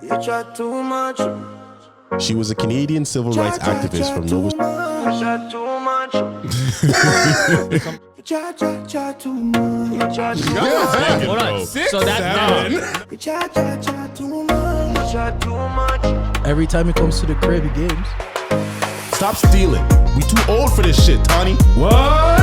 You chat too much. She was a Canadian civil rights activist from Nova. You chat too much. You chat too much. You chat too much. Hold on. So that's You chat too much. You chat too much. Every time it comes to the crib, he games. Stop stealing. We too old for this shit, Tony. What?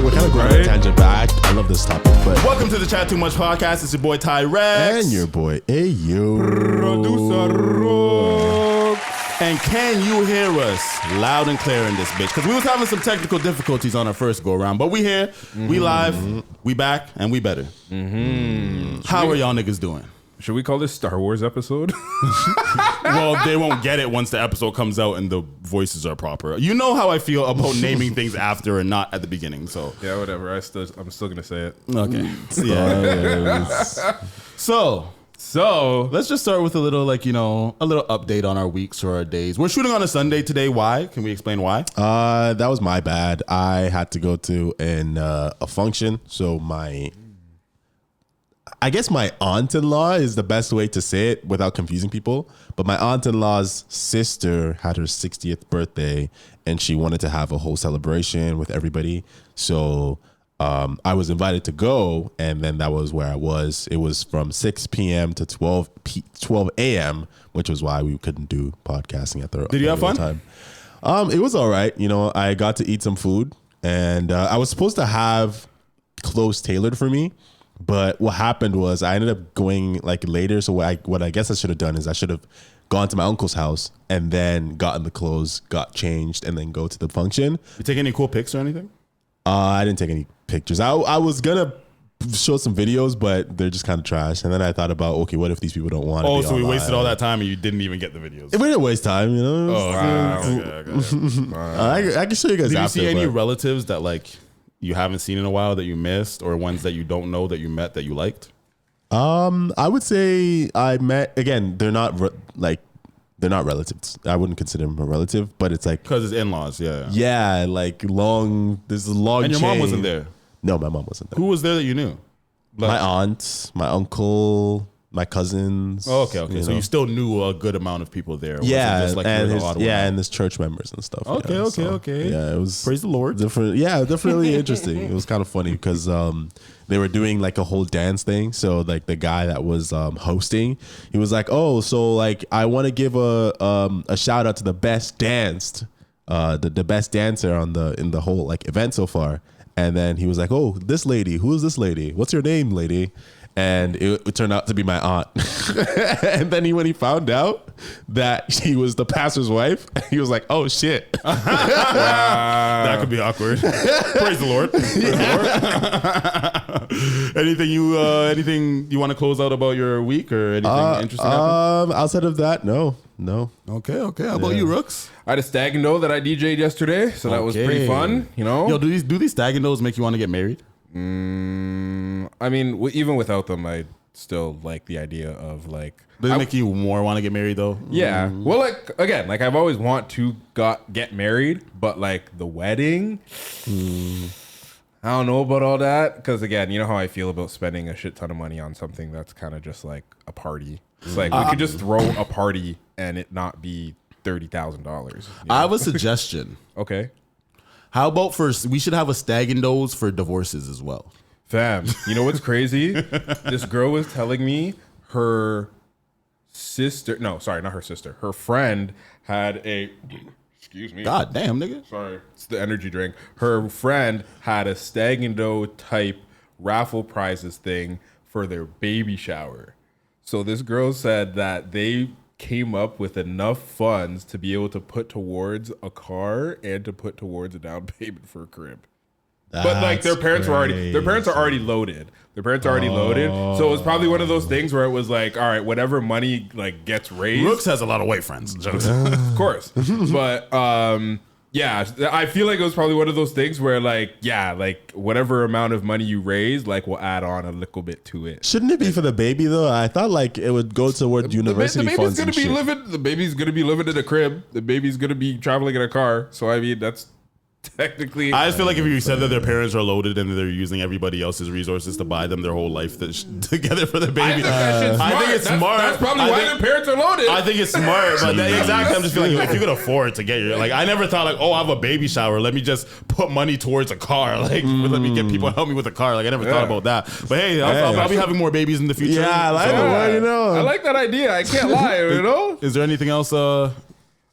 We're kind of going on a tangent, but I love this topic. But Welcome to the Chat2Much podcast. It's your boy Ty Rex. and your boy, Ayo. Producer Rook. And can you hear us loud and clear in this bitch? Because we was having some technical difficulties on our first go around, but we here, we live, we back, and we better. How are y'all niggas doing? Should we call this Star Wars episode? Well, they won't get it once the episode comes out and the voices are proper. You know how I feel about naming things after and not at the beginning, so. Yeah, whatever. I'm still gonna say it. Okay. Yeah. So let's just start with a little, a little update on our weeks or our days. We're shooting on a Sunday today. Why? Can we explain why? That was my bad. I had to go to a function, so I guess my aunt-in-law is the best way to say it without confusing people. But my aunt-in-law's sister had her 60th birthday, and she wanted to have a whole celebration with everybody. So I was invited to go, and then that was where I was. It was from 6 p.m. to 12 a.m., which was why we couldn't do podcasting at the Did you have fun? time. It was all right. I got to eat some food, and I was supposed to have clothes tailored for me. But what happened was I ended up going later. So what I guess I should have done is I should have gone to my uncle's house and then gotten the clothes, got changed, and then go to the function. You take any cool pics or anything? I didn't take any pictures. I was gonna show some videos, but they're just kind of trash. And then I thought about, okay, what if these people don't want to? Oh, be so we online? wasted all that time and you didn't even get the videos. We didn't waste time, Okay. I can show you guys. Did you after, see any but- relatives that you haven't seen in a while that you missed, or ones that you don't know that you met that you liked? I would say I met again. They're not they're not relatives. I wouldn't consider them a relative, but it's Because it's in-laws, yeah. yeah, long. There's a long. And your chain. mom wasn't there. No, my mom wasn't there. Who was there that you knew? My aunt, my uncle, my cousins. Oh, okay. So you still knew a good amount of people there. It Yeah, wasn't just and you were his, the odd one yeah, out. and his church members and stuff. Okay, yeah, okay, so, okay. Yeah, it was Praise the Lord. different. Yeah, definitely interesting. It was kind of funny because they were doing a whole dance thing. So the guy that was hosting, he was like, "Oh, so I want to give a shout out to the best danced, the best dancer in the whole event so far." And then he was like, "Oh, this lady. Who is this lady? What's your name, lady?" And it turned out to be my aunt. And then when he found out that she was the pastor's wife, he was like, "Oh shit." That could be awkward. Praise the Lord. Praise the Lord. Anything you want to close out about your week or anything interesting happened? Outside of that, no. Okay. How about you, Rooks? I had a stag and doe that I DJ'd yesterday, so that was pretty fun. Yo, do these stag and does make you want to get married? I mean, even without them, I still like the idea of Does it make you more want to get married though? Yeah. Well, again, I've always want to get married, but the wedding, I don't know about all that. Because again, you know how I feel about spending a shit ton of money on something that's kind of just a party. It's we could just throw a party and it not be $30,000. I have a suggestion. Okay. How about we should have a stag and does for divorces as well. Fam, you know what's crazy? This girl was telling me her sister, no, sorry, not her sister. Her friend had excuse me. God damn, nigga. Sorry, it's the energy drink. Her friend had a stag and doe type raffle prizes thing for their baby shower. So this girl said that they came up with enough funds to be able to put towards a car and to put towards a down payment for a crib. But their parents are already loaded. So it was probably one of those things where it was all right, whatever money gets raised. Rooks has a lot of white friends. Of course. But yeah, I feel like it was probably one of those things where whatever amount of money you raise, we'll add on a little bit to it. Shouldn't it be for the baby though? I thought it would go toward university funds. The baby's gonna be living in a crib. The baby's gonna be traveling in a car. So I mean, that's technically. I just feel like if you said that their parents are loaded and they're using everybody else's resources to buy them their whole life together for their baby. I think that shit's smart. I think it's smart. That's probably why their parents are loaded. I think it's smart, but exactly. I'm just feeling like if you could afford to get your I never thought like, oh, I have a baby shower. Let me just put money towards a car. Like let me get people to help me with a car. Like I never thought about that. But hey, I'll be having more babies in the future. Yeah, I like the way, you know. I like that idea. I can't lie. You know. Is there anything else on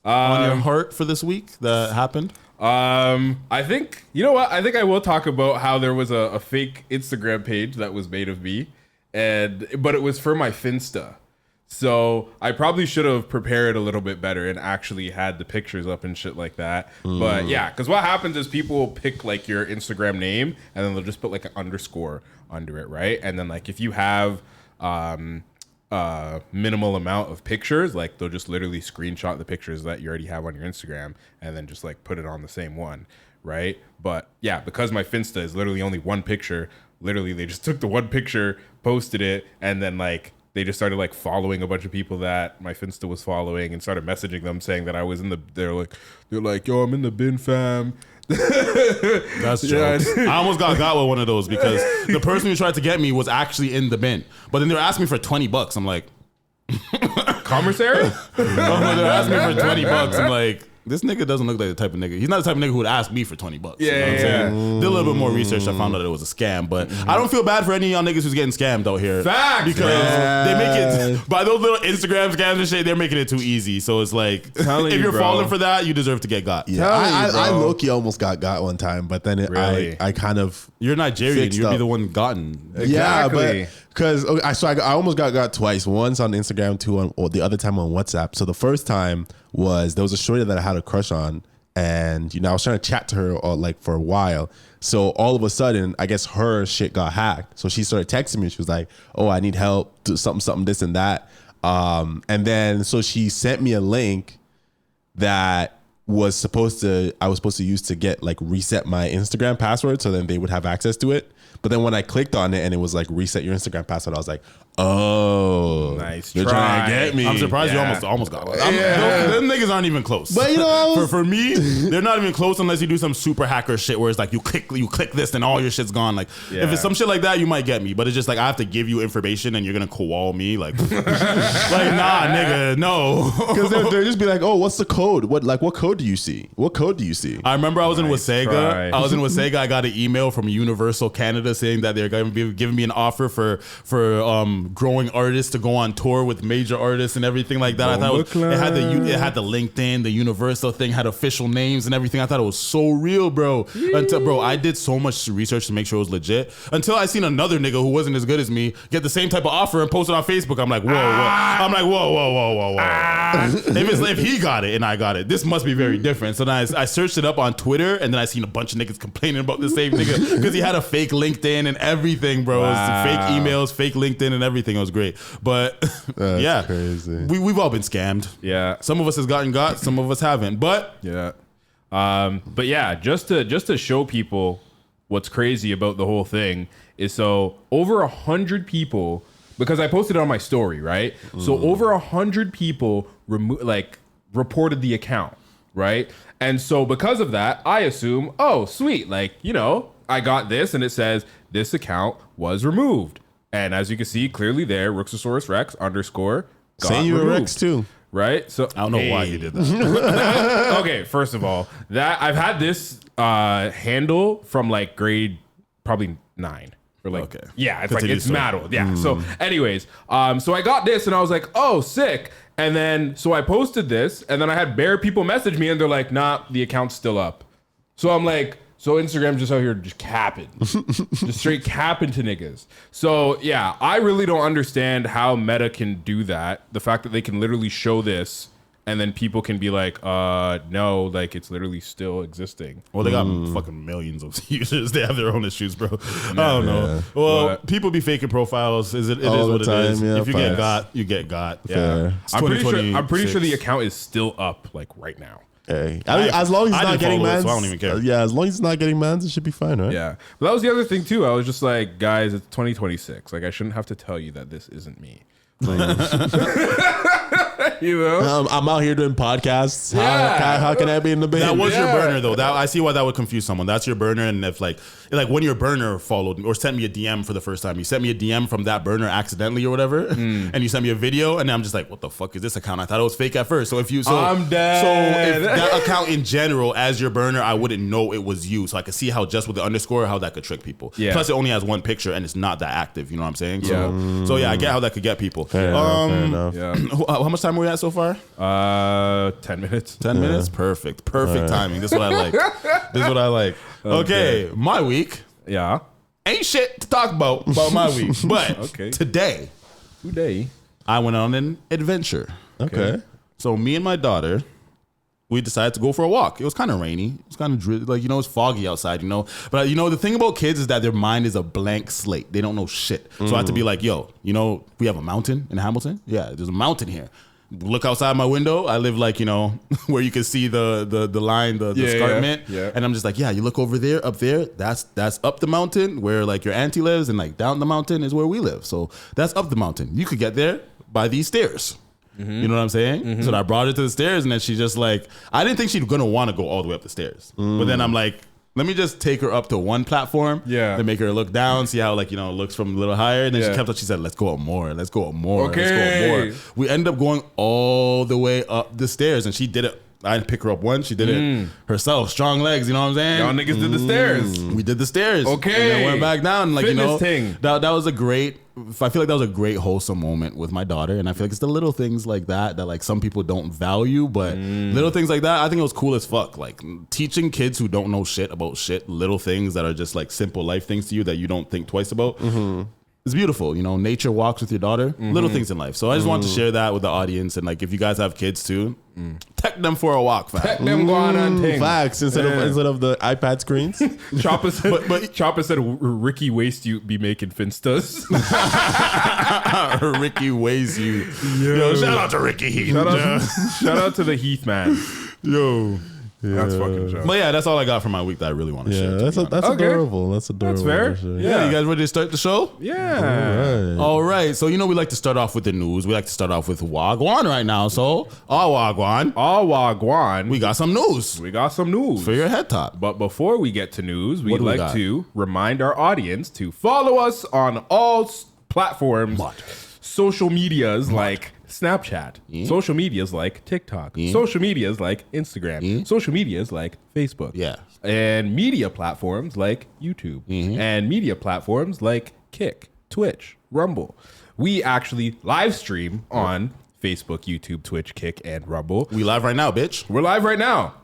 your heart for this week that happened? I think, you know what? I think I will talk about how there was a fake Instagram page that was made of me, but it was for my Finsta. So I probably should have prepared a little bit better and actually had the pictures up and shit like that. But yeah, because what happens is people will pick like your Instagram name and then they'll just put like an underscore under it, right? And then like if you have minimal amount of pictures, like they'll just literally screenshot the pictures that you already have on your Instagram and then just like put it on the same one, right? But yeah, because my Finsta is literally only one picture, literally they just took the one picture, posted it, and then like they just started like following a bunch of people that my Finsta was following and started messaging them saying that I was they're like, yo, I'm in the bin, fam. That's true. Yeah. I almost got with one of those because the person who tried to get me was actually in the bin. But then they were asking me for $20. I'm like, commissary? they're asking me for $20. I'm like, this nigga doesn't look like the type of nigga. He's not the type of nigga who would ask me for $20. You know what I'm saying? Did a little bit more research. I found out that it was a scam, but I don't feel bad for any of y'all niggas who's getting scammed out here. Facts, because they make it by those little Instagram scams and shit. They're making it too easy. So it's like, if you're falling for that, you deserve to get got. Yeah, I low-key almost got one time, but then I kind of you're Nigerian. You'd be the one gotten. Exactly. Yeah, but because I almost got twice. Once on Instagram, or the other time on WhatsApp. So the first time was there was a shorty that I had a crush on, and I was trying to chat to her like for a while. So all of a sudden, I guess her shit got hacked. So she started texting me. She was like, "Oh, I need help. Do something, this and that." And then so she sent me a link that I was supposed to use to get like reset my Instagram password, so then they would have access to it. But then when I clicked on it and it was like reset your Instagram password, I was like, oh, nice. They're trying to get me. I'm surprised you almost got one. Them niggas aren't even close. But for me, they're not even close unless you do some super hacker shit where it's like you click this and all your shit's gone. Like if it's some shit like that, you might get me. But it's just like I have to give you information and you're gonna koal me like, like nah, nigga, no. Because they'll just be like, oh, what's the code? What code do you see? What code do you see? I remember I was in Wasaga. try. I was in Wasaga. I got an email from Universal Canada saying that they're going to be giving me an offer for growing artists to go on tour with major artists and everything like that. I thought it had the LinkedIn, the Universal thing had official names and everything. I thought it was so real, bro. Until I did so much research to make sure it was legit. Until I seen another nigga who wasn't as good as me get the same type of offer and post it on Facebook. I'm like, whoa. I'm like, whoa. If he got it and I got it, this must be very different. So then I searched it up on Twitter and then I seen a bunch of niggas complaining about the same nigga because he had a fake LinkedIn and everything, bro. It was fake emails, fake LinkedIn and everything. It was great. But yeah, crazy. We've all been scammed. Yeah. Some of us has gotten got, some of us haven't. But yeah. But yeah, just to show people what's crazy about the whole thing is so over 100 people, because I posted it on my story, right? So over 100 people reported the account, right? And so because of that, I assume, oh, sweet, I got this and it says this account was removed. And as you can see clearly there, Rooksasaurus Rex _ Saying you were Rex too. Right? So I don't know why you did that. Okay, first of all, that I've had this handle from like grade probably 9. Or like, okay. Yeah, it's Continue, like it's sir. Maddle. Yeah. So anyways, so I got this and I was like, oh, sick. And then so I posted this and then I had bare people message me and they're like, nah, the account's still up. So I'm like, so Instagram's just out here just capping. Just straight capping to niggas. So yeah, I really don't understand how Meta can do that. The fact that they can literally show this and then people can be like, no, like it's literally still existing. Well, they got fucking millions of users. They have their own issues, bro. I don't know. Well, people be faking profiles. It is All the what it time, is. yeah, if you get got, you get got. Yeah. It's I'm pretty 2026. sure the account is still up like right now. Hey, as long as he's I not didn't getting follow it, mans, so I don't even care. Yeah, as long as he's not getting mans, it should be fine, right? Yeah. But that was the other thing too. I was just like, guys, it's 2026. Like I shouldn't have to tell you that this isn't me. You know? I'm out here doing podcasts. Yeah. How can I be in the band? That was your Yeah. burner though. That I see why that would confuse someone. That's your burner, and if like when your burner followed me or sent me a DM for the first time, you sent me a DM from that burner accidentally or whatever, and you sent me a video, and I'm just like, what the fuck is this account? I thought it was fake at first. So if you, I'm dead. So if that account in general as your burner, I wouldn't know it was you. So I could see how just with the underscore how that could trick people. Yeah. Plus it only has one picture and it's not that active. You know what I'm saying? Yeah. So yeah, I get how that could get people. Fair enough. Yeah. How much time are we at so far? 10 minutes. 10 minutes? Perfect timing. This is what I like. This is what I like. Okay, my week Yeah. ain't shit to talk about my week. But Okay. today, I went on an adventure. Okay. So me and my daughter, we decided to go for a walk. It was kind of rainy. It was kind of like, it's foggy outside, But the thing about kids is that their mind is a blank slate. They don't know shit. So I had to be like, yo, we have a mountain in Hamilton? Yeah, there's a mountain here. Look outside my window. I live like, where you can see the line, the escarpment. yeah. And I'm just like, yeah, you look over there, up there, that's up the mountain where like your auntie lives, and like down the mountain is where we live. So that's up the mountain. You could get there by these stairs. You know what I'm saying? So I brought her to the stairs, and then she just like, I didn't think she's gonna want to go all the way up the stairs. But then I'm like, let me just take her up to one platform. Yeah. Then make her look down, see how like, it looks from a little higher. And then she Yeah. kept up, she said, let's go up more, let's go up more, let's go Okay. up more. We ended up going all the way up the stairs, and she did it. I didn't pick her up once. She did it herself. Strong legs, you know what I'm saying? Y'all niggas did the stairs. We did the stairs. Okay. And then went back down. Like, Fitness thing. That was a great, I feel like that was a great wholesome moment with my daughter. And I feel like it's the little things like that like some people don't value, but little things like that, I think it was cool as fuck. Like teaching kids who don't know shit about shit, little things that are just like simple life things to you that you don't think twice about. It's beautiful, nature walks with your daughter, little things in life. So I just wanted to share that with the audience. And like, if you guys have kids too, take them for a walk. Let them go on and thing. Facts instead of the iPad screens. Chopper said, Chopper said Ricky Waste you be making finstas. Ricky weighs you. Yo, shout out to Ricky Heath. Shout out to the Heath man. Yo. That's fucking joke. But yeah, that's all I got for my week that I really want to share. Yeah, that's Okay. adorable. That's adorable. That's fair. for sure. Yeah, you guys ready to start the show? Yeah. All right. So, we like to start off with the news. We like to start off with Wagwan right now. So, Wagwan, Wagwan. we got some news We got some news. for your head top. But before we get to news, we'd do we like got? to remind our audience to follow us on all platforms, social medias like Snapchat, social medias like TikTok, social medias like Instagram, social medias like Facebook, Yeah. and media platforms like YouTube, and media platforms like Kick, Twitch, Rumble. We actually live stream on Facebook, YouTube, Twitch, Kick, and Rumble. We live right now, bitch. We're live right now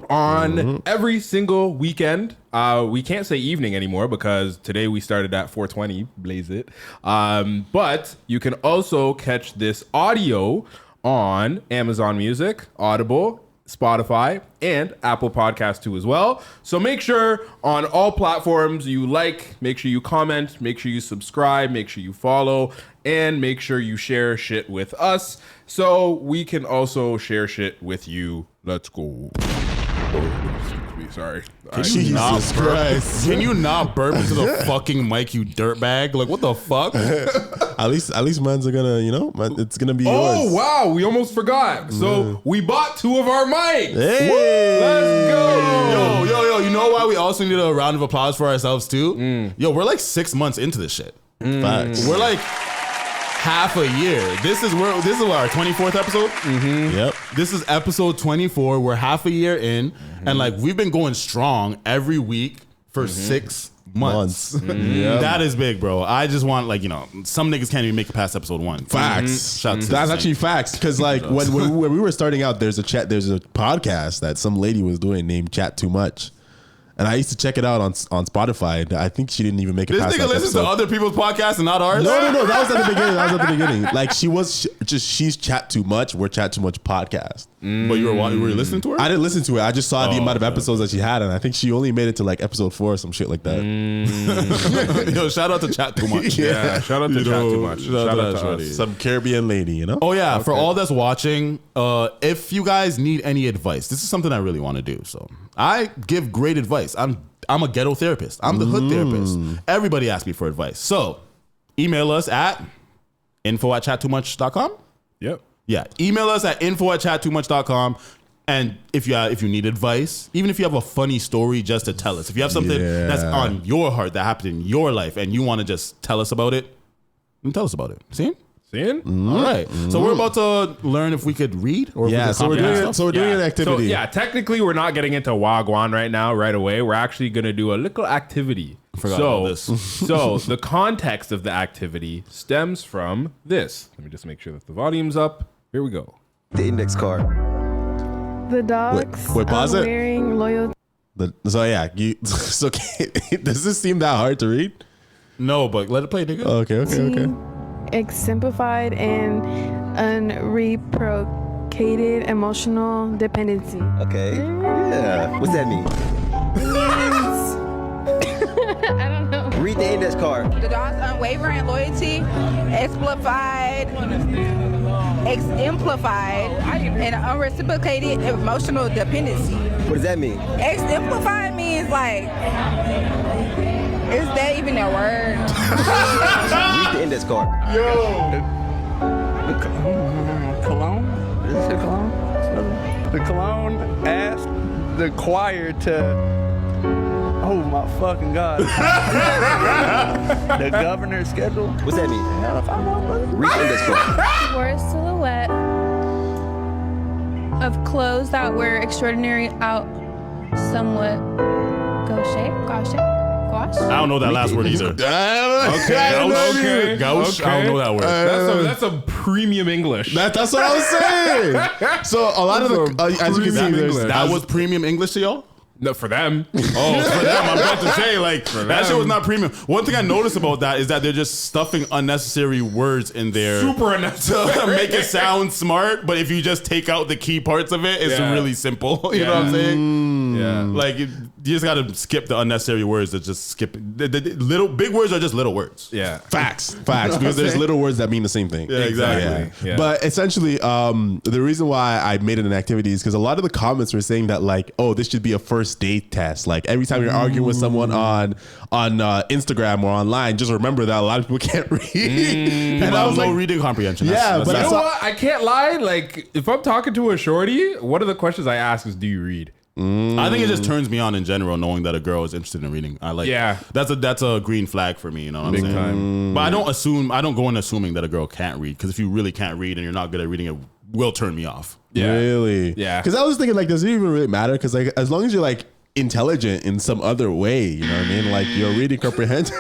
on every single weekend. We can't say evening anymore because today we started at 4:20. Blaze it. But you can also catch this audio on Amazon Music, Audible, Spotify, and Apple Podcast too as well. So make sure on all platforms you make sure you comment, make sure you subscribe, make sure you follow, and make sure you share shit with us so we can also share shit with you. Let's go. Excuse me, sorry. Jesus Christ. Can you not burp into the fucking mic, you dirtbag? Like, what the fuck? At least mine's are gonna, it's gonna be Oh, yours. wow. We almost forgot. So we bought 2 of our mics. Hey. Let's go. Yo, you know why we also need a round of applause for ourselves too? Yo, we're like 6 months into this shit. Facts. We're like half a year. This is what, our 24th episode? Yep. This is episode 24. We're half a year in, and like we've been going strong every week for 6 months. That is big, bro. I just want some niggas can't even make it past episode 1. Facts. Shout out to That's the actually facts. Because like when we were starting out, there's a podcast that some lady was doing named Chat2Much. And I used to check it out on Spotify. I think she didn't even make it This past nigga that listens to episode. other people's podcasts and not ours? No. That was at the beginning. Like she's Chat2Much. We're Chat2Much podcast. But you were listening to her? I didn't listen to it. I just saw the amount of episodes that she had, and I think she only made it to like episode 4 or some shit like that. Yo, shout out to Chat2Much. Yeah, shout out to Chat2Much. shout out to to shorty. us. Some Caribbean lady, Oh yeah, for all that's watching, if you guys need any advice, this is something I really want to do. So I give great advice. I'm a ghetto therapist. I'm the hood therapist. Everybody asks me for advice. So email us at info@chat2much.com. Yep. Yeah, email us at info@chat2much.com. And if you need advice, even if you have a funny story just to tell us, if you have something that's on your heart that happened in your life and you want to just tell us about it, then tell us about it. See? All right. So we're about to learn if we could read. Or So we're doing an activity. So technically we're not getting into Wagwan right away. We're actually going to do a little activity. About this. So the context of the activity stems from this. Let me just make sure that the volume's up. Here we go. The index card. The dogs Wait, pause it. wearing loyal. So does this seem that hard to read? No, but let it play, nigga. Okay. Exemplified and unreciprocated emotional dependency. Okay. Yeah. What's that mean? I don't know. Read the index card. The dog's unwavering loyalty, exemplified and unreciprocated emotional dependency. What does that mean? Exemplified means like, is that even a word? Read the index card. Cologne? Is it cologne? The cologne asked the choir to. Oh my fucking God. The governor's schedule. What's that mean? I don't know if I know, brother. Read the index card. Wore a silhouette of clothes that were extraordinary out somewhat gauche. I don't know that last word either. Okay. Gauche. I don't know that word. That's a premium English. That's what I was saying. So a lot of the, as you can see, That was premium English to y'all? No, for them. Oh, for them. I'm about to say, like, that shit was not premium. One thing I noticed about that is that they're just stuffing unnecessary words in there. Super unnecessary. To make it sound smart, but if you just take out the key parts of it, it's really simple. You know what I'm saying? Yeah. Like, you just got to skip the unnecessary words that just skip it. The little, big words are just little words. Yeah. Facts, because there's little words that mean the same thing. Yeah, exactly. Yeah. But essentially, the reason why I made it an activity is because a lot of the comments were saying that, like, oh, this should be a first date test. Like, every time you're arguing with someone on Instagram or online, just remember that a lot of people can't read. And I was low reading comprehension. But You know what? I can't lie. Like, if I'm talking to a shorty, one of the questions I ask is, do you read? I think it just turns me on in general, knowing that a girl is interested in reading. That's a green flag for me. You know what I'm saying? Time. But I don't go in assuming that a girl can't read, because if you really can't read and you're not good at reading, it will turn me off. Yeah. Really? Yeah. Because I was thinking, like, does it even really matter? Because, like, as long as you're, like, intelligent in some other way, you know what I mean? Like, you're reading comprehension.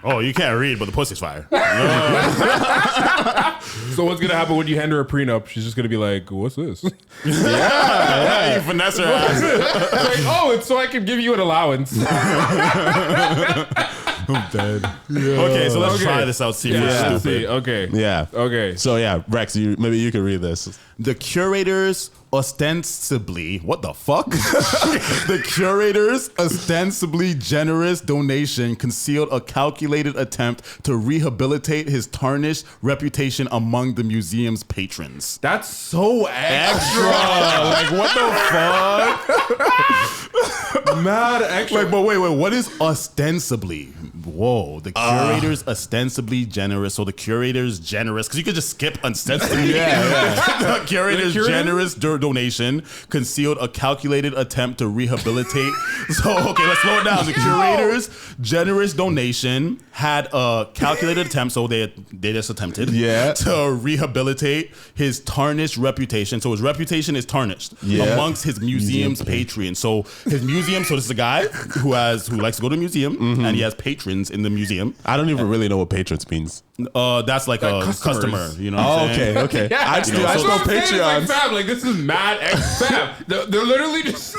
Oh, you can't read, but the pussy's fire. So what's gonna happen when you hand her a prenup? She's just gonna be like, "What's this?" Yeah, you finesse her ass. It's like, oh, it's so I can give you an allowance. I'm dead. Okay, so let's try this out. See if we're stupid. Okay. Yeah. Okay. So, yeah, Rex, maybe you can read this. The curators ostensibly, what the fuck? The curators' ostensibly generous donation concealed a calculated attempt to rehabilitate his tarnished reputation among the museum's patrons. That's so extra. Like, what the fuck? Mad extra. Like, but wait, what is ostensibly? Whoa, the curators ostensibly generous. So the curators generous, because you could just skip ostensibly. The curators generous donation concealed a calculated attempt to rehabilitate. So, okay, let's slow it down. The curators generous donation had a calculated attempt, so they just attempted to rehabilitate his tarnished reputation. So his reputation is tarnished amongst his museum's patrons. So his museum, so this is a guy who likes to go to a museum, and he has patrons in the museum. I don't even really know what patrons means. That's like a customer, you know what I'm saying? Okay. Yeah, I still Patreon. Like, like, this is mad fam. They're literally just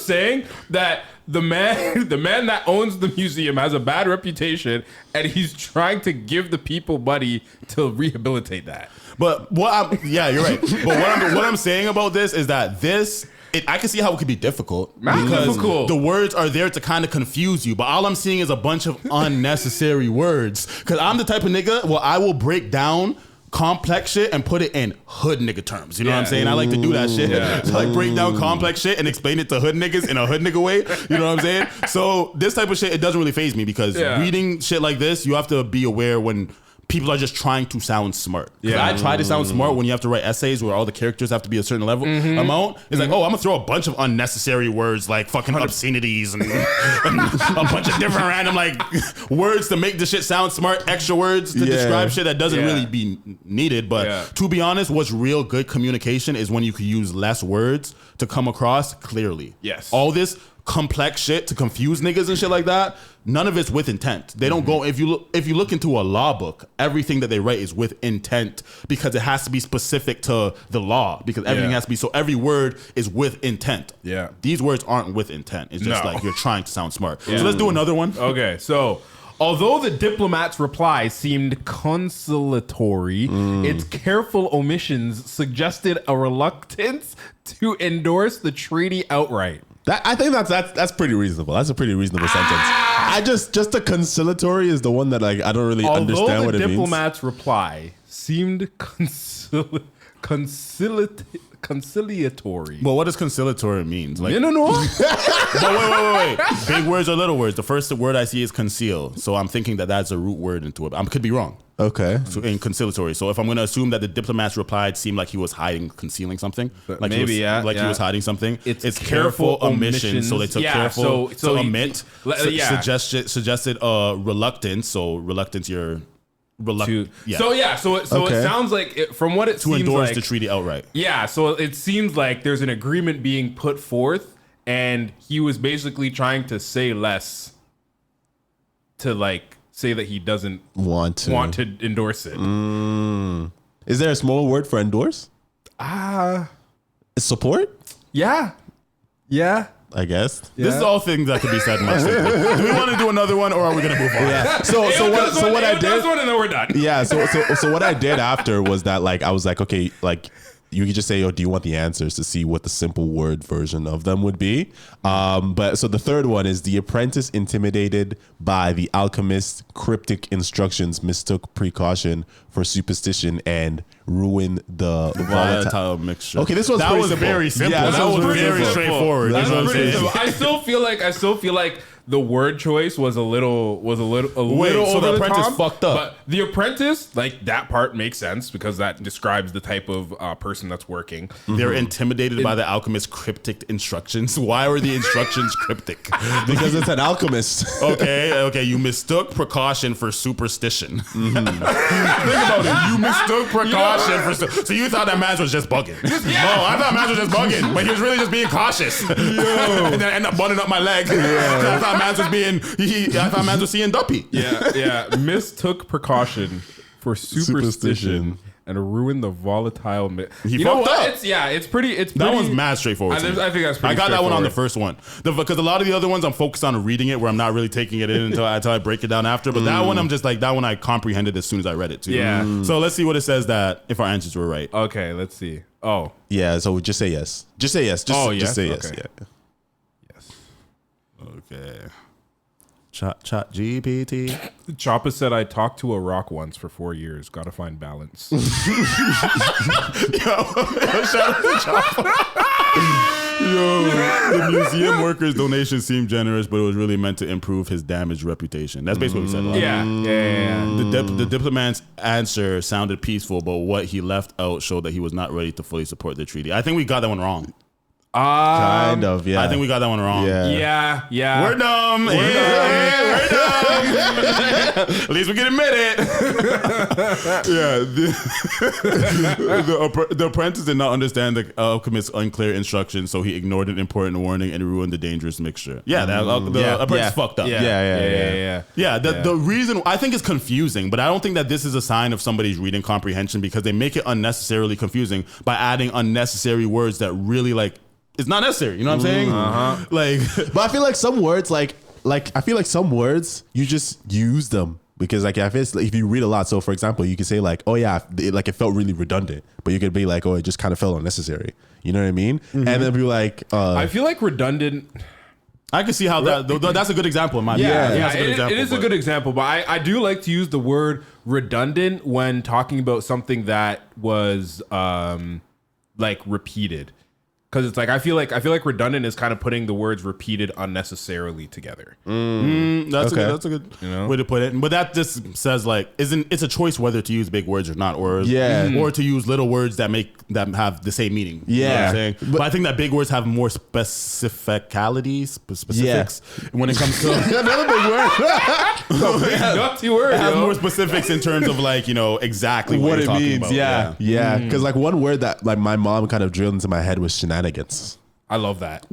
saying that the man that owns the museum has a bad reputation, and he's trying to give the people money to rehabilitate that. But you're right. But what I'm saying about this is that I can see how it could be difficult because the words are there to kind of confuse you. But all I'm seeing is a bunch of unnecessary words. Because I'm the type of nigga, I will break down complex shit and put it in hood nigga terms. You know what I'm saying? I like to do that shit. So like break down complex shit and explain it to hood niggas in a hood nigga way. You know what I'm saying? So this type of shit, it doesn't really faze me because reading shit like this, you have to be aware when people are just trying to sound smart. Yeah, I try to sound smart when you have to write essays where all the characters have to be a certain level amount. It's like, oh, I'm gonna throw a bunch of unnecessary words like fucking obscenities and a bunch of different random like words to make the shit sound smart. Extra words to describe shit that doesn't really be needed. But to be honest, what's real good communication is when you can use less words to come across clearly. Yes, all this complex shit to confuse niggas and shit like that, none of it's with intent. They don't go, if you look into a law book, everything that they write is with intent because it has to be specific to the law because everything has to be, so every word is with intent. Yeah. These words aren't with intent. It's just like you're trying to sound smart. So let's do another one. Okay, so although the diplomat's reply seemed conciliatory, its careful omissions suggested a reluctance to endorse the treaty outright. I think that's pretty reasonable. That's a pretty reasonable sentence. I just the conciliatory is the one that like I don't really understand what it means. Although the diplomat's reply seemed conciliatory. Well, what does conciliatory means? Like, no. But wait. Big words or little words? The first word I see is conceal. So I'm thinking that that's a root word into it. I could be wrong. Okay. So in conciliatory. So if I'm going to assume that the diplomat's replied seemed like he was concealing something. Like maybe, he was hiding something. It's careful omission. So they took careful to omit. Suggested reluctance. So reluctance, you're reluctant. So it sounds like from what it seems like. To endorse the treaty outright. Yeah, so it seems like there's an agreement being put forth and he was basically trying to say less to like say that he doesn't want to endorse it. Is there a small word for endorse? Support? Yeah. I guess. This is all things that could be said much simpler. Do we want to do another one or are we going to move on? Yeah. So what I did. One and then we're done. Yeah. So what I did after was that like I was like, okay, like you could just say, oh, do you want the answers to see what the simple word version of them would be? But so the third one is the apprentice intimidated by the alchemist's cryptic instructions mistook precaution for superstition and ruined the volatile mixture. Okay, this was very simple. Yeah, that was very straightforward. That's pretty simple. I still feel like the word choice was a little over the apprentice top, fucked up. But the apprentice, like that part makes sense because that describes the type of person that's working. They're intimidated by the alchemist's cryptic instructions. Why were the instructions cryptic? Because it's an alchemist. Okay. You mistook precaution for superstition. Think about it. You mistook precaution for so you thought that man was just bugging. No, I thought man was just bugging, but he was really just being cautious. And then I ended up buttoning up my leg. I thought man was seeing duppy. Yeah. Mistook precaution for superstition and ruined the volatile. He fucked up. It's pretty. That one's mad straightforward. I think that's pretty. I got that one on the first one because a lot of the other ones I'm focused on reading it where I'm not really taking it in until I break it down after. But that one I'm just like that one I comprehended as soon as I read it too. Yeah. So let's see what it says that if our answers were right. Okay. Let's see. Oh. Yeah. So just say yes. Just say yes. Just say yes. Okay. Yeah. Okay. Chat GPT. Choppa said I talked to a rock once for 4 years. Gotta find balance. Yo, shout out to Choppa. Yo, the museum workers' donation seemed generous, but it was really meant to improve his damaged reputation. That's basically what he said. Yeah. The diplomat's answer sounded peaceful, but what he left out showed that he was not ready to fully support the treaty. I think we got that one wrong. Kind of, yeah. I think we got that one wrong. Yeah. We're dumb. We're dumb. At least we can admit it. The apprentice did not understand the alchemist's unclear instructions, so he ignored an important warning and ruined the dangerous mixture. The apprentice fucked up. Yeah. The reason I think it's confusing, but I don't think that this is a sign of somebody's reading comprehension because they make it unnecessarily confusing by adding unnecessary words that really like. It's not necessary. You know what I'm saying? Like, but I feel like some words, like I feel like some words you just use them because like if you read a lot. So for example, you could say like, oh yeah, it felt really redundant, but you could be like, oh, it just kind of felt unnecessary. You know what I mean? And then be like, I feel like redundant. I can see how that's a good example in my opinion. It is a good example, but I do like to use the word redundant when talking about something that was like repeated. Because it's like I feel like redundant is kind of putting the words repeated unnecessarily together. That's a good way to put it. But that just says like it's a choice whether to use big words or not, or to use little words that have the same meaning. Yeah, you know what I'm saying? But I think that big words have more specifics when it comes to another big word. Nutty word. It has more specifics in terms of like exactly what it means. About. Yeah. Because like one word that like my mom kind of drilled into my head was shenanigans. I love that.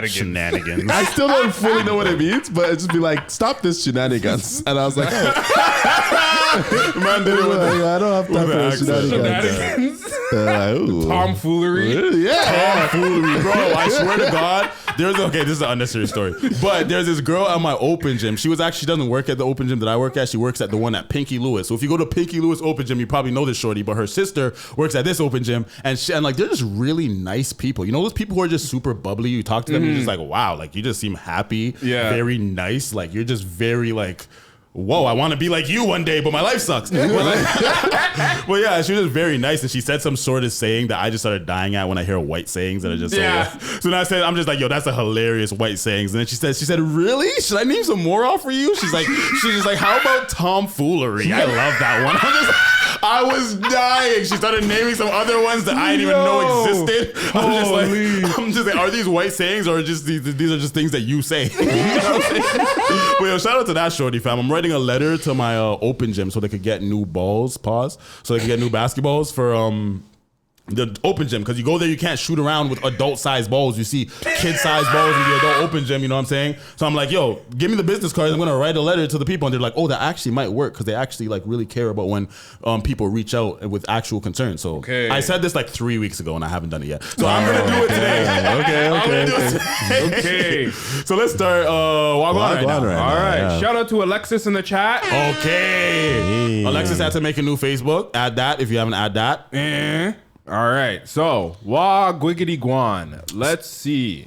Shenanigans. I still don't fully know what it means, but it just be like, stop this shenanigans. And I was like, oh. Man did it with I don't have time for shenanigans. Tomfoolery. Tomfoolery, bro. I swear to God. This is an unnecessary story. But there's this girl at my open gym. She doesn't work at the open gym that I work at. She works at the one at Pinky Lewis. So if you go to Pinky Lewis open gym, you probably know this shorty, but her sister works at this open gym. And like, they're just really nice people. You know those people who are just super bubbly? You talk to them, you're just like, wow, like you just seem happy, very nice. Like you're just very like, whoa, I want to be like you one day, but my life sucks. Well, yeah, she was just very nice, and she said some sort of saying that I just started dying at when I hear white sayings that are just so now I'm just like, yo, that's a hilarious white sayings. And then she said, really? Should I name some more off for you? She's like, how about tomfoolery? I love that one. I was dying. She started naming some other ones that I didn't even know existed. I'm just like, are these white sayings or just these are just things that you say? You know what I'm saying? But yo, shout out to that shorty, fam. I'm writing a letter to my open gym so they could get new balls, so they could get new basketballs for the open gym, because you go there, you can't shoot around with adult size balls. You see kid size balls in the adult open gym, you know what I'm saying? So I'm like, yo, give me the business cards. I'm gonna write a letter to the people, and they're like, oh, that actually might work, because they actually like really care about when people reach out with actual concerns. So I said this like 3 weeks ago, and I haven't done it yet. So I'm gonna do it today. Okay. So let's start. Wagwan right now. All right. Shout out to Alexis in the chat. Okay. Alexis had to make a new Facebook. Add that if you haven't add that. All right, so Wagwiggity Guan. Let's see.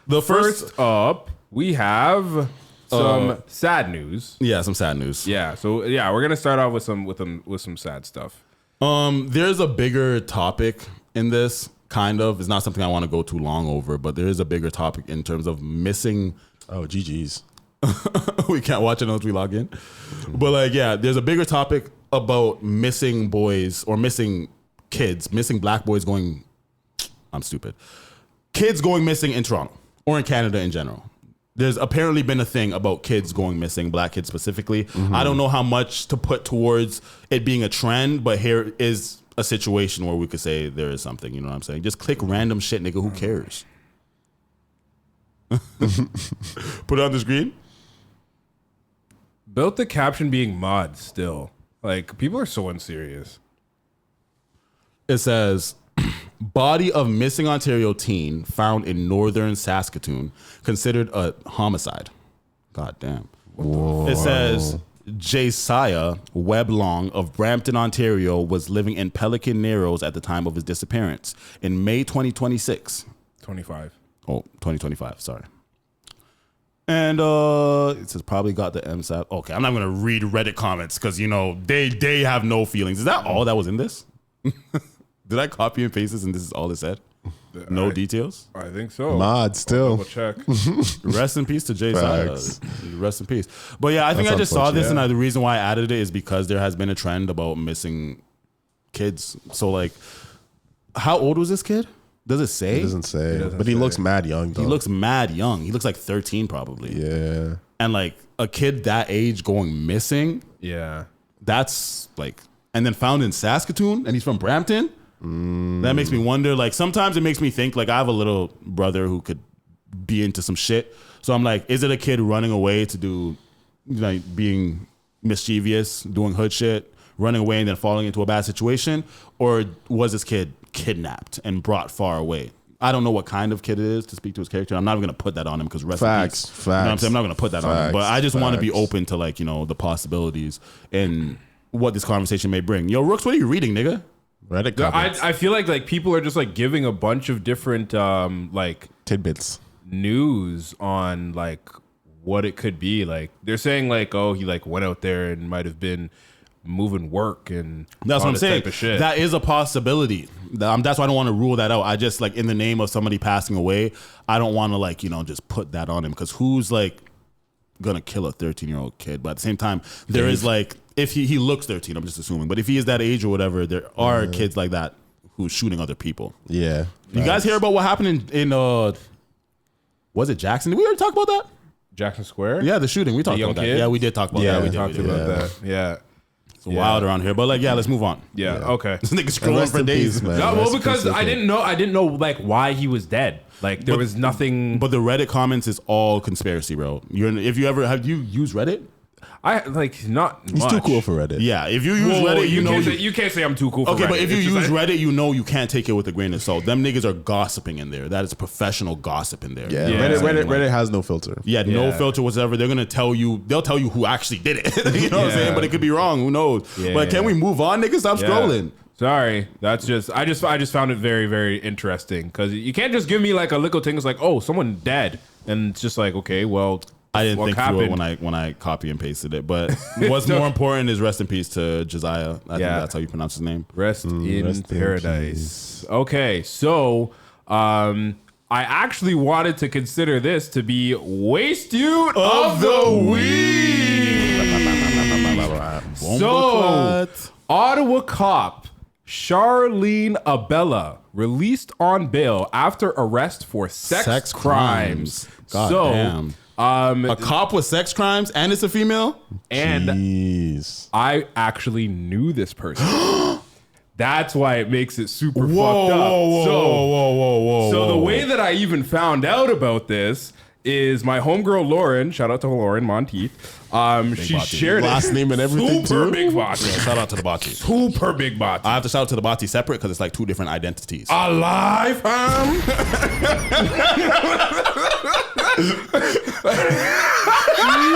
The first up, we have some sad news. Yeah, some sad news. Yeah, so we're gonna start off with some sad stuff. There's a bigger topic in this. Kind of. It's not something I want to go too long over, but there is a bigger topic in terms of missing. Oh, GG's. We can't watch it unless we log in. But like, yeah, there's a bigger topic about missing boys or missing kids, missing black boys going, I'm stupid. Kids going missing in Toronto or in Canada in general. There's apparently been a thing about kids going missing, black kids specifically. I don't know how much to put towards it being a trend, but here is a situation where we could say there is something, you know what I'm saying? Just click random shit, nigga, who cares? Put it on the screen. Built the caption being mod still. Like, people are so unserious. It says, body of missing Ontario teen found in northern Saskatoon, considered a homicide. God damn. Whoa. It says, Jasiah Weblong of Brampton, Ontario, was living in Pelican Narrows at the time of his disappearance in May 2026. 25. Oh, 2025, sorry. And it says probably got the MSAT. Okay, I'm not going to read Reddit comments because, you know, they have no feelings. Is that all that was in this? Did I copy and paste this and this is all it said? No details? I think so. Mod still. Check. Rest in peace to Jay Silas. Rest in peace. But yeah, I think I just saw this and the reason why I added it is because there has been a trend about missing kids. So like, how old was this kid? Does it say? It doesn't say. But he looks mad young though. He looks mad young. He looks like 13 probably. Yeah. And like a kid that age going missing. Yeah. That's like, and then found in Saskatoon and he's from Brampton. That makes me wonder, like sometimes it makes me think, like I have a little brother who could be into some shit. So I'm like, is it a kid running away to do like being mischievous, doing hood shit, running away and then falling into a bad situation? Or was this kid kidnapped and brought far away? I don't know what kind of kid it is to speak to his character. I'm not even going to put that on him because rest in peace. Facts. You know what I'm saying? I'm not going to put that on him. But I just want to be open to like, you know, the possibilities and what this conversation may bring. Yo, Rooks, what are you reading, nigga? Reddit comments. I feel like people are just like giving a bunch of different like tidbits news on like what it could be. Like they're saying like, oh, he like went out there and might have been moving work and that's all what I'm this saying. type of shit. That is a possibility. That's why I don't want to rule that out. I just like in the name of somebody passing away, I don't want to like, you know, just put that on him because who's like gonna kill a 13-year-old kid? But at the same time, there is like if he looks 13, I'm just assuming. But if he is that age or whatever, there are kids like that who's shooting other people. Yeah. You guys hear about what happened in was it Jackson? Did we already talk about that? Jackson Square? Yeah, the shooting. We talked young about that. kid? Yeah, we did talk about that. We We talked did. about that. Yeah. It's wild around here. But like, yeah, let's move on. Yeah. Okay. This nigga scrolling Rest for in days. peace, man. No, well, Rest in because peace, I didn't know like why he was dead. Like there was nothing. But the Reddit comments is all conspiracy, bro. Have you used Reddit? I like not. He's much. too cool for Reddit. Yeah, if you use Reddit, you can't say I'm too cool. For okay, Reddit. but if you It's just use like- Reddit, you know you can't take it with a grain of salt. Them niggas are gossiping in there. That is professional gossip in there. Yeah, Yeah. Reddit has no filter. Yeah, no Yeah. filter whatsoever. They're gonna tell you. They'll tell you who actually did it. You know what I'm saying? But it could be wrong. Who knows? Yeah, but can yeah. we move on, niggas? Stop Yeah. scrolling. Sorry, that's just I just found it very, very interesting because you can't just give me like a little thing. It's like, oh, someone dead, and it's just like, okay, well, I didn't what think through happened? it when I copy and pasted it. But what's more important is rest in peace to Josiah. I think Yeah. that's how you pronounce his name. Rest in rest in paradise. Okay, so I actually wanted to consider this to be waste dude of the week. So, Ottawa cop Charlene Abella released on bail after arrest for sex crimes. God so, damn. A cop with sex crimes and it's a female? and Jeez. I actually knew this person. That's why it makes it super fucked up. So the way that I even found out about this is my homegirl Lauren, shout out to Lauren Monteith. She body. shared Last it. name and everything, Super too? big body. Shout out to the Bati. Super big body. I have to shout out to the Bati separate because it's like two different identities. Alive,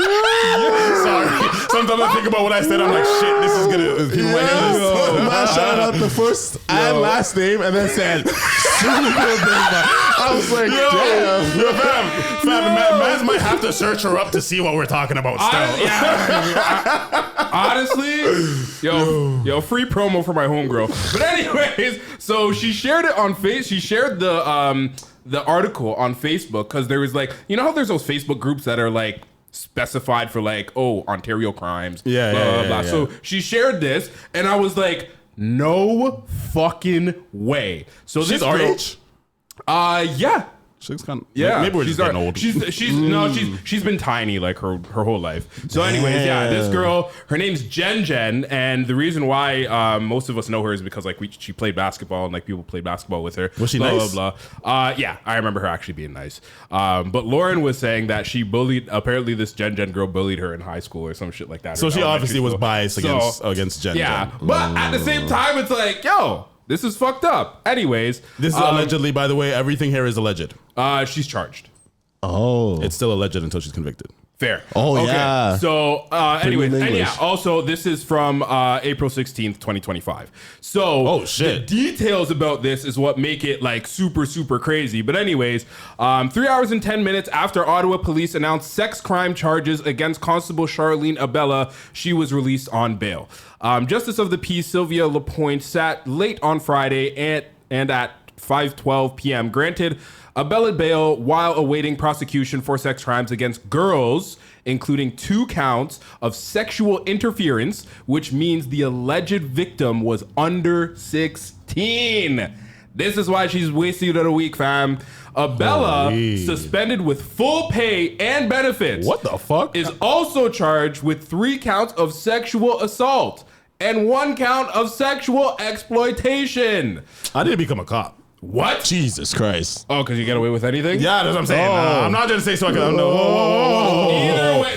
Sorry. Sometimes I think about what I said. I'm like, shit, this is gonna. People might hear this. Man shouted out the first and last name and then said, super big man. I was like, damn. Yo, fam, Maz might have to search her up to see what we're talking about still. Honestly, yo, free promo for my homegirl. But anyways, so she shared it on She shared the article on Facebook because there was like, you know how there's those Facebook groups that are like specified for like, oh, Ontario crimes, Yeah, blah, yeah, blah, yeah, blah. yeah. So she shared this, and I was like, no fucking way. So She's this our girl, age? Yeah. She's kind of. Yeah, Maybe we're just getting old. She's been tiny like her whole life. So, anyways, yeah, this girl, her name's Jen, and the reason why most of us know her is because like she played basketball and like people played basketball with her. Was she blah, nice? Blah blah. Yeah, I remember her actually being nice. But Lauren was saying that she bullied. Apparently, this Jen girl bullied her in high school or some shit like that. So or she elementary obviously was school. biased against Jen. Yeah, but at the same time, it's like, yo, this is fucked up. Anyways, This is allegedly, by the way. Everything here is alleged. She's charged. Oh. It's still alleged until she's convicted. Fair. Oh, yeah. So, anyways, in and yeah, English. also, this is from April 16th, 2025. So, Oh, shit. the details about this is what make it like super, super crazy. But anyways, 3 hours and 10 minutes after Ottawa police announced sex crime charges against Constable Charlene Abella, she was released on bail. Justice of the Peace Sylvia Lapointe sat late on Friday and at 5:12 p.m. granted Abella bail while awaiting prosecution for sex crimes against girls, including 2 counts of sexual interference, which means the alleged victim was under 16. This is why she's wasted of the week, fam. Abella, suspended with full pay and benefits. What the fuck? Is also charged with 3 counts of sexual assault and 1 count of sexual exploitation. I didn't become a cop. What? Jesus Christ. Oh, because you get away with anything? Yeah, that's what I'm saying. Oh. I'm not just saying so I can. No, whoa. Either way.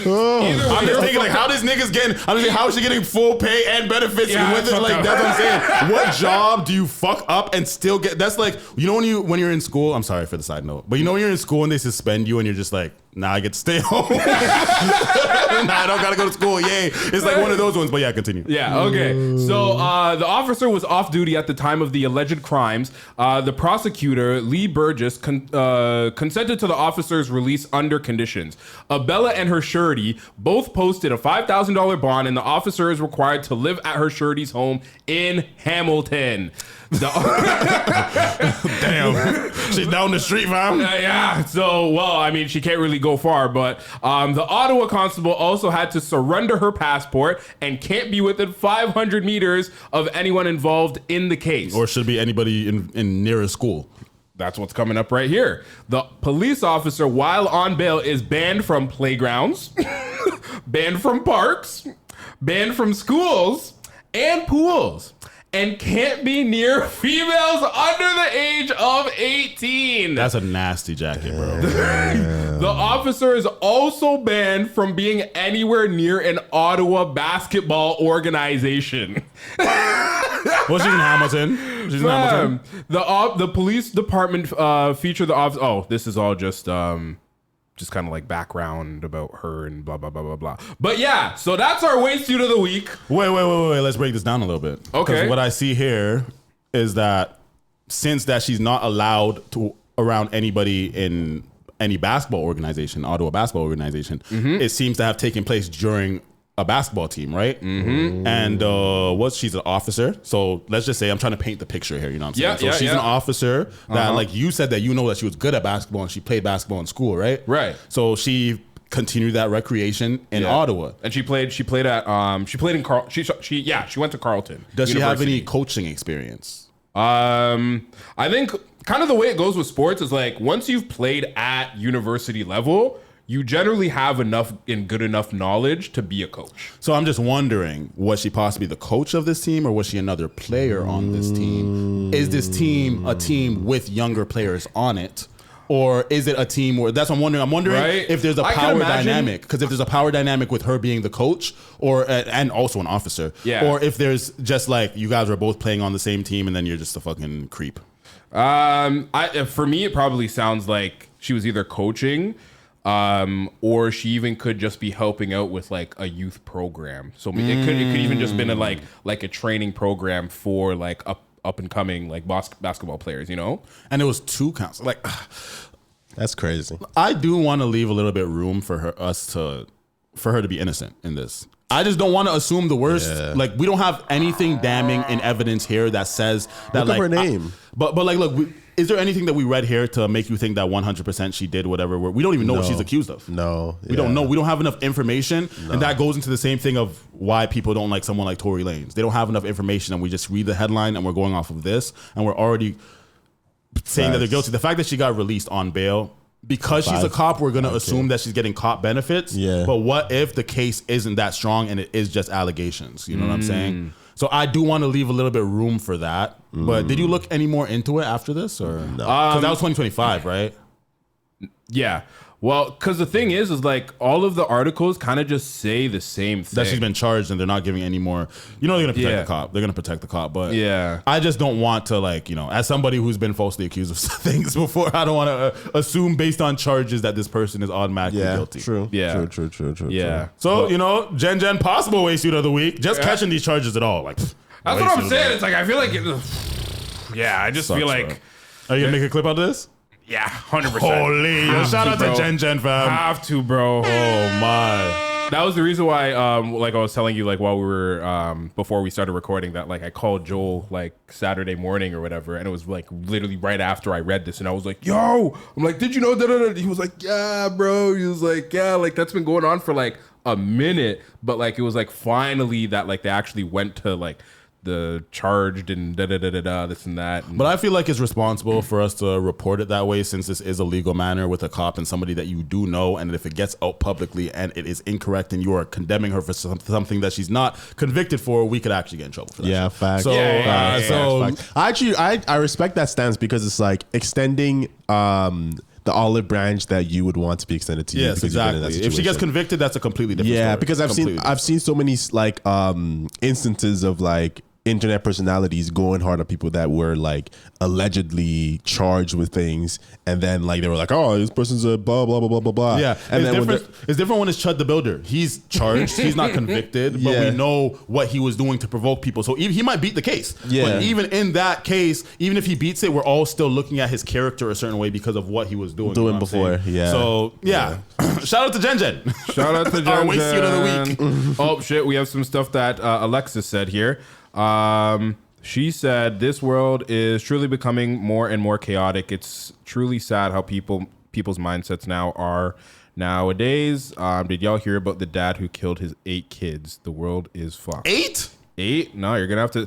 I'm just thinking like, how this nigga's getting? I'm just saying, how is she getting full pay and benefits Yeah, with it? fuck Like up. that's what I'm saying. What job do you fuck up and still get? That's like, you know when you're in school. I'm sorry for the side note, but you know when you're in school and they suspend you and you're just like, now I get to stay home. Nah, I don't gotta go to school. Yay. It's like one of those ones, but yeah, continue. Yeah, okay. So the officer was off duty at the time of the alleged crimes. The prosecutor, Lee Burgess, consented to the officer's release under conditions. Abella and her surety both posted a $5,000 bond, and the officer is required to live at her surety's home in Hamilton. Damn. She's down the street, fam. Yeah, so, well, I mean, she can't really go far, but the Ottawa constable also had to surrender her passport and can't be within 500 meters of anyone involved in the case. Or should be anybody in near a school. That's what's coming up right here. The police officer, while on bail, is banned from playgrounds, banned from parks, banned from schools and pools, and can't be near females under the age of 18. That's a nasty jacket, bro. The officer is also banned from being anywhere near an Ottawa basketball organization. Well, she's in Hamilton. She's in Hamilton. The police department featured the officer. Oh, this is all just kind of like background about her and blah, blah, blah, blah, blah. But yeah, so that's our waste suit of the week. Wait. Let's break this down a little bit. Okay. Because what I see here is that since that she's not allowed to around anybody in any basketball organization, Ottawa basketball organization, it seems to have taken place during a basketball team, right? And she's an officer. So let's just say I'm trying to paint the picture here. You know what I'm saying? So she's an officer that, like you said, that you know that she was good at basketball and she played basketball in school, right? Right. So she continued that recreation in Ottawa, and she played in Carl. She went to Carleton. Does she have any coaching experience? I think kind of the way it goes with sports is like once you've played at university level, you generally have enough and good enough knowledge to be a coach. So I'm just wondering, was she possibly the coach of this team or was she another player on this team? Is this team a team with younger players on it? Or is it a team where that's what I'm wondering. I'm wondering if there's a power dynamic. Because if there's a power dynamic with her being the coach or and also an officer. Yeah. Or if there's just like you guys are both playing on the same team and then you're just a fucking creep. For me, it probably sounds like she was either coaching or she even could just be helping out with like a youth program. So it could even just been like a training program for like up and coming like basketball players, you know? And it was 2 counts. Like that's crazy. I do want to leave a little bit room for her to be innocent in this. I just don't want to assume the worst. Yeah. Like we don't have anything damning in evidence here that says that look like up her name. But like look, is there anything that we read here to make you think that 100% she did whatever? We don't even know what she's accused of. No. We don't know. We don't have enough information. No. And that goes into the same thing of why people don't like someone like Tory Lanez. They don't have enough information and we just read the headline and we're going off of this and we're already saying that they're guilty. The fact that she got released on bail, because she's a cop, we're going to assume that she's getting cop benefits. Yeah. But what if the case isn't that strong and it is just allegations? You know what I'm saying? So I do want to leave a little bit of room for that. But did you look any more into it after this? Or no? Because that was 2025, right? Yeah. Well, because the thing is like all of the articles kind of just say the same thing. That she's been charged and they're not giving any more. You know they're going to protect the cop. They're going to protect the cop. But I just don't want to like, you know, as somebody who's been falsely accused of things before, I don't want to assume based on charges that this person is automatically guilty. True. Yeah. True. Yeah. So, you know, Jen, possible waste suit of the week. Just catching these charges at all. Like, that's what I'm saying. It's like, I feel like, I just feel like. Bro. Are you going to make a clip out of this? Yeah, 100%. Holy, shout out to Jen, fam. Have to, bro. Oh my. That was the reason why, like I was telling you, like while we were, before we started recording, that like I called Joel like Saturday morning or whatever, and it was like literally right after I read this, and I was like, "Yo," I'm like, "Did you know that?" He was like, "Yeah, bro." He was like, "Yeah, like that's been going on for like a minute," but like it was like finally that like they actually went to like the charged and this and that. But I feel like it's responsible for us to report it that way, since this is a legal matter with a cop and somebody that you do know. And if it gets out publicly and it is incorrect and you are condemning her for something that she's not convicted for, we could actually get in trouble for that. Yeah, facts. So, I respect that stance because it's like extending the olive branch that you would want to be extended to you. Yes, exactly. If she gets convicted, that's a completely different story. Because I've seen so many like instances of like internet personalities going hard at people that were like allegedly charged with things, and then like they were like, oh, this person's a blah blah blah blah blah blah. Yeah, and it's then it's different when it's Chud the Builder. He's charged, he's not convicted, but we know what he was doing to provoke people. So he might beat the case. Yeah. But even in that case, even if he beats it, we're all still looking at his character a certain way because of what he was doing. You know before. Yeah. So yeah. Shout out to Jen Jen. Shout out to Jen Our waste suit of the week. Oh shit, we have some stuff that Alexis said here. She said, this world is truly becoming more and more chaotic. It's truly sad how people's mindsets now are nowadays. Did y'all hear about the dad who killed his 8 kids? The world is fucked. 8? 8? No, you're gonna have to.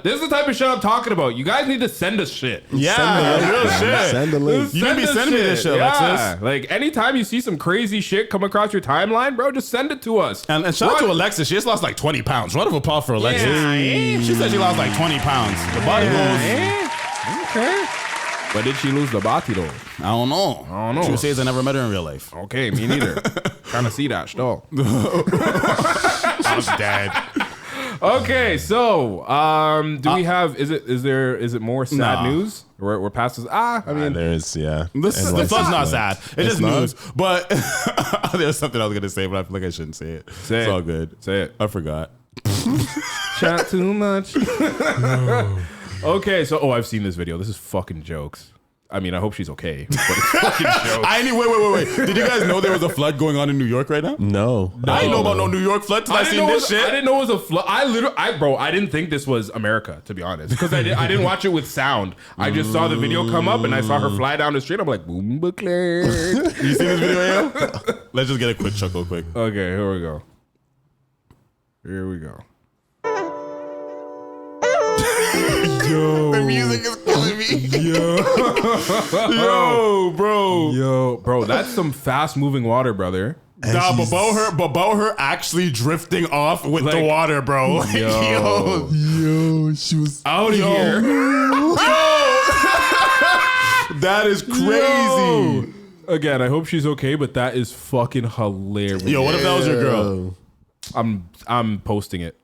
This is the type of shit I'm talking about. You guys need to send us shit. Yeah, real shit. Send the link. You can be sending me this shit, Alexis. Like anytime you see some crazy shit come across your timeline, bro, just send it to us. And shout out to Alexis. She just lost like 20 pounds. Round of applause for Alexis. Yeah. She said she lost like 20 pounds. The body goes. Okay. But did she lose the body though? I don't know. She says I never met her in real life. Okay, me neither. Trying to see that still. I'm dead. Okay, so do we have? Is it more sad news? We're past this. I mean, there's the flood's not sad. It's just news. But there's something I was gonna say, but I feel like I shouldn't say it. Say it's it. all good. Say it. I forgot. Chat too much. Okay, so I've seen this video. This is fucking jokes. I mean, I hope she's okay. But it's fucking jokes. Wait. Did you guys know there was a flood going on in New York right now? No. I didn't know about no New York flood till I seen this shit. I didn't know it was a flood. I didn't think this was America, to be honest, because I didn't watch it with sound. I just saw the video come up and I saw her fly down the street. I'm like, boom, buckler. You seen this video, yeah? Let's just get a quick chuckle, quick. Okay, here we go. Yo. The music is killing me. Yo, bro, that's some fast moving water, brother. Nah, but about her actually drifting off with the water, bro. Like, Yo, she was out of here. That is crazy. Again, I hope she's okay, but that is fucking hilarious. Yo, what if that was your girl? I'm posting it.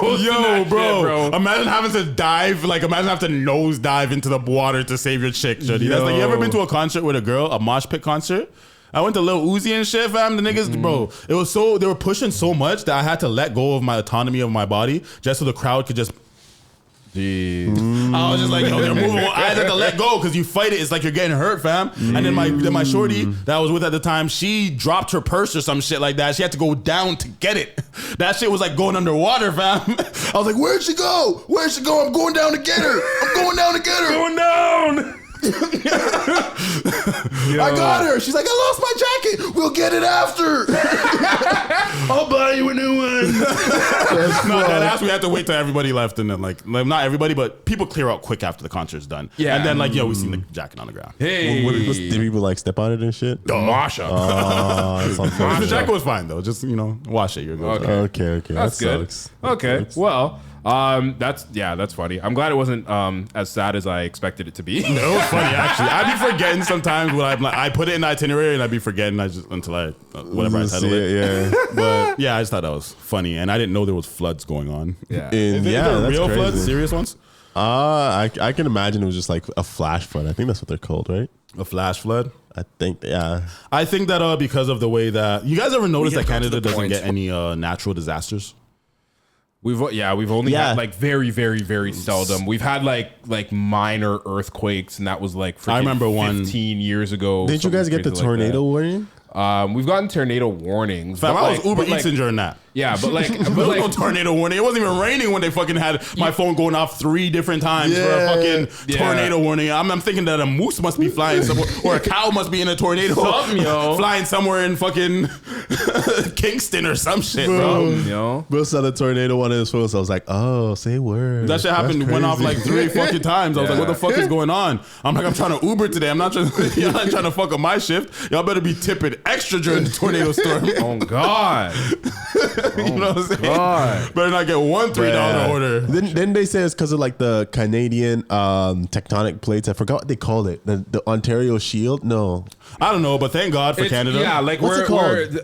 Yo, bro. Imagine having to dive, imagine having to nose dive into the water to save your chick, Jody. That's like, you ever been to a concert with a girl, a mosh pit concert? I went to Lil Uzi and shit, fam. The niggas, bro, it was they were pushing so much that I had to let go of my autonomy of my body just so the crowd could just. Jeez. I was just like, yo, they're moving. I had to let go because you fight it, it's like you're getting hurt, fam. And then my shorty that I was with at the time, she dropped her purse or some shit like that. She had to go down to get it. That shit was like going underwater, fam. I was like, where'd she go? Where'd she go? I'm going down to get her. I'm going down to get her. Going down. I got her. She's like, I lost my jacket. We'll get it after. I'll buy you a new one. We had to wait till everybody left, and then like not everybody, but people clear out quick after the concert's done. Yeah, and then we seen the jacket on the ground. Hey, did people like step on it and shit? Masha. The jacket was fine though. Just wash it. You're good. Okay. That's good. Sucks. Okay, well. That's funny. I'm glad it wasn't as sad as I expected it to be. No, it was funny actually. I'd be forgetting sometimes when I put it in the itinerary and I'd be forgetting until I whatever I title it. Yeah. But yeah, I just thought that was funny, and I didn't know there was floods going on. Yeah. Is there real crazy. floods, serious ones? I can imagine it was just like a flash flood. I think that's what they're called, right? A flash flood. I think, yeah. I think that because of the way that you guys ever noticed that Canada doesn't get any natural disasters. We've only had like very, very, very seldom. We've had like minor earthquakes, and that was like I remember 15 years ago. Didn't you guys get the tornado warning? We've gotten tornado warnings. Fam, I was Uber Eats during that. Yeah, but like, there was no tornado warning. It wasn't even raining when they fucking had my phone going off 3 different times for a fucking tornado warning. I'm thinking that a moose must be flying somewhere, or a cow must be in a tornado, flying somewhere in fucking Kingston or some shit, bro. Bill saw the tornado one in his phone, so I was like, oh, say word. That shit happened, went off like 3 fucking times. I was like, what the fuck is going on? I'm trying to Uber today. I'm not trying to fuck up my shift. Y'all better be tipping extra during the tornado storm. Oh God. You know what I'm saying? God. Better not get one $3 order. Then they say it's because of like the Canadian tectonic plates. I forgot what they called it. The Ontario Shield. No, I don't know, but thank God for Canada. Yeah, like What's it called?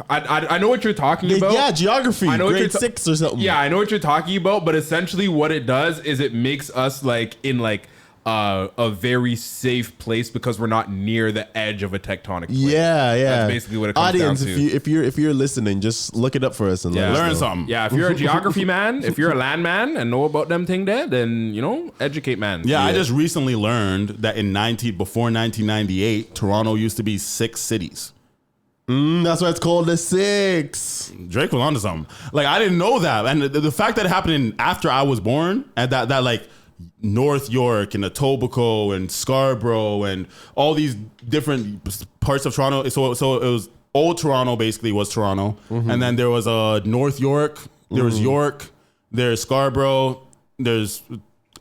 I know what you're talking about. Yeah, geography. I know what grade you're 6 or something. Yeah, I know what you're talking about, but essentially what it does is it makes us like in like a very safe place because we're not near the edge of a tectonic plate. Yeah. That's basically what it comes Audience, down to. if you're listening, just look it up for us and Learn something. Yeah, if you're a geography man, if you're a land man and know about them thing there, then educate man. Yeah, I just recently learned that before 1998, Toronto used to be 6 cities. That's why it's called the 6. Drake was onto something. Like I didn't know that, and the fact that it happened after I was born, and that like North York and Etobicoke and Scarborough and all these different parts of Toronto. So it was old Toronto basically was Toronto, and then there was North York, there was York, there's Scarborough, there's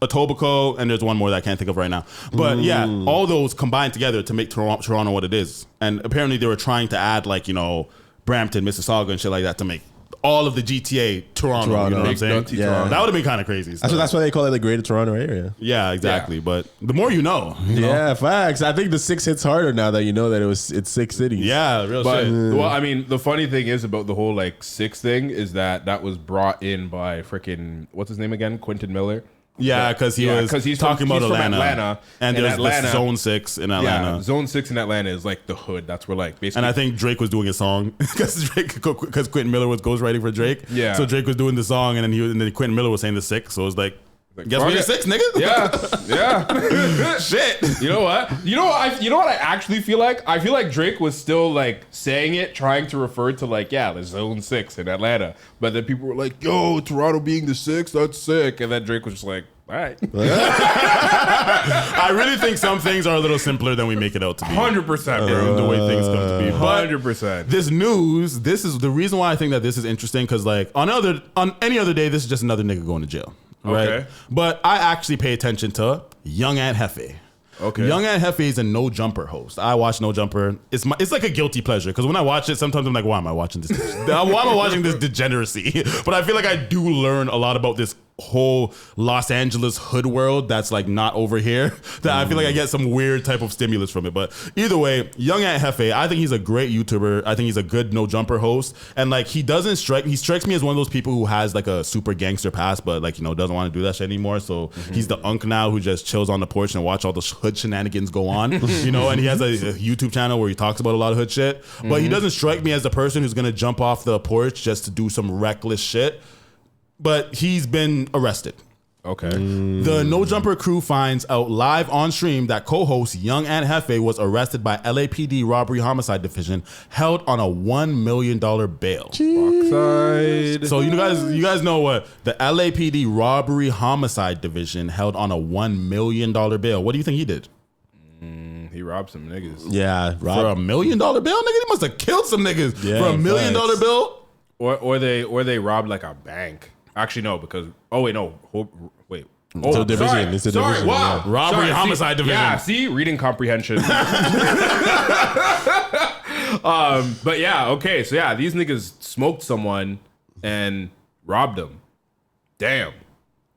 Etobicoke, and there's one more that I can't think of right now. But yeah, all those combined together to make Toronto what it is. And apparently they were trying to add like, Brampton, Mississauga and shit like that to make all of the GTA Toronto. You know what I'm saying? Yeah. That would have been kind of crazy. That's why they call it the Greater Toronto Area. Yeah, exactly. Yeah. But the more you know. Yeah, facts. I think the 6 hits harder now that you know that it's 6 cities. Yeah, real but, shit. Well, I mean, the funny thing is about the whole like 6 thing is that was brought in by freaking, what's his name again? Quentin Miller. Yeah, because he's talking about Atlanta. And there's Atlanta, Zone 6 in Atlanta. Yeah, Zone 6 in Atlanta is like the hood. That's where like basically. And I think Drake was doing a song because Quentin Miller was ghostwriting for Drake. Yeah. So Drake was doing the song, and then Quentin Miller was saying the 6. So it was like guess we the 6, nigga. Yeah. Shit. You know what? You know what I actually feel like? I feel like Drake was still like saying it, trying to refer to like, the Zone 6 in Atlanta. But then people were like, yo, Toronto being the 6, that's sick. And then Drake was just like, all right. I really think some things are a little simpler than we make it out to be. 100%, bro. The way things come to be. 100%. This news, this is the reason why I think that this is interesting, because like on any other day, this is just another nigga going to jail. Right? Okay. But I actually pay attention to young Aunt Hefe. Okay. Young Aunt Hefe is a No Jumper host. I watch No Jumper. It's like a guilty pleasure, because when I watch it, sometimes I'm like, why am I watching this? Why am I watching this degeneracy? But I feel like I do learn a lot about this whole Los Angeles hood world that's like not over here. That I feel like I get some weird type of stimulus from it. But either way, young Aunt Hefe, I think he's a great YouTuber. I think he's a good No Jumper host. And like he strikes me as one of those people who has like a super gangster past, but like, doesn't want to do that shit anymore. So he's the unk now who just chills on the porch and watch all the hood shenanigans go on, and he has a YouTube channel where he talks about a lot of hood shit. But he doesn't strike me as the person who's gonna jump off the porch just to do some reckless shit. But he's been arrested. Okay. The No Jumper crew finds out live on stream that co-host Young Aunt Hefe was arrested by LAPD Robbery Homicide Division, held on a $1 million bail. Jeez. So you guys know what the LAPD Robbery Homicide Division held on a $1 million bail. What do you think he did? He robbed some niggas. Yeah, for $1 million bail, nigga. He must have killed some niggas for $1 million bill. Or they robbed like a bank. Actually, no, because wait. It's a division. It's a division. Wow. Yeah. Robbery, homicide division. Yeah, see, reading comprehension. But yeah, okay. So yeah, these niggas smoked someone and robbed them. Damn,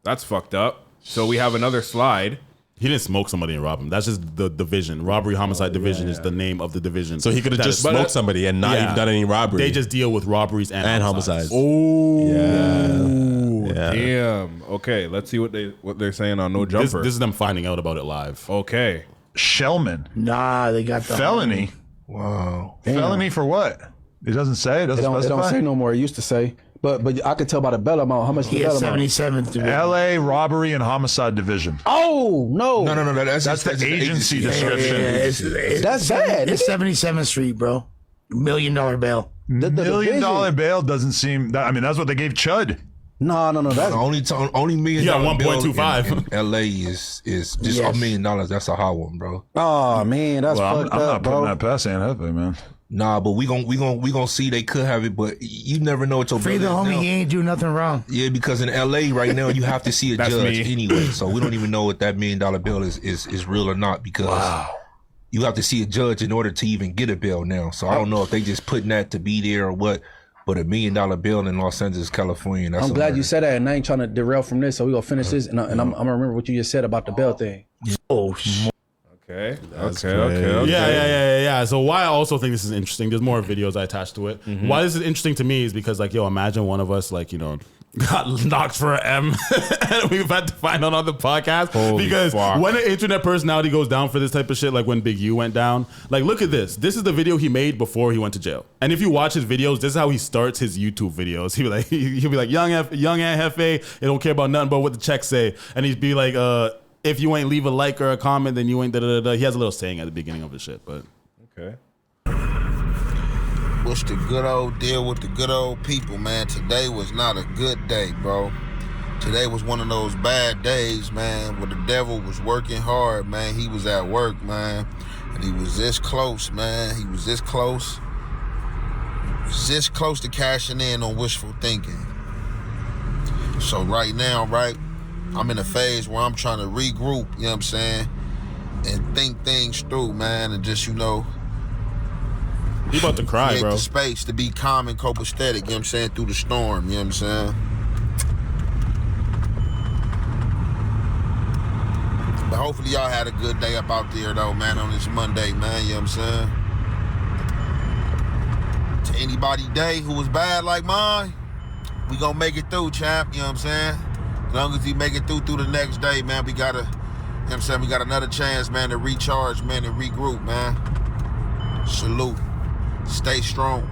that's fucked up. So we have another slide. He didn't smoke somebody and rob him. That's just the division. Robbery Homicide Division is the name of the division. So he could have just smoked somebody and not even done any robbery. They just deal with robberies and homicides. Oh, yeah. Damn. Okay, let's see what they're saying on No Jumper. This is them finding out about it live. Okay. Shellman. Nah, they got the felony. Wow. Felony for what? It doesn't say. It doesn't specify. It don't say no more. It used to say. But I could tell by the bell amount how much the bell amount. 77th LA Robbery and Homicide Division. Oh no! No. That's the agency description. That's bad. It's 77th Street, bro. $1 million bail. $1 million bail doesn't seem. That's what they gave Chud. No. That's only $1 million. Yeah, 1.25. In LA is just $1 million. That's a hot one, bro. Oh man, that's fucked I'm up, not bro. putting that past Aunt Hefe, man. Nah, but we gon' see they could have it, but you never know what your Free the brother is homie, now. he ain't do nothing wrong. Yeah, because in LA right now you have to see a That's judge me. anyway, so we don't even know if that $1 million bill is real or not because you have to see a judge in order to even get a bail now. So I don't know if they just putting that to be there or what. But $1 million bail in Los Angeles, California. That's I'm glad you said that, and I ain't trying to derail from this. So we gonna finish this, and I'm gonna remember what you just said about the bail thing. Oh, Okay. Okay. Yeah. So why I also think this is interesting, there's more videos I attached to it. Why this is interesting to me is because, like, yo, imagine one of us, like, you know, got knocked for an M and we've had to find out on the podcast. Because when an internet personality goes down for this type of shit, like when Big U went down, like, look at this. This is the video he made before he went to jail. And if you watch his videos, this is how he starts his YouTube videos. He'll be like, young Aunt Hefe, they don't care about nothing but what the checks say. And he'd be like, if you ain't leave a like or a comment, then you ain't da-da-da-da. He has a little saying at the beginning of his shit, but. Okay. What's the good old deal with the good old people, man? Today was not a good day, bro. Today was one of those bad days, man, where the devil was working hard, man. He was at work, man, and he was this close, man. He was this close. This close to cashing in on wishful thinking. So right now, right, I'm in a phase where I'm trying to regroup, you know what I'm saying, and think things through, man, and just, you know, he about to cry, create bro. the space to be calm and copacetic, you know what I'm saying, through the storm, you know what I'm saying. But hopefully y'all had a good day up out there, though, man, on this Monday, man, you know what I'm saying. To anybody day who was bad like mine, we gonna make it through, champ, you know what I'm saying. As long as we make it through the next day, man, we gotta, you know what I'm saying, we got another chance, man, to recharge, man, and regroup, man. Salute. Stay strong.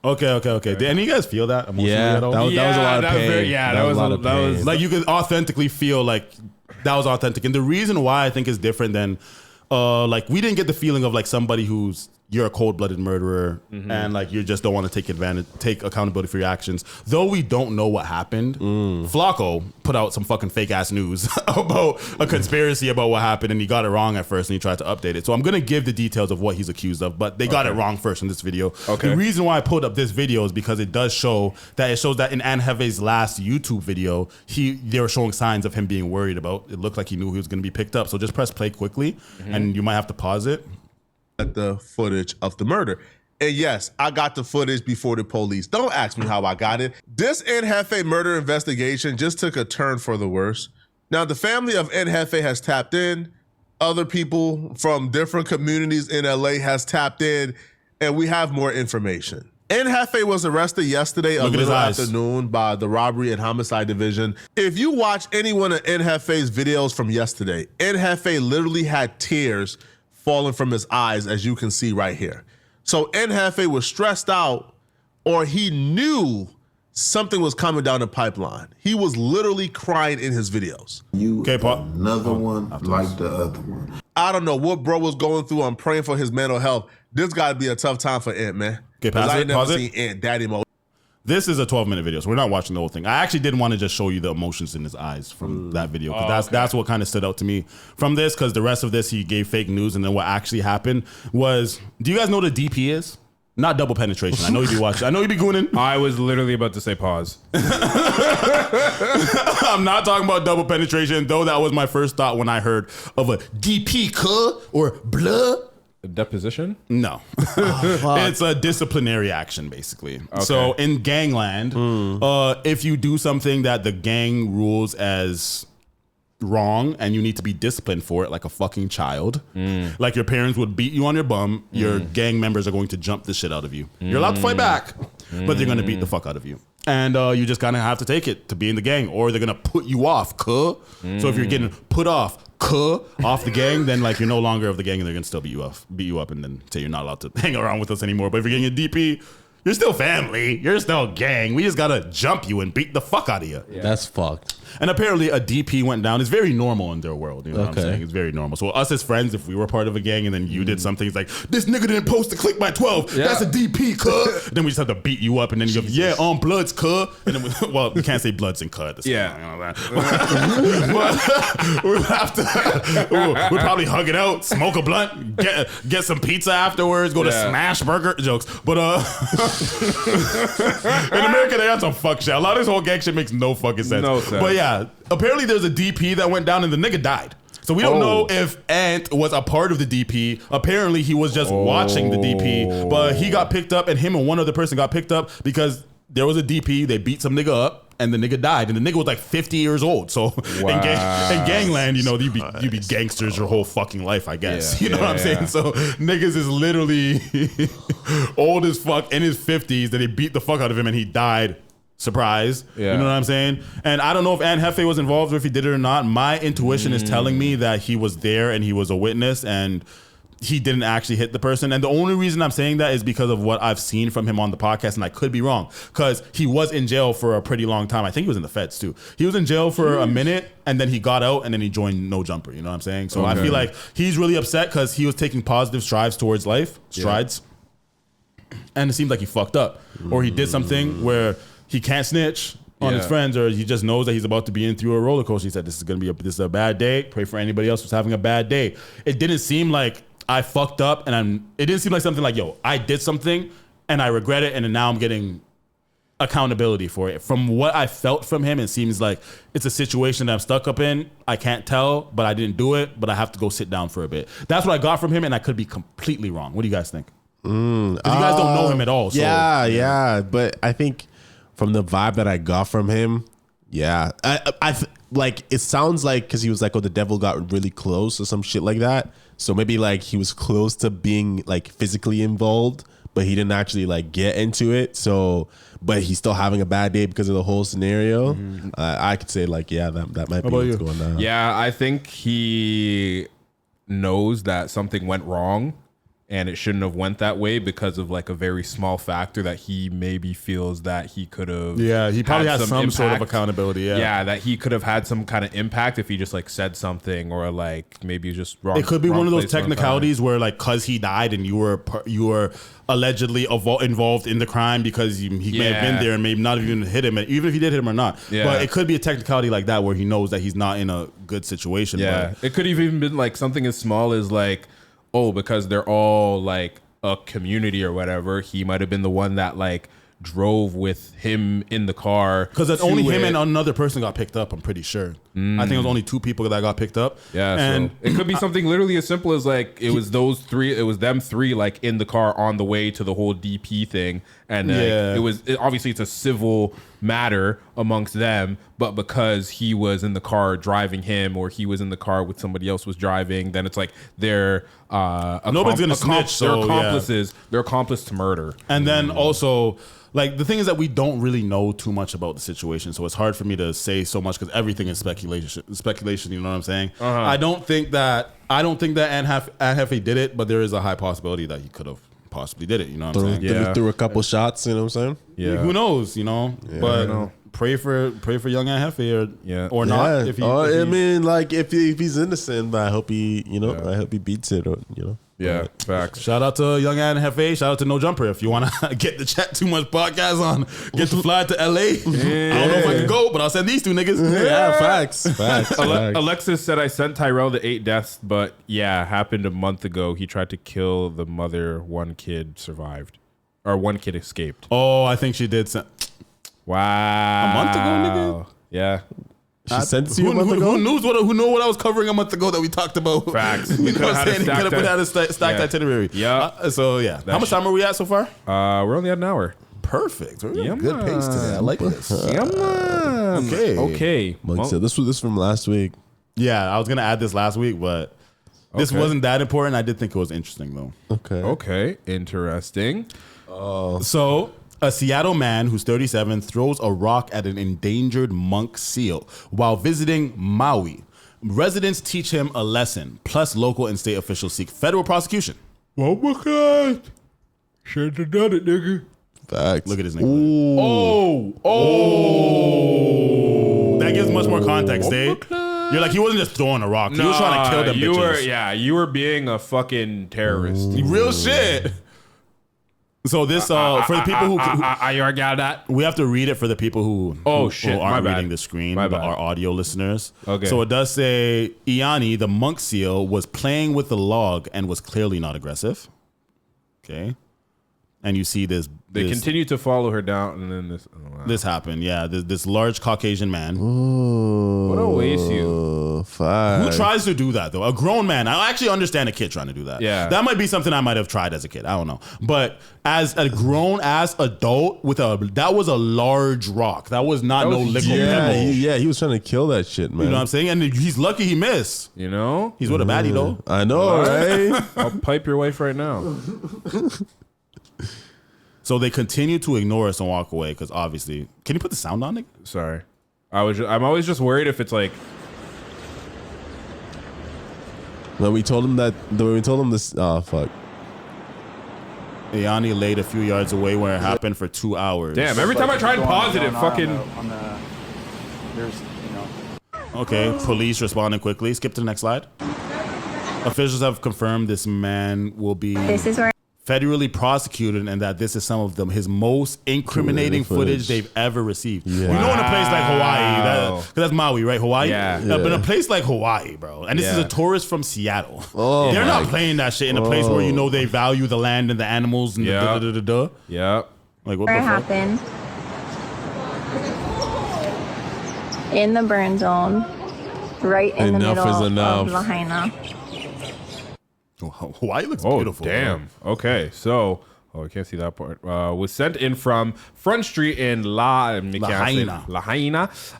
Okay. Did any of you guys feel that emotionally at all? That was a lot of pain. That was a lot of pain. Like, you could authentically feel like that was authentic. And the reason why I think is different than, like, we didn't get the feeling of like somebody who's, you're a cold-blooded murderer and like you just don't want to take accountability for your actions. Though we don't know what happened, Flacco put out some fucking fake ass news about a conspiracy about what happened, and he got it wrong at first and he tried to update it. So I'm gonna give the details of what he's accused of, but they got it wrong first in this video. The reason why I pulled up this video is because it does show that in Aunt Hefe's last YouTube video, they were showing signs of him being worried about. It looked like he knew he was gonna be picked up. So just press play quickly and you might have to pause it. At the footage of the murder. And yes, I got the footage before the police. Don't ask me how I got it. This Aunt Hefe murder investigation just took a turn for the worse. Now, the family of Aunt Hefe has tapped in. Other people from different communities in LA has tapped in, and we have more information. Aunt Hefe was arrested yesterday, a little afternoon, by the Robbery and Homicide Division. If you watch any one of Aunt Hefe's videos from yesterday, Aunt Hefe literally had tears falling from his eyes, as you can see right here. So Aunt Hefe was stressed out, or he knew something was coming down the pipeline. He was literally crying in his videos. Another one like the other one. I don't know what bro was going through. I'm praying for his mental health. This got to be a tough time for Aunt, man. Okay, I ain't never seen Aunt Daddy mode. This is a 12-minute video, so we're not watching the whole thing. I actually didn't want to just show you the emotions in his eyes from that video, because that's what kind of stood out to me from this, because the rest of this, he gave fake news, and then what actually happened was, do you guys know what a DP is? Not double penetration. I know you be watching. I know you be gooning. I was literally about to say pause. I'm not talking about double penetration, though that was my first thought when I heard of a DP or blood. Deposition? No. It's a disciplinary action, basically. So in gangland, if you do something that the gang rules as wrong and you need to be disciplined for it, like a fucking child, like your parents would beat you on your bum, your gang members are going to jump the shit out of you. You're allowed to fight back, but they're going to beat the fuck out of you. And you just kind of have to take it to be in the gang, or they're going to put you off, So if you're getting put off the gang, then like you're no longer of the gang and they're gonna still beat you up and then say you're not allowed to hang around with us anymore. But if you're getting a DP, you're still family, you're still gang. We just gotta jump you and beat the fuck out of you. That's fucked. And apparently a DP went down. It's very normal in their world. You know what I'm saying? It's very normal. So us as friends, if we were part of a gang and then you did something, it's like, this nigga didn't post the click by 12. That's a DP, Then we just have to beat you up, and then you go, on bloods, And then we can't say bloods and at the same time. You know that. We'll have to, we'll probably hug it out, smoke a blunt, get some pizza afterwards, go to Smash Burger, jokes. But in America, they have some fuck shit. A lot of this whole gang shit makes no fucking sense. But yeah, apparently there's a DP that went down and the nigga died. So we don't know if Ant was a part of the DP. Apparently, he was just watching the DP, but he got picked up, and him and one other person got picked up because there was a DP. They beat some nigga up, and the nigga died, and the nigga was like 50 years old. So in gangland, you know, you be gangsters your whole fucking life, I guess. You know what I'm saying? So niggas is literally old as fuck in his 50s that they beat the fuck out of him, and he died. Surprise. You know what I'm saying? And I don't know if Aunt Hefe was involved or if he did it or not. My intuition is telling me that he was there and he was a witness and he didn't actually hit the person. And the only reason I'm saying that is because of what I've seen from him on the podcast, and I could be wrong, because he was in jail for a pretty long time. I think he was in the feds too. He was in jail for a minute, and then he got out, and then he joined No Jumper. You know what I'm saying? So I feel like he's really upset because he was taking positive strides towards life. And it seemed like he fucked up. Or he did something where he can't snitch on his friends, or he just knows that he's about to be in through a roller coaster. He said, this is a bad day. Pray for anybody else who's having a bad day. It didn't seem like I fucked up, and it didn't seem like something like, yo, I did something and I regret it, and then now I'm getting accountability for it. From what I felt from him, it seems like it's a situation that I'm stuck up in. I can't tell, but I didn't do it, but I have to go sit down for a bit. That's what I got from him, and I could be completely wrong. What do you guys think? You guys don't know him at all. So, yeah, but I think from the vibe that I got from him, I like, it sounds like, because he was like, oh, the devil got really close or some shit like that. So maybe like he was close to being like physically involved, but he didn't actually like get into it. So, but he's still having a bad day because of the whole scenario. I could say like, that might be what's going on. Yeah, I think he knows that something went wrong and it shouldn't have went that way because of like a very small factor that he maybe feels that he could have. Yeah, he probably has some impact. sort of accountability. Yeah, that he could have had some kind of impact if he just like said something, or like maybe just wrong. It could be one of those place, wrong technicalities where like, cause he died and you were allegedly involved in the crime because he may have been there and maybe not even hit him, even if he did hit him or not. But it could be a technicality like that where he knows that he's not in a good situation. But it could have even been like something as small as like, oh, because they're all like a community or whatever, he might have been the one that like drove with him in the car. Because it's only him and another person got picked up, I'm pretty sure. I think it was only 2 people that got picked up. And so it could be something literally as simple as like, it was them 3 like in the car on the way to the whole DP thing. And obviously it's a civil matter amongst them, but because he was in the car driving him, or he was in the car with somebody else was driving, then it's like they're nobody's gonna snitch. They're accomplices. They're accomplice to murder. And then also, like, the thing is that we don't really know too much about the situation, so it's hard for me to say so much because everything is speculation. You know what I'm saying? I don't think that Aunt Hefe did it, but there is a high possibility that he could have possibly did it. You know what I'm saying? Threw a couple shots. You know what I'm saying? Yeah. Who knows? You know? But pray for young Aunt Hefe or not. If I mean, like if he's innocent, but I hope he beats it. Or, you know. Yeah, facts. Shout out to young Aunt Hefe. Shout out to No Jumper. If you want to get the Chat2Much podcast on, get to fly to LA. I don't know if I can go, but I'll send these 2 niggas. Facts. Alexis said, I sent Tyrell the 8 deaths, but happened a month ago. He tried to kill the mother. 1 kid survived, or 1 kid escaped. Oh, I think she did. Wow. A month ago, nigga? Yeah. She sent to you a month ago? Who knew what I was covering a month ago that we talked about? Facts. You know what I'm saying? He could have had a stacked itinerary. Yeah. How much time are we at so far? We're only at an hour. Perfect. We're at good pace today. I like this. Okay. So this was from last week. Yeah, I was going to add this last week, but this wasn't that important. I did think it was interesting, though. Okay. Interesting. So, a Seattle man who's 37 throws a rock at an endangered monk seal while visiting Maui. Residents teach him a lesson, plus local and state officials seek federal prosecution. Oh my God. Shouldn't have done it, nigga. Facts. Look at his name. Oh. That gives much more context, eh? You're like, he wasn't just throwing a rock. He was trying to kill them bitches. You were being a fucking terrorist. Real shit. So this for the people who you got that? We have to read it for the people who aren't reading the screen, our audio listeners. Okay. So it does say Iani, the monk seal, was playing with the log and was clearly not aggressive. Okay. And you see this They continue to follow her down, and then this. Oh, wow. This happened. Yeah, this large Caucasian man. What a waste you. Who tries to do that though? A grown man. I actually understand a kid trying to do that. Yeah, that might be something I might have tried as a kid. I don't know, but as a grown ass adult that was a large rock. That was not no little pebble. He was trying to kill that shit, man. You know what I'm saying? And he's lucky he missed. You know, he's with a baddie though. I know, right? I'll pipe your wife right now. So they continue to ignore us and walk away because obviously, can you put the sound on it? Sorry, I'm always just worried if it's like. When we told him this, oh fuck. Ayani laid a few yards away where it happened for 2 hours. Damn! Every time I try and pause it, fucking. Okay, police responding quickly. Skip to the next slide. Officials have confirmed this man will be federally prosecuted and that this is some of his most incriminating footage they've ever received. Yeah. You know, in a place like Hawaii, that's Maui, right? Hawaii? Yeah. But in a place like Hawaii, bro, and this is a tourist from Seattle. Oh, they're not playing that shit in a place where you know they value the land and the animals and the Yeah. Like, what the fuck? Happened in the burn zone, right in the middle of Lahaina. Hawaii looks beautiful. Damn. Bro. Okay, so I can't see that part. Was sent in from Front Street in Lahaina,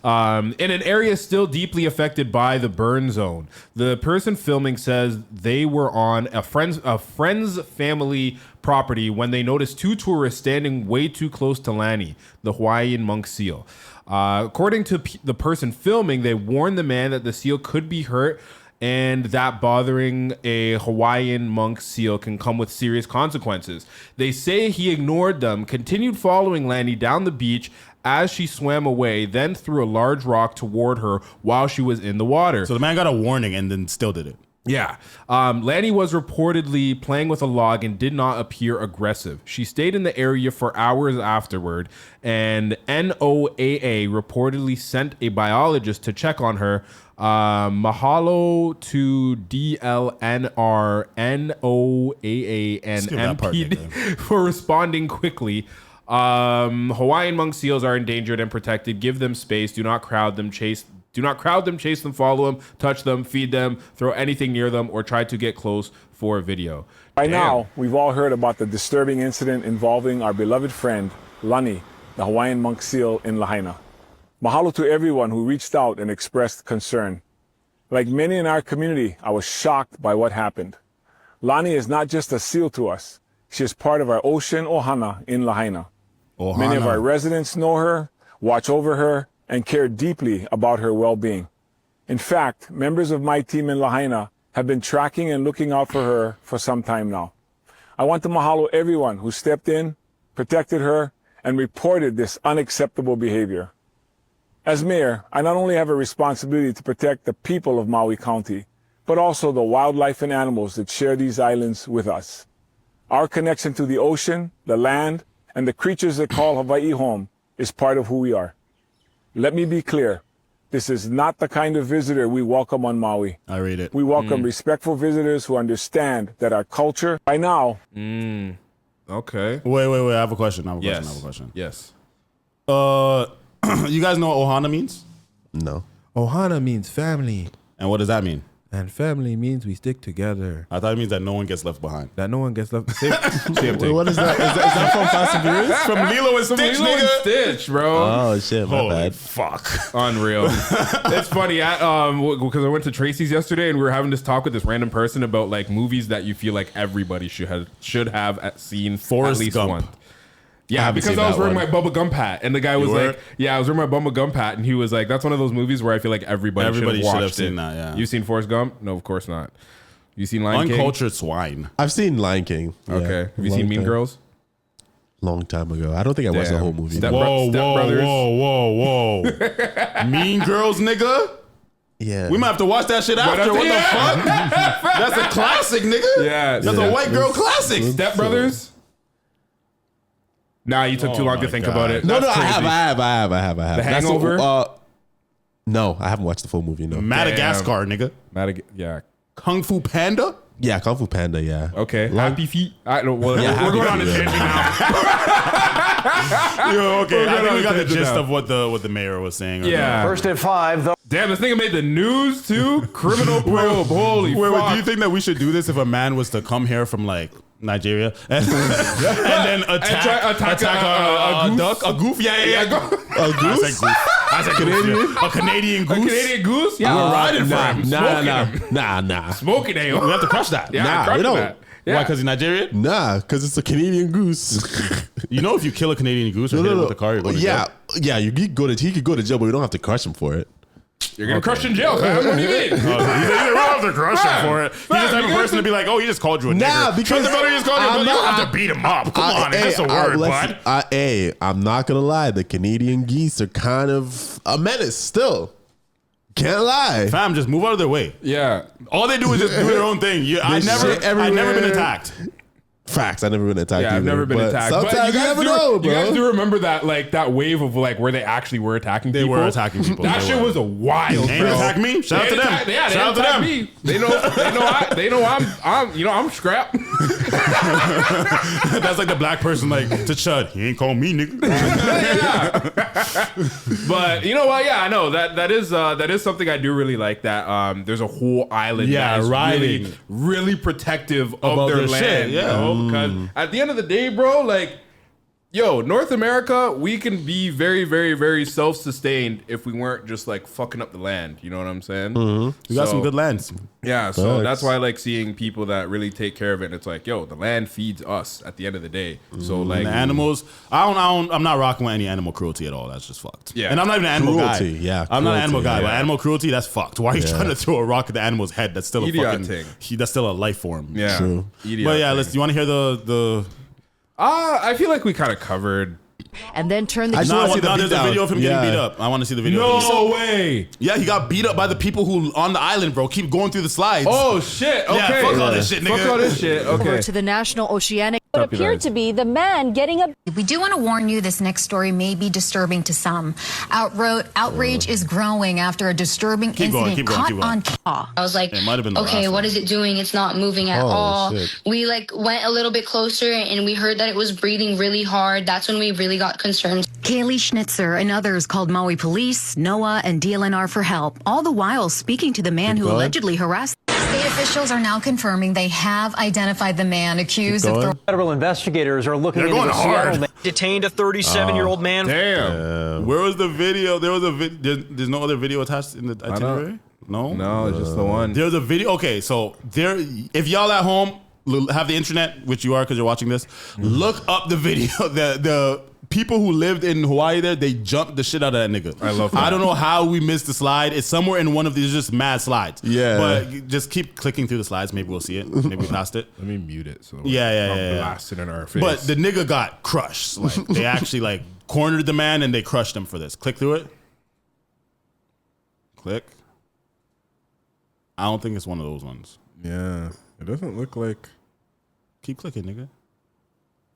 in an area still deeply affected by the burn zone. The person filming says they were on a friend's family property when they noticed two tourists standing way too close to Lani, the Hawaiian monk seal. According to the person filming, they warned the man that the seal could be hurt and that bothering a Hawaiian monk seal can come with serious consequences. They say he ignored them, continued following Lani down the beach as she swam away, then threw a large rock toward her while she was in the water. So the man got a warning and then still did it. Yeah. Lani was reportedly playing with a log and did not appear aggressive. She stayed in the area for hours afterward, and NOAA reportedly sent a biologist to check on her. Mahalo to DLNR, NOAA, and MPD for responding quickly. Hawaiian monk seals are endangered and protected. Give them space. Do not crowd them, chase them, follow them, touch them, feed them, throw anything near them, or try to get close for a video. By now, we've all heard about the disturbing incident involving our beloved friend, Lani, the Hawaiian monk seal in Lahaina. Mahalo to everyone who reached out and expressed concern. Like many in our community, I was shocked by what happened. Lani is not just a seal to us. She is part of our ocean ohana in Lahaina. Many of our residents know her, watch over her, and care deeply about her well-being. In fact, members of my team in Lahaina have been tracking and looking out for her for some time now. I want to mahalo everyone who stepped in, protected her, and reported this unacceptable behavior. As mayor, I not only have a responsibility to protect the people of Maui County, but also the wildlife and animals that share these islands with us. Our connection to the ocean, the land, and the creatures that call Hawaii home is part of who we are. Let me be clear. This is not the kind of visitor we welcome on Maui. I read it. We welcome respectful visitors who understand that our culture, by now... Okay. Wait. I have a question. Yes. You guys know what ohana means? No. Ohana means family. And what does that mean? And family means we stick together. I thought it means that no one gets left behind. That no one gets left. Same Wait, what is that? Is that from Fast and Furious? From Lilo and Stitch, Lilo and Stitch, bro. Oh shit, my bad. Fuck. Unreal. It's funny. Because I went to Tracy's yesterday and we were having this talk with this random person about like movies that you feel like everybody should have seen Forrest at least Gump. once. Yeah, because I was wearing my Bubba Gump hat, and the guy was like, "Yeah, I was wearing my Bubba Gump hat," and he was like, "That's one of those movies where I feel like everybody should have seen that." Yeah, you seen Forrest Gump? No, of course not. You seen Lion King? Uncultured swine. I've seen Lion King. Okay, have you seen Mean Girls? Long time ago. I don't think I watched the whole movie. Whoa. Mean Girls, nigga. Yeah, we might have to watch that shit after. What the fuck? That's a classic, nigga. Yeah, that's a white girl classic. Step Brothers. Nah, you took too long to think about it. No, I have. The Hangover? No, I haven't watched the full movie. No. Madagascar, nigga. Yeah. Kung Fu Panda? Yeah, Kung Fu Panda, yeah. Okay. Happy Feet? We're going on a tangent now. Yo, okay. I think we got the gist of what the mayor was saying. Yeah. First at 5, though. Damn, this nigga made the news too. Criminal probe. Holy fuck. Do you think that we should do this if a man was to come here from like Nigeria and then attack a duck, a goof? Yeah. A goose? I said Canadian. A Canadian goose. A Canadian goose? Yeah, we're riding for him. Nah. Smoking him. We have to crush that. Yeah, we don't. That. Yeah. Why? Because he's Nigerian? Nah, because it's a Canadian goose. You know, if you kill a Canadian goose or hit it with a car, you're going to jail. Yeah. He could go to jail, but we don't have to crush him for it. You're gonna crush in jail, fam. What do you mean? We don't have to crush him for it. He's the type of person to be like, oh, he just called you a nigger. Because he just called you. You don't have to beat him up. Come on, it's just a word, bud. I'm not gonna lie. The Canadian geese are kind of a menace still. Can't lie. Fam, just move out of their way. Yeah. All they do is just do their own thing. I've never been attacked. Facts. I've never been attacked. Yeah, I've never been attacked. Sometimes you never know, bro. You guys do remember that wave of like where they actually were attacking people? They were attacking people. That shit was a wild. They attack me. Shout out to them. Yeah, shout out to them. Me. They know I'm scrap. That's like the black person like to Chud. He ain't call me nigga. But you know what? Yeah, I know that is something I do really like. That there's a whole island that is really, really protective of their land. Shit, yeah. Because at the end of the day, bro, like, yo, North America, we can be very, very, very self-sustained if we weren't just like fucking up the land. You know what I'm saying? We got some good lands. Yeah, so that's why I like seeing people that really take care of it. And it's like, yo, the land feeds us at the end of the day. So like and the animals, I'm not rocking with any animal cruelty at all. That's just fucked. Yeah, and I'm not even an animal guy. Yeah, I'm not an animal guy, yeah. but animal cruelty, that's fucked. Why are you trying to throw a rock at the animal's head? That's still a Idiot fucking thing. That's still a life form. Yeah, true. But yeah, you want to hear the? I feel like we kind of covered. And then turn the. There's a video of him getting beat up. I want to see the video. No way. Yeah, he got beat up by the people who on the island, bro. Keep going through the slides. Oh shit. Okay. Yeah, fuck all this shit, nigga. Fuck all this shit. Okay. Over to the National Oceanic. What appeared to be the man getting a... We do want to warn you this next story may be disturbing to some. Outrage is growing after a disturbing incident caught on camera. I was like, okay, what is it doing? It's not moving at all. Shit. We like went a little bit closer and we heard that it was breathing really hard. That's when we really got concerned. Kaylee Schnitzer and others called Maui police, NOAA, and DLNR for help, all the while speaking to the man who allegedly harassed. State officials are now confirming they have identified the man accused of... Federal investigators are looking into the Seattle man. Detained a 37-year-old man. Damn. Where was the video? There was a there's no other video attached in the itinerary? No, it's just the one. There's a video. Okay, so if y'all at home have the internet, which you are because you're watching this, look up the video. The people who lived in Hawaii they jumped the shit out of that nigga. I love that. I don't know how we missed the slide. It's somewhere in one of these just mad slides. Yeah. But just keep clicking through the slides. Maybe we'll see it. Maybe we passed it. Let me mute it. So Yeah. blasting in our face. But the nigga got crushed. Like they actually like cornered the man and they crushed him for this. Click through it. Click. I don't think it's one of those ones. Yeah. It doesn't look like. Keep clicking, nigga.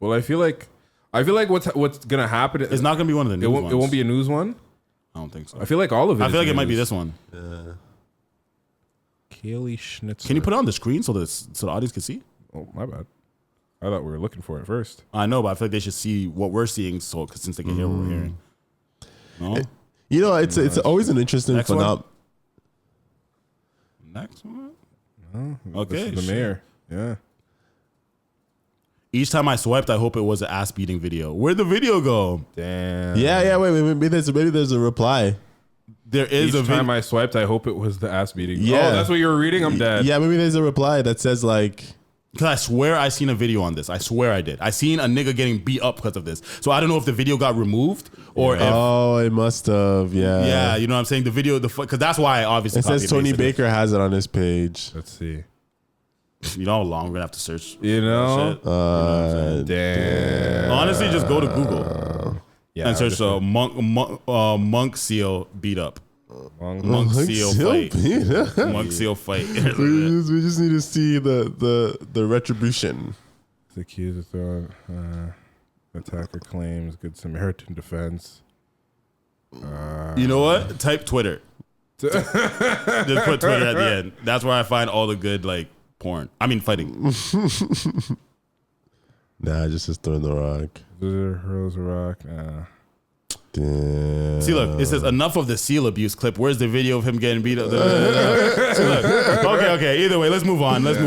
Well, I feel like what's gonna happen. It's not gonna be one of the news ones. It won't be a news one. I don't think so. I feel like all of it. I feel like it might be this one. Kaylee Schnitzer. Can you put it on the screen so the audience can see? Oh, my bad. I thought we were looking for it first. I know, but I feel like they should see what we're seeing, since they can hear what we're hearing. No, you know, it's always an interesting phenomenon. Next one. No, okay, this is the mayor. Yeah. Each time I swiped, I hope it was an ass beating video. Where'd the video go? Damn. Yeah. Wait. Maybe there's a reply. There is Each time I swiped, I hope it was the ass beating. Yeah. Oh, that's what you were reading? I'm dead. Yeah, maybe there's a reply that says like... Because I swear I seen a video on this. I swear I did. I seen a nigga getting beat up because of this. So I don't know if the video got removed or if... Oh, it must have, yeah. Yeah, you know what I'm saying? The video, because that's why I obviously... It says Tony Baker has it on his page. Let's see. You know how long we're going to have to search? You know? Damn. Honestly, just go to Google and search monk seal beat up. Monk seal fight. Monk seal fight. we just need to see the retribution. The accused of attacker claims Good Samaritan defense. You know what? Type Twitter. Just put Twitter at the end. That's where I find all the good porn. I mean fighting. Nah, just throwing the rock. Hurls a rock. Damn. See, look, it says enough of the seal abuse clip. Where's the video of him getting beat up? See, look. Okay. Either way, let's move on. It looks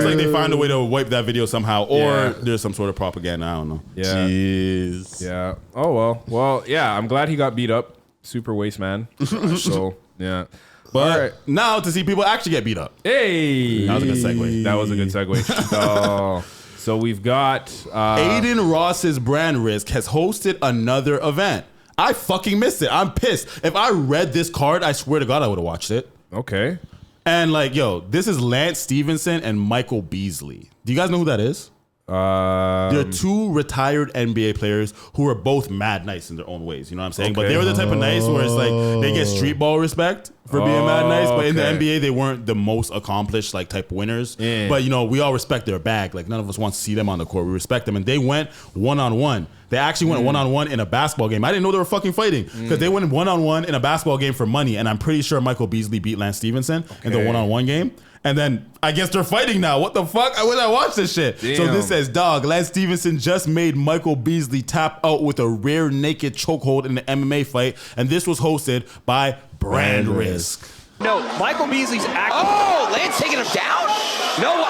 like they find a way to wipe that video somehow, or there's some sort of propaganda. I don't know. Yeah. Jeez. Yeah. Oh well. Well, yeah. I'm glad he got beat up. Super waste man. So yeah. But now to see people actually get beat up. Hey, that was a good segue. So we've got Aiden Ross's brand risk has hosted another event. I fucking missed it. I'm pissed. If I read this card, I swear to God, I would have watched it. Okay. And like, yo, this is Lance Stevenson and Michael Beasley. Do you guys know who that is? They're two retired NBA players who are both mad nice in their own ways. You know what I'm saying? Okay. But they were the type of nice where it's like they get street ball respect for being mad nice. But in the NBA, they weren't the most accomplished like type winners. Yeah. But you know, we all respect their bag. Like none of us want to see them on the court. We respect them. And they went one-on-one. They actually went one-on-one in a basketball game. I didn't know they were fucking fighting because they went one-on-one in a basketball game for money. And I'm pretty sure Michael Beasley beat Lance Stevenson in the one-on-one game. And then I guess they're fighting now. What the fuck? When I watch this shit. Damn. So this says, dog, Lance Stevenson just made Michael Beasley tap out with a rear naked chokehold in the MMA fight. And this was hosted by Brand Risk. No, Michael Beasley's acting. Oh, Lance taking him down? No.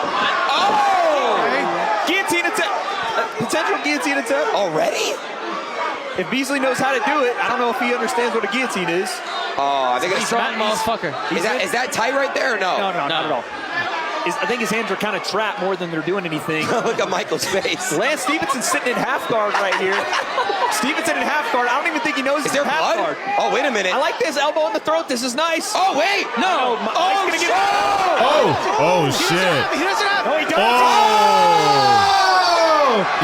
Oh! Guillotine attempt. Potential guillotine attempt. Already? If Beasley knows how to do it, I don't know if he understands what a guillotine is. Oh, they're gonna That motherfucker. Is that tight right there or no? No, not at all. I think his hands are kind of trapped more than they're doing anything. Look at Michael's face. Lance Stevenson's sitting in half guard right here. Stevenson in half guard. I don't even think he knows he's in half guard. Oh, wait a minute. I like this elbow in the throat. This is nice. Oh, wait. No. Mike's gonna get Oh, shit. He doesn't have. No, he doesn't. Oh.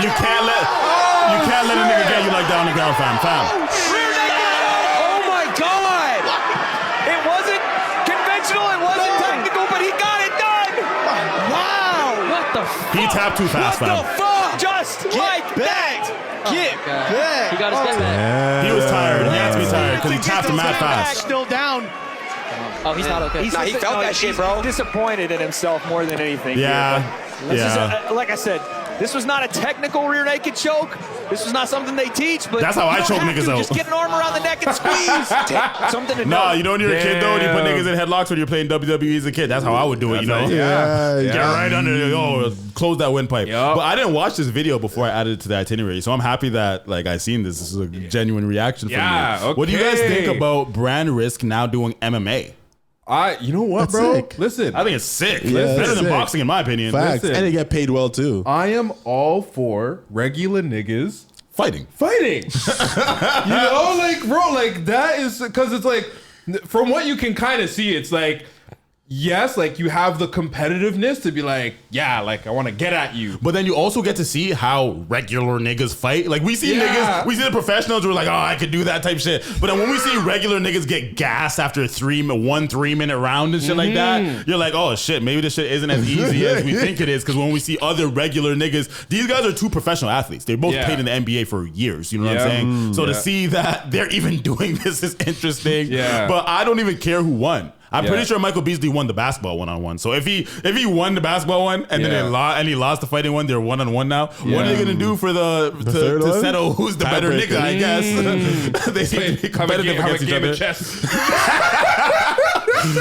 You can't let a nigga get you like that on the ground, fam. Oh my God! It wasn't conventional, it wasn't technical, but he got it done! Wow! What the fuck? He tapped too fast, fam. What the fuck? Just like that! Get back! He got his get back. He was tired. He had to be tired because he tapped him mad fast. Still down. Oh, he's not okay. He felt that shit, bro. He's disappointed in himself more than anything. Yeah. Like I said, this was not a technical rear naked choke. This was not something they teach, but that's how I choke niggas out. Just get an arm around the neck and squeeze. Something to know. Nah, you know when you're a kid though, and you put niggas in headlocks when you're playing WWE as a kid. That's how I would do it, you know? Get right under close that windpipe. Yep. But I didn't watch this video before I added it to the itinerary, so I'm happy that like I seen this. This is a genuine reaction from you. Okay. What do you guys think about Brand Risk now doing MMA? You know what, bro? Sick. Listen, I think it's sick. Yeah, it's better sick. than boxing, in my opinion. Facts. Listen. And they get paid well too. I am all for regular niggas fighting. You know, like, bro, like that is because it's like, from what you can kind of see, it's like, yes, like you have the competitiveness to be like, yeah, like I want to get at you. But then you also get to see how regular niggas fight. Like we see niggas, we see the professionals who are like, oh, I could do that type shit. But then when we see regular niggas get gassed after 1 3-minute round and shit like that, you're like, oh shit, maybe this shit isn't as easy as we think it is. Because when we see other regular niggas, these guys are 2 professional athletes. They both played in the NBA for years. You know what I'm saying? So to see that they're even doing this is interesting. But I don't even care who won. I'm pretty sure Michael Beasley won the basketball one-on-one. So if he won the basketball one and then he lost the fighting one, they're one-on-one now. What are they gonna do for to settle who's the better nigga? I guess they seem competitive against each other.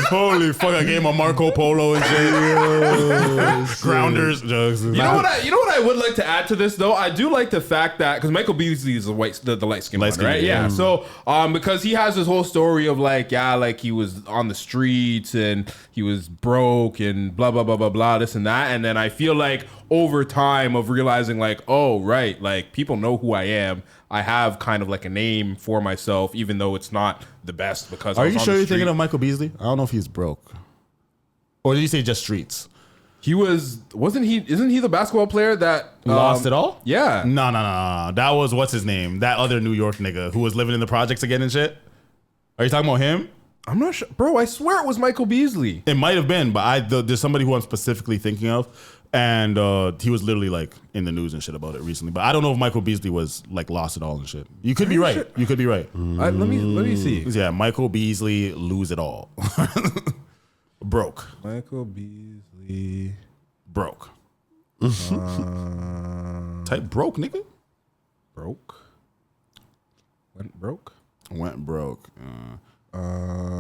Holy fuck! I gave him a Marco Polo and shit. Grounders, jugs. You know what I would like to add to this though? I do like the fact that because Michael Beasley is the light skin one, right? Yeah. So because he has this whole story of like he was on the streets and he was broke and blah blah blah blah blah this and that, and then I feel like over time of realizing like, oh right, like people know who I am. I have kind of like a name for myself, even though it's not the best. Because are you sure you're thinking of Michael Beasley? I don't know if he's broke, or did you say just streets? He wasn't he? Isn't he the basketball player that lost it all? Yeah. No. That was what's his name? That other New York nigga who was living in the projects again and shit. Are you talking about him? I'm not sure, bro. I swear it was Michael Beasley. It might have been, but there's somebody who I'm specifically thinking of. And he was literally like in the news and shit about it recently. But I don't know if Michael Beasley was like lost it all and shit. You could be right. You could be right. Let me see. Yeah, Michael Beasley lose it all. Broke. Michael Beasley broke. Type broke, nigga. Went broke.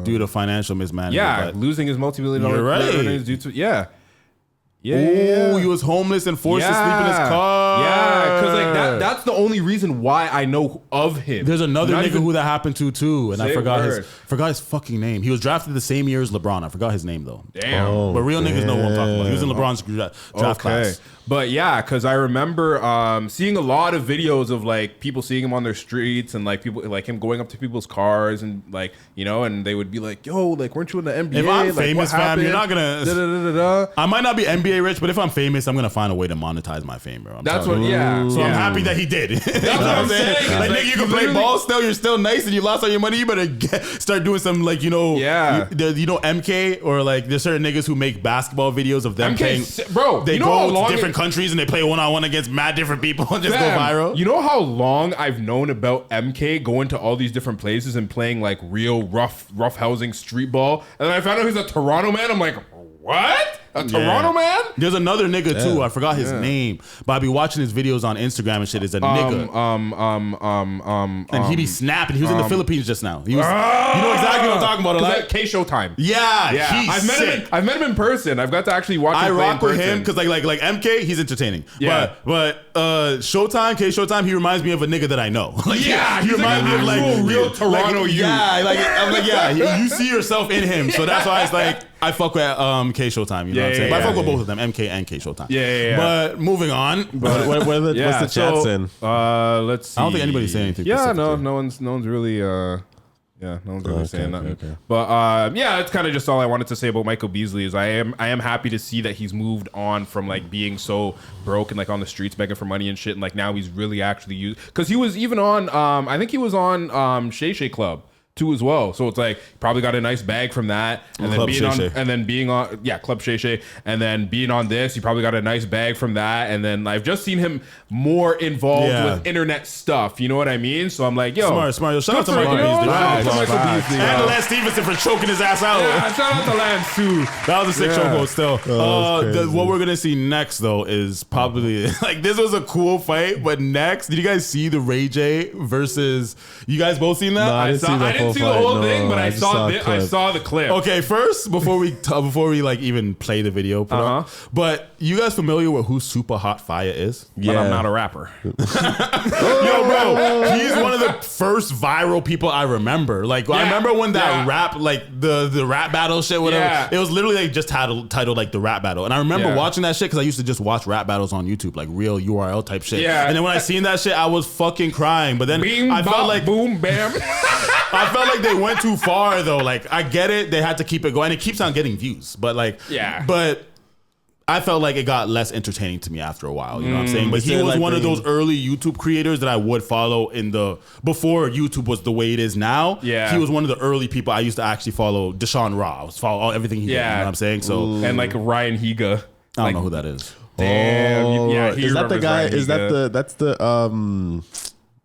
Due to financial mismanagement. Yeah, losing his multi-million-dollar earnings due to Oh, he was homeless and forced to sleep in his car. Yeah, because like that's the only reason why I know of him. There's another nigga who that happened to too, and I forgot word. his fucking name. He was drafted the same year as LeBron. I forgot his name though. Damn. But real niggas know what I'm talking about. He was in LeBron's draft class. But yeah, because I remember seeing a lot of videos of like people seeing him on their streets and like people like him going up to people's cars and like and they would be like, "Yo, like weren't you in the NBA?" If I'm like, famous, fam, you're not gonna. Da-da-da-da-da. I might not be NBA rich, but if I'm famous, I'm gonna find a way to monetize my fame, bro. That's what. Yeah. So I'm happy that he did. That's what I'm saying. Like nigga, you can play ball still. You're still nice, and you lost all your money. You better start doing some like MK or like there's certain niggas who make basketball videos of them playing. Bro, they go to different countries and they play one-on-one against mad different people and just go viral. You know how long I've known about MK going to all these different places and playing like real rough housing street ball, and then I found out he's a Toronto man. I'm like, what? A Toronto man? There's another nigga too. I forgot his name, but I be watching his videos on Instagram and shit. Is a nigga. And he be snapping. He was in the Philippines just now. He was. You know exactly what I'm talking about. Like K Showtime. Yeah. He's I've met him in person. I've got to actually watch him. I rock with him because like MK, he's entertaining. Yeah. But Showtime, K Showtime, he reminds me of a nigga that I know. Like, he reminds me of like real Toronto youth. Yeah. Like I'm like you see yourself in him. So that's why it's like I fuck with K Showtime. You know what I'm saying? But I fuck with both of them, MK and K Showtime. Yeah. But moving on. But what's the chat saying? Let's see. I don't think anybody's saying anything. Yeah, no one's really no one's really saying nothing. Okay. But that's kind of just all I wanted to say about Michael Beasley is I am happy to see that he's moved on from like being so broke and like on the streets begging for money and shit, and like now he's really actually used, because he was even on I think he was on Shay Shay Club too as well. So it's like probably got a nice bag from that, and then being on Club Shay Shay, and then being on this, he probably got a nice bag from that, and then I've just seen him more involved with internet stuff. You know what I mean? So I'm like, yo, smart. Shout out to Michael Beasley. And Lance Stevenson for choking his ass out. Yeah, shout out to Lance too. That was a sick chokehold still. What we're gonna see next though is probably like this was a cool fight, but next, did you guys see the Ray J versus? You guys both seen that? No, I didn't see the whole thing, but I saw the clip. Okay, first before we like even play the video, but you guys familiar with who Super Hot Fire is? Yeah, but I'm not a rapper. Yo, bro, he's one of the first viral people I remember. Like I remember when that rap, like the rap battle shit, whatever. Yeah. It was literally like just titled like the rap battle, and I remember watching that shit because I used to just watch rap battles on YouTube, like real URL type shit. Yeah. And then when I seen that shit, I was fucking crying. But then I felt like boom bam. I felt like they went too far though. Like I get it, they had to keep it going. It keeps on getting views, but like but I felt like it got less entertaining to me after a while. You know what I'm saying? But he was like one of those early YouTube creators that I would follow before YouTube was the way it is now. Yeah, he was one of the early people I used to actually follow. Deshaun Ra, I was follow everything he did. You know what I'm saying? So and like Ryan Higa. I don't know who that is. Damn. Yeah, is that the guy? Is that that's the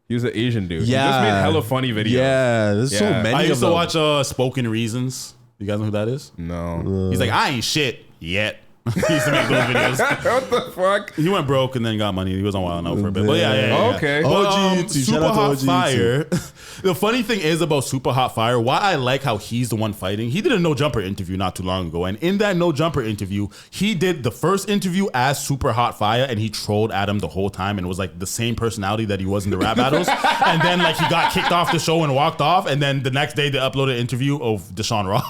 He was an Asian dude. Yeah. He just made hella funny videos. Yeah, there's so many. I used to watch Spoken Reasons. You guys know who that is? No. He's like, I ain't shit yet. He used to make those videos. What the fuck? He went broke and then got money. He was on Wild 'N Out for a bit. But yeah. Okay. But, Super Hot Fire. The funny thing is about Super Hot Fire, why I like how he's the one fighting. He did a No Jumper interview not too long ago. And in that No Jumper interview, he did the first interview as Super Hot Fire and he trolled Adam the whole time and was like the same personality that he was in the rap battles. And then like he got kicked off the show and walked off. And then the next day they uploaded an interview of Deshaun Ra.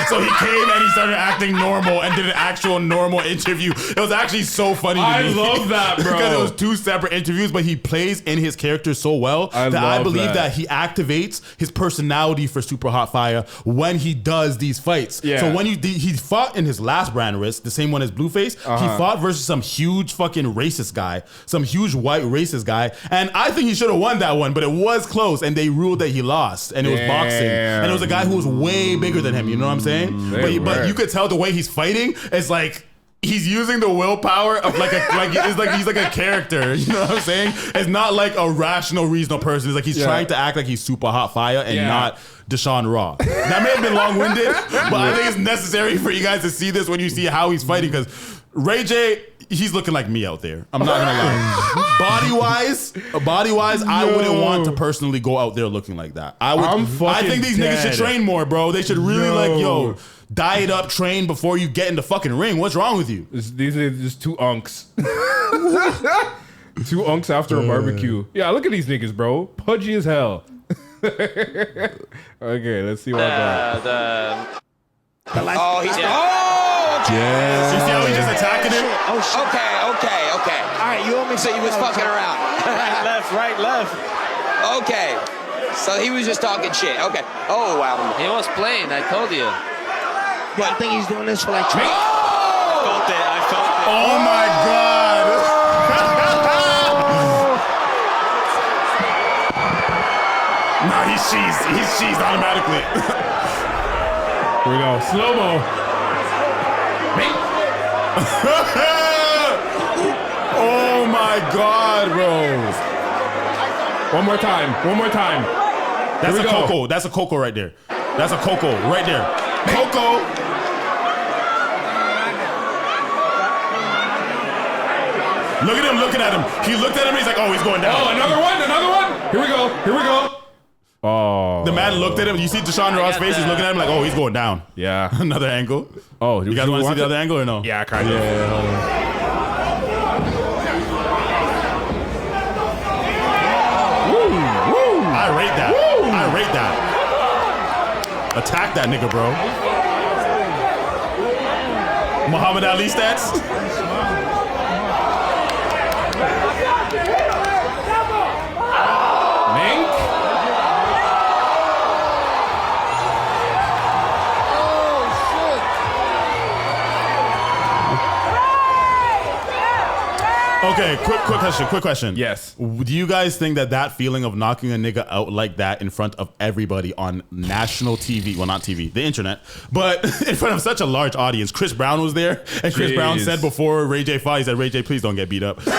So he came and he started acting normal and did an actual normal interview. It was actually so funny to me. I love that, bro. Because it was two separate interviews, but he plays in his character so well that I believe that he activates his personality for Super Hot Fire when he does these fights. Yeah. So when he fought in his last brand risk, the same one as Blueface, he fought versus some huge fucking racist guy, some huge white racist guy, and I think he should have won that one, but it was close, and they ruled that he lost, and it was boxing, and it was a guy who was way bigger than him. You know what I'm saying? But you could tell the way he's fighting, it's like he's using the willpower of he's like a character. You know what I'm saying? It's not like a rational, reasonable person. It's like he's trying to act like he's Super Hot Fire and not Deshaun Ra. That may have been long-winded, but I think it's necessary for you guys to see this when you see how he's fighting, because Ray J, he's looking like me out there. I'm not gonna lie. Body wise, I wouldn't want to personally go out there looking like that. I think these niggas should train more, bro. They should really diet up, train before you get in the fucking ring. What's wrong with you? These are just 2 unks. 2 unks after a barbecue. Yeah, look at these niggas, bro. Pudgy as hell. Okay, let's see what I got. Oh, he's... Yeah. You see how he just attacking him? Oh, shit. Okay. All right, you want me to say he was fucking around. Right, left. Okay. So he was just talking shit. Okay. Oh, wow. He was playing, I told you. I think he's doing this for like... I felt it. Oh my God. Nah, he's cheesed automatically. Here we go. Slow-mo. Oh my God, bro. One more time. That's a Coco. That's a Coco right there. That's a Coco right there. Coco. Look at him looking at him. He looked at him. He's like, oh, he's going down. Oh, another one. Here we go. Oh. The man looked at him. You see Deshaun Ross' face. He's looking at him like, oh, he's going down. Yeah. Another angle. Oh, you guys want to see the other angle or no? Yeah, kind of. Yeah. I rate that. Attack that nigga, bro. Muhammad Ali stats. Okay, quick question. Yes. Do you guys think that feeling of knocking a nigga out like that in front of everybody on national TV, well, not TV, the internet, but in front of such a large audience, Chris Brown was there, and Chris Brown said before Ray J fought, he said, Ray J, please don't get beat up. But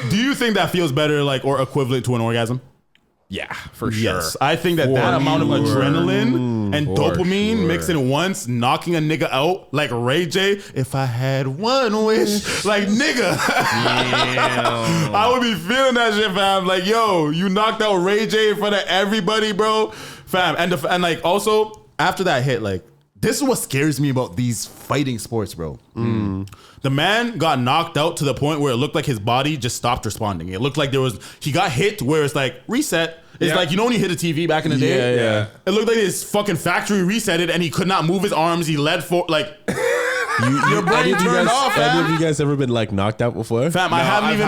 do you think that feels better, like, or equivalent to an orgasm? Yeah, for sure. Yes, I think that amount of adrenaline and dopamine mixed in once, knocking a nigga out like Ray J. If I had one wish, like nigga, I would be feeling that shit, fam. Like, yo, you knocked out Ray J in front of everybody, bro, fam. And like also after that hit, like this is what scares me about these fighting sports, bro. The man got knocked out to the point where it looked like his body just stopped responding. It looked like he got hit where it's like reset. It's like, you know when you hit a TV back in the day? Yeah. It looked like his fucking factory resetted and he could not move his arms. He led for like your brain turned off. Any of you guys ever been like knocked out before? Fam, I haven't even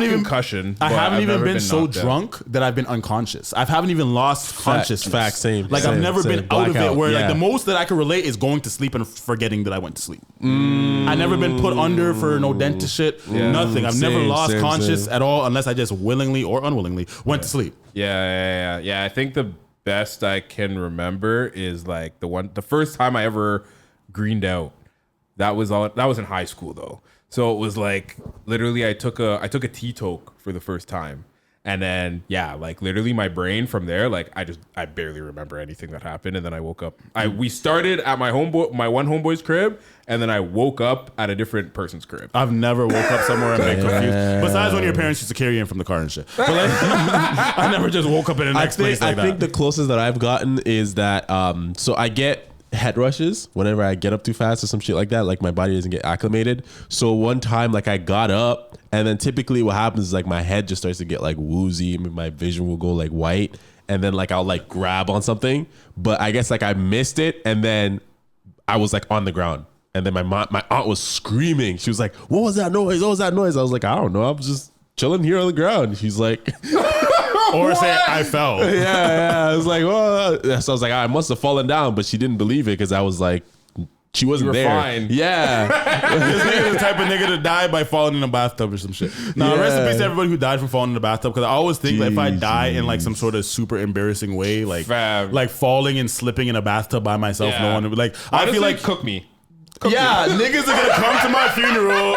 been concussion. I haven't even been so drunk that I've been unconscious. I haven't even lost consciousness. Fact, same. Like I've never been out of it. Where yeah. like the most that I can relate is going to sleep and forgetting that I went to sleep. I never been put under for no dentist shit. Nothing. I've never lost conscious at all unless I just willingly or unwillingly went to sleep. Yeah. I think the best I can remember is like the first time I ever greened out. That was in high school though. So it was like literally I took a T-toke for the first time. And then like literally my brain from there, like I barely remember anything that happened. And then I woke up. We started at my one homeboy's crib, and then I woke up at a different person's crib. I've never woke up somewhere and been confused. Besides when your parents used to carry you in from the car and shit. But like, I never just woke up in the next place like that. I think the closest that I've gotten is that so I get head rushes whenever I get up too fast or some shit like that. Like my body doesn't get acclimated. So one time, like I got up, and then typically what happens is like my head just starts to get like woozy. My vision will go like white, and then like I'll like grab on something. But I guess like I missed it, and then I was like on the ground, and then my aunt was screaming. She was like, "What was that noise? What was that noise?" I was like, "I don't know. I'm just chilling here on the ground." She's like. Or say I fell. Yeah. I was like, well, so I was like, I must have fallen down, but she didn't believe it because I was like, she wasn't there. Fine. Yeah. This nigga's the type of nigga to die by falling in a bathtub or some shit. Now, rest in peace to everybody who died from falling in a bathtub, because I always think that if I die in like some sort of super embarrassing way, like falling and slipping in a bathtub by myself, no one would be like, honestly, I feel like cook me. Niggas are gonna come to my funeral.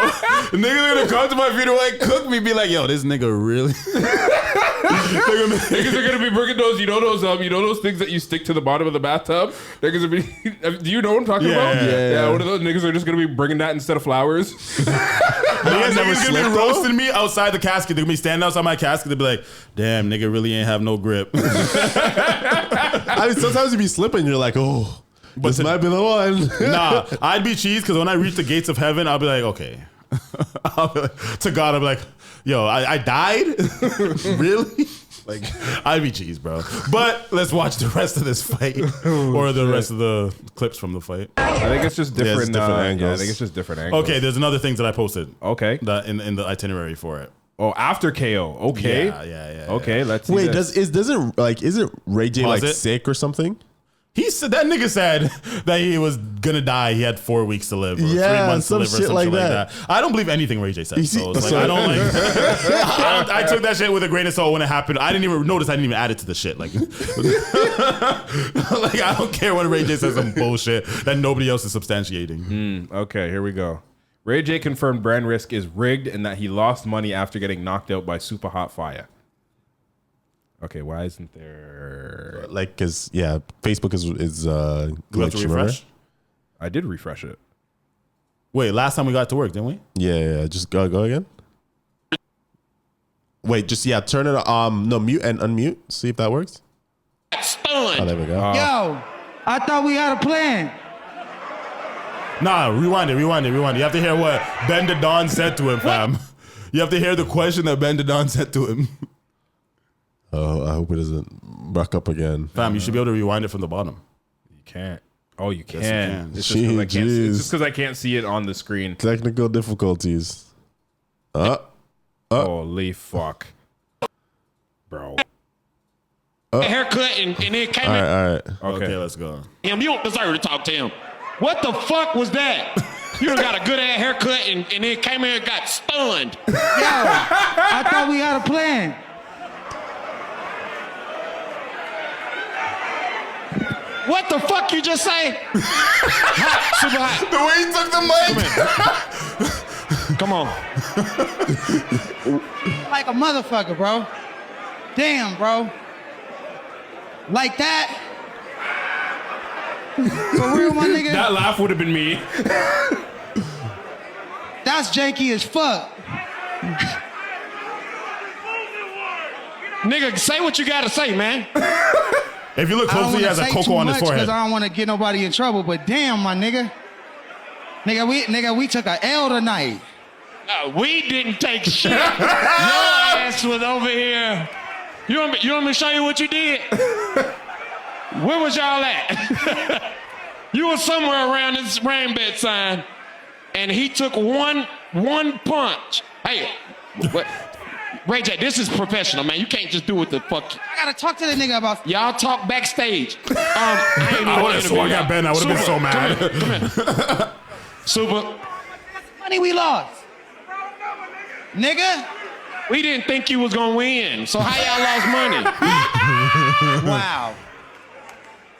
Niggas are gonna come to my funeral and cook me, be like, yo, this nigga really. Niggas are gonna be bringing those, you know those things that you stick to the bottom of the bathtub. Niggas are be. Do you know what I'm talking about? Yeah. One of those niggas are just gonna be bringing that instead of flowers. Niggas gonna be roasting me outside the casket. They're gonna be standing outside my casket. They'll be like, "Damn, nigga, really ain't have no grip." I mean, sometimes you be slipping. You're like, oh, but this might be the one. Nah, I'd be cheese because when I reach the gates of heaven, I'll be like, okay. To God, I'll be like, yo, I died? Really? Like, I'd be cheese, bro. But let's watch the rest of this fight or the rest of the clips from the fight. I think it's just different, angles. Yeah, I think it's just different angles. Okay, there's another things that I posted. Okay. That in the itinerary for it. Oh, after KO. Okay. Yeah. Okay, let's see. Wait, this. isn't Ray J like Pause it. sick or something? He said that nigga said that he was gonna die. He had 4 weeks to live, or 3 months to live, or some shit like that. I don't believe anything Ray J said. So it's like, I don't like. I took that shit with a grain of salt when it happened. I didn't even notice. I didn't even add it to the shit. Like, like I don't care when Ray J says some bullshit that nobody else is substantiating. Okay, here we go. Ray J confirmed brand risk is rigged and that he lost money after getting knocked out by Super Hot Fire. Okay, why isn't there like? Cause Facebook is glitch. Refresh. I did refresh it. Wait, last time we got to work, didn't we? Yeah. Just go again. Wait, just turn it no, mute and unmute. See if that works. Stunned. Oh, there we go. Yo, I thought we had a plan. Nah, rewind it. You have to hear what Ben the Don said to him, fam. You have to hear the question that Ben the Don said to him. Oh, I hope it doesn't rock up again. Fam, you should be able to rewind it from the bottom. You can't. Oh, you can. Yes, you can. It's just because I can't see it on the screen. Technical difficulties. Holy fuck. Bro. Haircut and then came in. All right. Okay, let's go. Him, you don't deserve to talk to him. What the fuck was that? You done got a good ass haircut and then came in and got stunned. Yo, I thought we had a plan. What the fuck you just say? Hot, super hot. The way he took the mic. Come on. Like a motherfucker, bro. Damn, bro. Like that? For real, my nigga? That laugh would have been me. That's janky as fuck. Nigga, say what you gotta say, man. If you look closely, he has a cocoa on his forehead. Because I don't want to get nobody in trouble, but damn, my nigga. Nigga, we took a L tonight. No, we didn't take shit. Your ass was over here. You want me to show you what you did? Where was y'all at? You were somewhere around this rain bed sign, and he took one punch. Hey, what? Ray J, this is professional, man. You can't just do what the fuck. I gotta talk to the nigga about. Y'all talk backstage. I would have swung at Ben. I would have been so mad. Come here. Super. That's the money we lost. Nigga. We didn't think you was gonna win. So how y'all lost money? Wow.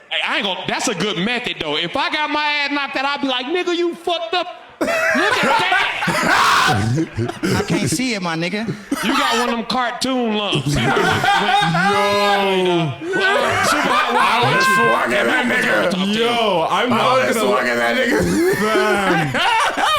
Hey, I ain't gonna. That's a good method though. If I got my ass knocked out, I'd be like, nigga, you fucked up. Look at that. I can't see it, my nigga. You got one of them cartoon lumps. Yo. Super hot. I would swung at that nigga. Yo, I'm not gonna swung at that nigga.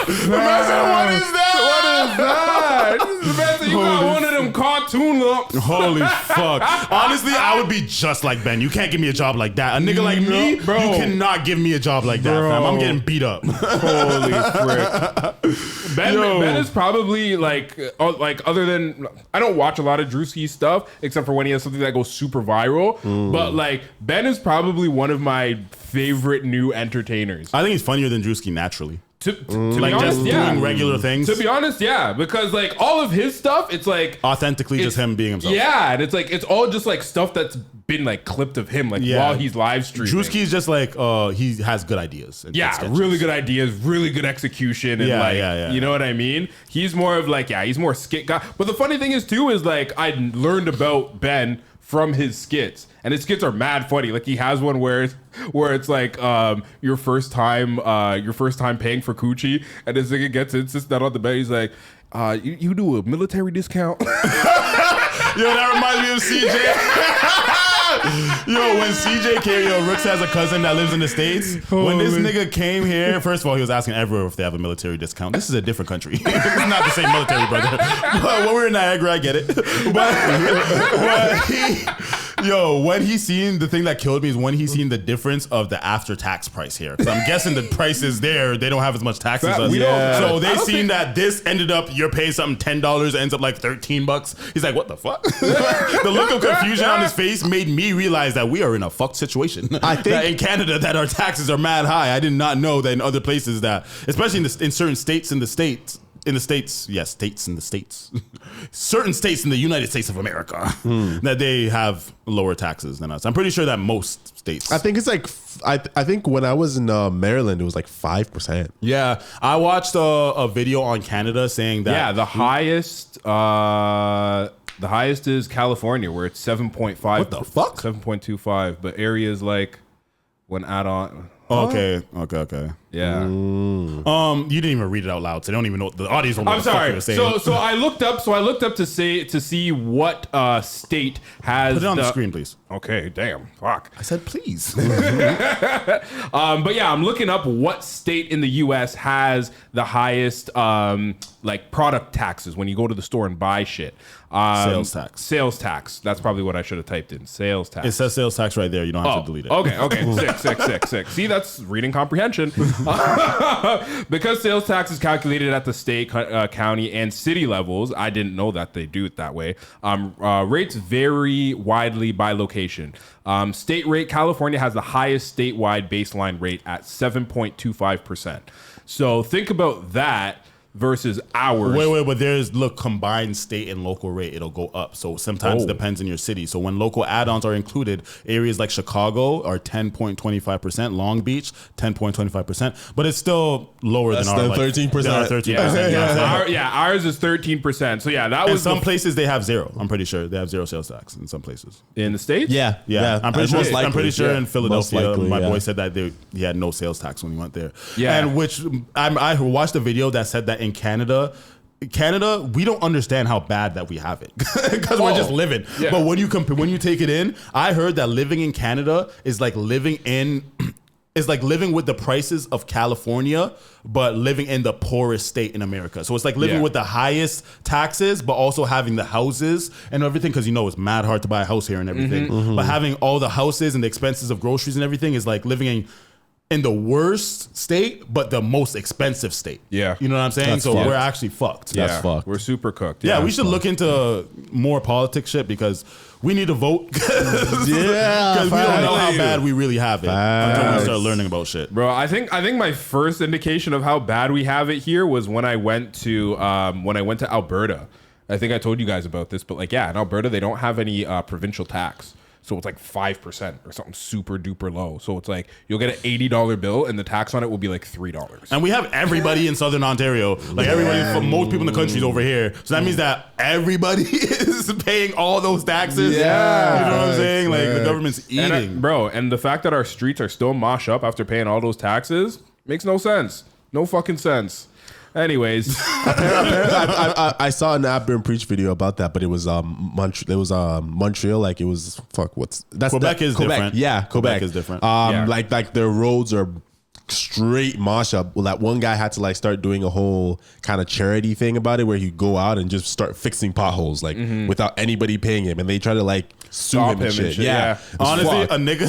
Imagine, what is that? What is that? Imagine you got one of them cartoon lumps. Holy fuck. Honestly, I would be just like Ben. You can't give me a job like that. A nigga like me, bro. You cannot give me a job like that, fam. I'm getting beat up. Holy frick. Ben is probably like other than, I don't watch a lot of Drewski's stuff except for when he has something that goes super viral. But like Ben is probably one of my favorite new entertainers. I think he's funnier than Drewski naturally. To like be honest, just doing regular things. To be honest, yeah, because like all of his stuff, it's like authentically just him being himself. Yeah, and it's all just like stuff that's been like clipped of him, like while he's live streaming. Drewski's just like he has good ideas. And really good ideas, really good execution, and you know what I mean. He's more of like he's more skit guy. But the funny thing is too is like I learned about Ben from his skits, and his skits are mad funny. Like he has one where it's like your first time paying for coochie, and this nigga sits down on the bed. He's like, you do a military discount. that reminds me of CJ. Yo, when CJ came, Rooks has a cousin that lives in the States. When this nigga came here, first of all, he was asking everywhere if they have a military discount. This is a different country. It's not the same military, brother. But when we were in Niagara, I get it. When he seen, the thing that killed me is when he seen the difference of the after-tax price here. Because I'm guessing the prices there, they don't have as much taxes as us. So they seen that this ended up, you're paying something $10, ends up like $13. He's like, what the fuck? The look of confusion on his face made me realize that we are in a fucked situation. I think that in Canada that our taxes are mad high. I did not know that in other places that, especially in certain states in the States, certain states in the United States of America, that they have lower taxes than us. I'm pretty sure that most states. I think it's like, I think when I was in Maryland, it was like 5%. Yeah, I watched a video on Canada saying that. Yeah, the highest is California, where it's 7.5. What the fuck? 7.25, but areas like when add on. Okay. Yeah. You didn't even read it out loud, so they don't even know the audience. I'm sorry. So I looked up to see what state has. Put it on the screen, please. Okay. Damn. Fuck. I said please. But yeah, I'm looking up what state in the U.S. has the highest like product taxes when you go to the store and buy shit. Sales tax. Sales tax. That's probably what I should have typed in. Sales tax. It says sales tax right there. You don't have to delete it. Okay. Sick. See, that's reading comprehension. Because sales tax is calculated at the state, county, and city levels. I didn't know that they do it that way. Rates vary widely by location. State rate, California has the highest statewide baseline rate at 7.25%. So think about that versus ours. Wait, but there's combined state and local rate, it'll go up. So sometimes it depends on your city. So when local add-ons are included, areas like Chicago are 10.25%, Long Beach 10.25%, but it's still lower than our 13%. 13%. Ours is 13%. So yeah, that was was some places they have zero. I'm pretty sure they have zero sales tax in some places. In the States? Yeah. I'm pretty sure in Philadelphia, likely, my boy said that he had no sales tax when he went there. Yeah. And which I watched a video that said that in Canada, we don't understand how bad that we have it because we're just living. Yeah. But when you take it in, I heard that living in Canada is like living with the prices of California, but living in the poorest state in America. So it's like living with the highest taxes, but also having the houses and everything, because it's mad hard to buy a house here and everything. But having all the houses and the expenses of groceries and everything is like living in the worst state, but the most expensive state. Yeah. You know what I'm saying? We're actually fucked. That's fucked. We're super cooked. Yeah, we should look into more politics shit because we need to vote. Because we don't know how bad we really have it until we start learning about shit. Bro, I think my first indication of how bad we have it here was when I went to Alberta. I think I told you guys about this, but in Alberta they don't have any provincial tax. So it's like 5% or something super duper low. So it's like you'll get an $80 bill and the tax on it will be like $3. And we have everybody in Southern Ontario, everybody from most people in the country is over here. So that means that everybody is paying all those taxes. Yeah. You know what I'm saying? Like the government's eating. And the fact that our streets are still mosh up after paying all those taxes makes no sense. No fucking sense. Anyways, I saw an Abner Preach video about that, but it was Montreal. Like it was Quebec is different. Yeah, Quebec is different. Like their roads are straight mosh up. Well, that one guy had to start doing a whole kind of charity thing about it, where you go out and just start fixing potholes without anybody paying him, and they try to sue him and shit. Yeah. Honestly, a nigga,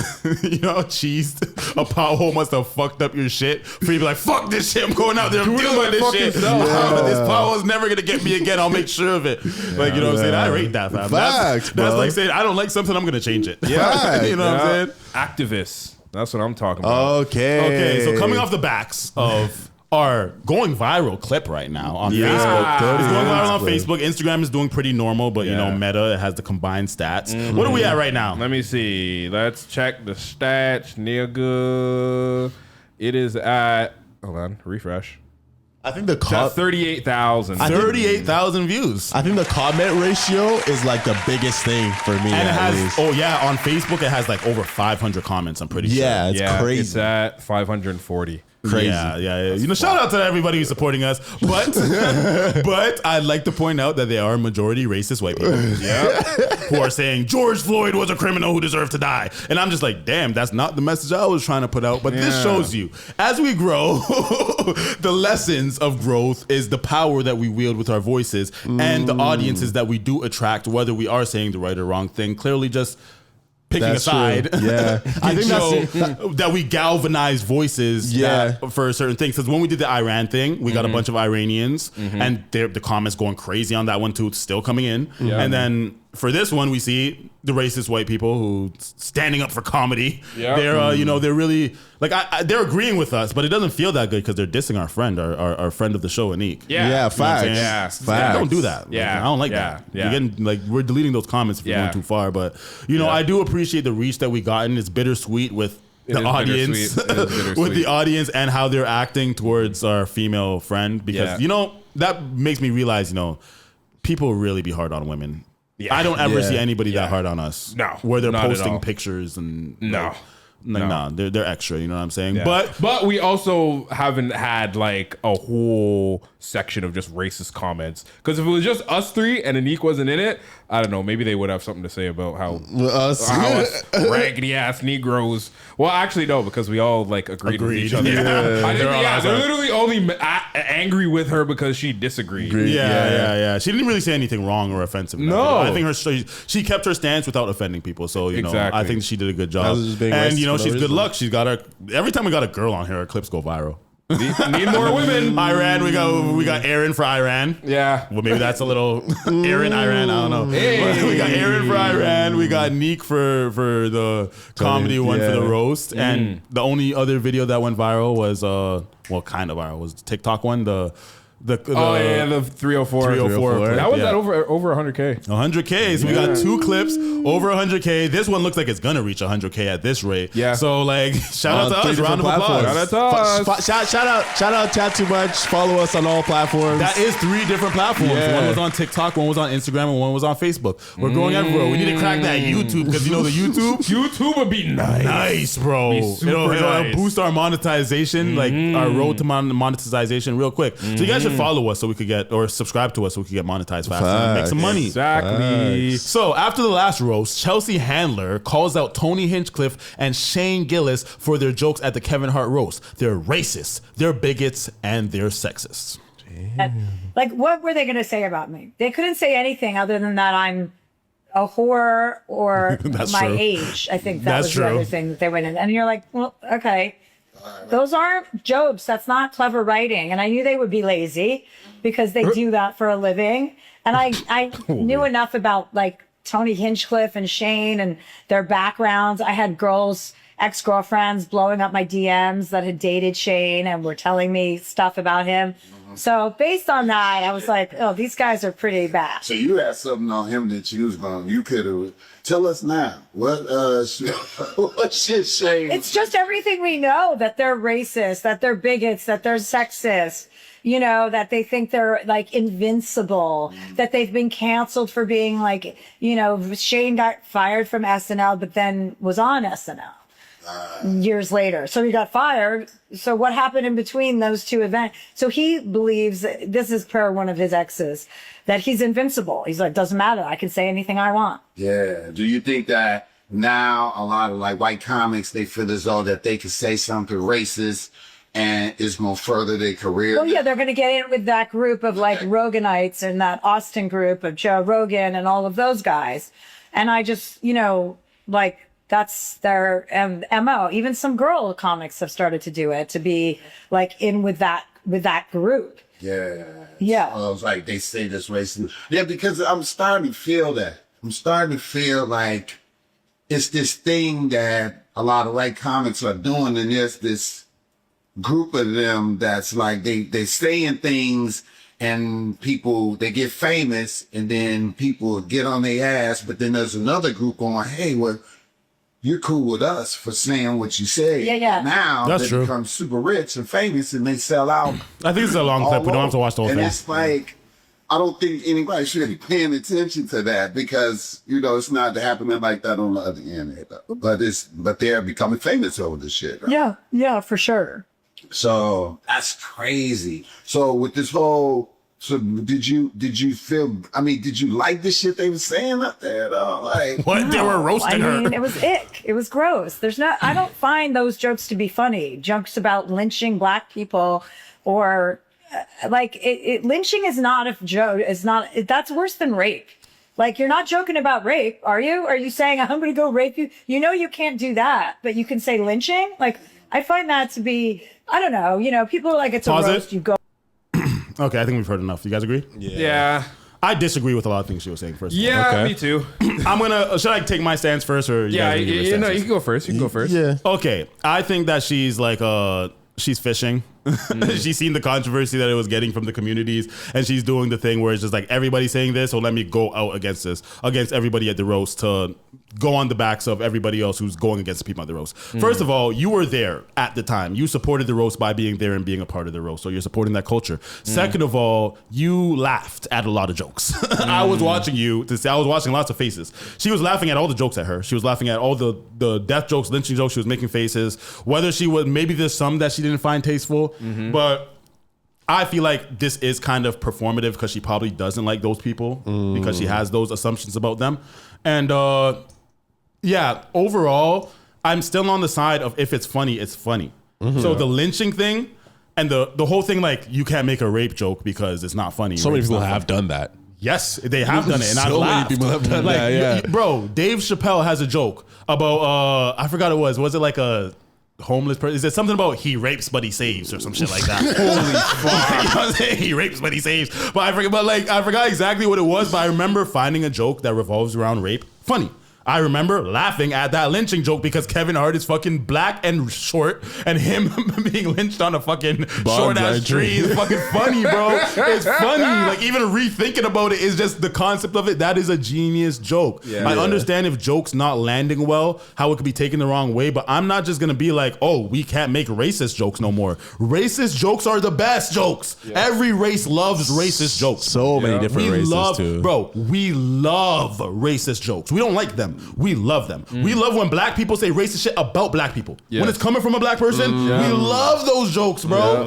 cheesed a pothole must have fucked up your shit for you to be like, fuck this shit, I'm going out there, I'm dealing with this shit. This pothole's never gonna get me again, I'll make sure of it. You know what I'm saying? I rate that, fam. That's like saying, I don't like something, I'm gonna change it. Yeah. You know what I'm saying? Activists. That's what I'm talking about. Okay. So coming off the backs of our going viral clip right now on Facebook. It's going viral on Facebook. Instagram is doing pretty normal, but Meta, it has the combined stats. What are we at right now? Let me see. Let's check the stats, nigga. It is at, hold on, refresh. I think the 38,000. 38,000 views. I think the comment ratio is the biggest thing for me. And it has, on Facebook, it has over 500 comments, I'm pretty sure. Yeah, it's crazy. It's at 540. Crazy. Yeah. You know, shout out to everybody who's supporting us. But I'd like to point out that they are majority racist white people. Who are saying George Floyd was a criminal who deserved to die. And I'm just like, damn, that's not the message I was trying to put out. But this shows you, as we grow, the lessons of growth is the power that we wield with our voices and the audiences that we do attract, whether we are saying the right or wrong thing. Clearly just picking a side. Yeah. I think that we galvanize voices for certain things. Because when we did the Iran thing, we got a bunch of Iranians and the comments going crazy on that one too. It's still coming in. And then for this one, we see the racist white people who standing up for comedy. They're they're really like they're agreeing with us, but it doesn't feel that good because they're dissing our friend, our friend of the show, Anik. Facts. Don't do that. I don't like that. You're getting, like, we're deleting those comments if you're going too far. But I do appreciate the reach that we gotten. It's bittersweet with the audience, with the audience and how they're acting towards our female friend, because that makes me realize people really be hard on women. I don't ever see anybody that hard on us. No, where they're not posting pictures and No, they're extra. You know what I'm saying? Yeah. But we also haven't had like a whole section of just racist comments. Because if it was just us three and Anik wasn't in it, I don't know. Maybe they would have something to say about how us raggedy ass Negroes. Well, actually no, because we all like agreed with each other. They're literally only angry with her because she disagreed. Yeah. She didn't really say anything wrong or offensive. No, I think she kept her stance without offending people. So I think she did a good job. And she's good luck. She's got her. Every time we got a girl on here, our clips go viral. Need more women. Iran, we got Aaron for Iran. Yeah. Well, maybe that's a little Aaron, Iran. I don't know. Hey. We got Aaron for Iran. We got Neek for the comedy one for the roast. And the only other video that went viral was kind of viral was the TikTok one. The 304. That was at over 100K. 100K. So we got two clips over 100K. This one looks like it's gonna reach 100K at this rate. Yeah. So like, shout out to us. Round of applause. Shout out Chat2Much. Follow us on all platforms. That is 3 different platforms. One was on TikTok, one was on Instagram, and one was on Facebook. We're growing everywhere. We need to crack that YouTube, because the YouTube would be nice, bro. It'll boost our monetization, like our road to monetization, real quick. So you guys should follow us so we could get, or subscribe to us so we could get monetized faster and make some money. Exactly. So after the last roast, Chelsea Handler calls out Tony Hinchcliffe and Shane Gillis for their jokes at the Kevin Hart roast. They're racist, they're bigots, and they're sexist. Like, what were they going to say about me? They couldn't say anything other than that I'm a whore or my age. I think that was the other thing that they went in. And you're like, well, okay. Those aren't jokes. That's not clever writing. And I knew they would be lazy because they do that for a living. And I knew enough about like Tony Hinchcliffe and Shane and their backgrounds. I had ex-girlfriends blowing up my DMs that had dated Shane and were telling me stuff about him. So based on that, I was like, oh, these guys are pretty bad. So you had something on him that you could have. Tell us now. What shit, Shane? It's just everything we know, that they're racist, that they're bigots, that they're sexist, that they think they're like invincible, that they've been canceled for being like, Shane got fired from SNL, but then was on SNL. Years later. So he got fired. So what happened in between those two events? So he believes, this is per one of his exes, that he's invincible. He's like, doesn't matter. I can say anything I want. Yeah. Do you think that now a lot of like white comics, they feel as though that they can say something racist and it's going to further their career? Well, yeah, they're going to get in with that group of like Roganites and that Austin group of Joe Rogan and all of those guys. And I just, like, that's their MO. Even some girl comics have started to do it, to be like in with that group. Yeah. Yeah. So it's like they say this racist. Yeah, because I'm starting to feel that. I'm starting to feel like it's this thing that a lot of white comics are doing, and there's this group of them that's like they saying things and people, they get famous and then people get on their ass, but then there's another group going, hey, well, you're cool with us for saying what you say. Yeah. Now that's they true. become super rich and famous and they sell out. I think it's a long clip. We don't have to watch the whole thing. And it's like, I don't think anybody should be paying attention to that because, it's not happening like that on the other end. But they're becoming famous over this shit. Right? Yeah, for sure. So that's crazy. So with this whole, so did you feel, I mean, did you like the shit they were saying up there though? Like what? They were roasting her. I mean, it was ick. It was gross. I don't find those jokes to be funny. Jokes about lynching black people or lynching is not a joke. That's worse than rape. Like, you're not joking about rape, are you? Are you saying, I'm going to go rape you? You know you can't do that, but you can say lynching? Like, I find that to be, I don't know. You know, people are like, it's a roast, you go. Okay, I think we've heard enough. You guys agree? Yeah. I disagree with a lot of things she was saying first. Yeah, me too. I'm going to, should I take my stance first or you guys you can go first. You can go first. Yeah. Okay, I think that she's like, she's fishing. She's seen the controversy that it was getting from the communities, and she's doing the thing where it's just like everybody's saying this, so let me go out against this, against everybody at the roast to go on the backs of everybody else who's going against the people at the roast. First of all, you were there at the time. You supported the roast by being there and being a part of the roast, so you're supporting that culture. Second of all, you laughed at a lot of jokes. I was watching you to see. I was watching lots of faces. She was laughing at all the jokes at her. She was laughing at all the death jokes, lynching jokes. She was making faces. Whether she was, maybe there's some that she didn't find tasteful. But I feel like this is kind of performative because she probably doesn't like those people because she has those assumptions about them. And yeah, overall, I'm still on the side of if it's funny, it's funny. So the lynching thing and the whole thing, like, you can't make a rape joke because it's not funny. So many people have done that. Yes, they have done it, and so many people have done that. Yeah, bro. Dave Chappelle has a joke about I forgot it was it like a homeless person? Is it something about he rapes but he saves or some shit like that? Holy fuck! You know what I'm saying? He rapes but he saves. But I forgot exactly what it was. But I remember finding a joke that revolves around rape funny. I remember laughing at that lynching joke because Kevin Hart is fucking black and short, and him being lynched on a fucking short ass tree is fucking funny, bro. It's funny. Like, even rethinking about it is just the concept of it. That is a genius joke. I understand if jokes not landing well, how it could be taken the wrong way, but I'm not just gonna be like, oh, we can't make racist jokes no more. Racist jokes are the best jokes. Every race loves racist jokes. So many different races too. Bro, we love racist jokes. We don't like them. We love them. We love when black people say racist shit about black people. When it's coming from a black person, we love those jokes, bro.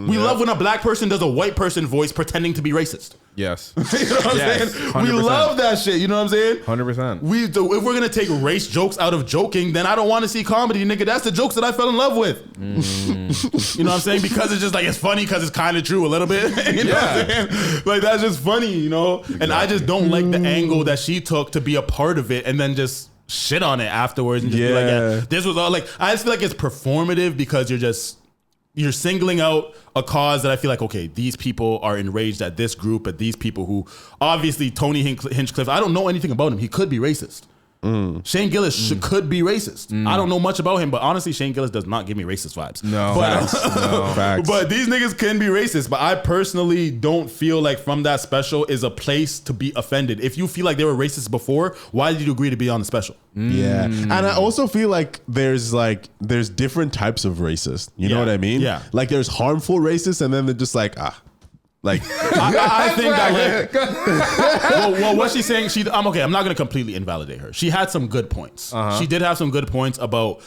We love when a black person does a white person voice pretending to be racist. Yes. You know what I'm saying? 100%. We love that shit. You know what I'm saying? 100%. If we're going to take race jokes out of joking, then I don't want to see comedy, nigga. That's the jokes that I fell in love with. You know what I'm saying? Because it's just like, it's funny because it's kind of true a little bit. You know what I'm saying? Like, that's just funny, you know? Exactly. And I just don't like the angle that she took to be a part of it and then just shit on it afterwards and just be like, this was all like, I just feel like it's performative because you're singling out a cause that I feel like, okay, these people are enraged at this group, at these people who, obviously, Tony Hinchcliffe, I don't know anything about him. He could be racist. Shane Gillis could be racist. I don't know much about him, but honestly, Shane Gillis does not give me racist vibes. No, facts. But these niggas can be racist. But I personally don't feel like from that special is a place to be offended. If you feel like they were racist before, why did you agree to be on the special? Yeah, and I also feel like there's different types of racist. You know what I mean? Yeah. Like there's harmful racists, and then they're just like Like I think that like well what she's saying, I'm okay, I'm not gonna completely invalidate her. She had some good points. She did have some good points about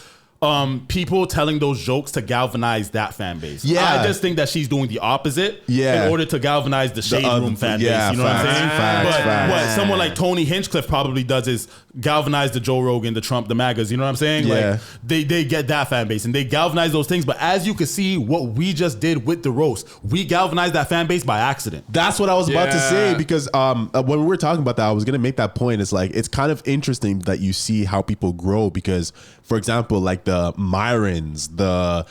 people telling those jokes to galvanize that fan base. I just think that she's doing the opposite in order to galvanize the Shade Room fan base. You know what I'm saying? What someone like Tony Hinchcliffe probably does is galvanize the Joe Rogan, the Trump, the MAGAs. You know what I'm saying? Like they get that fan base and they galvanize those things. But as you can see, what we just did with the roast, we galvanized that fan base by accident. That's what I was about to say, because when we were talking about that, I was gonna make that point. It's like, it's kind of interesting that you see how people grow, because for example, like the Myrons, the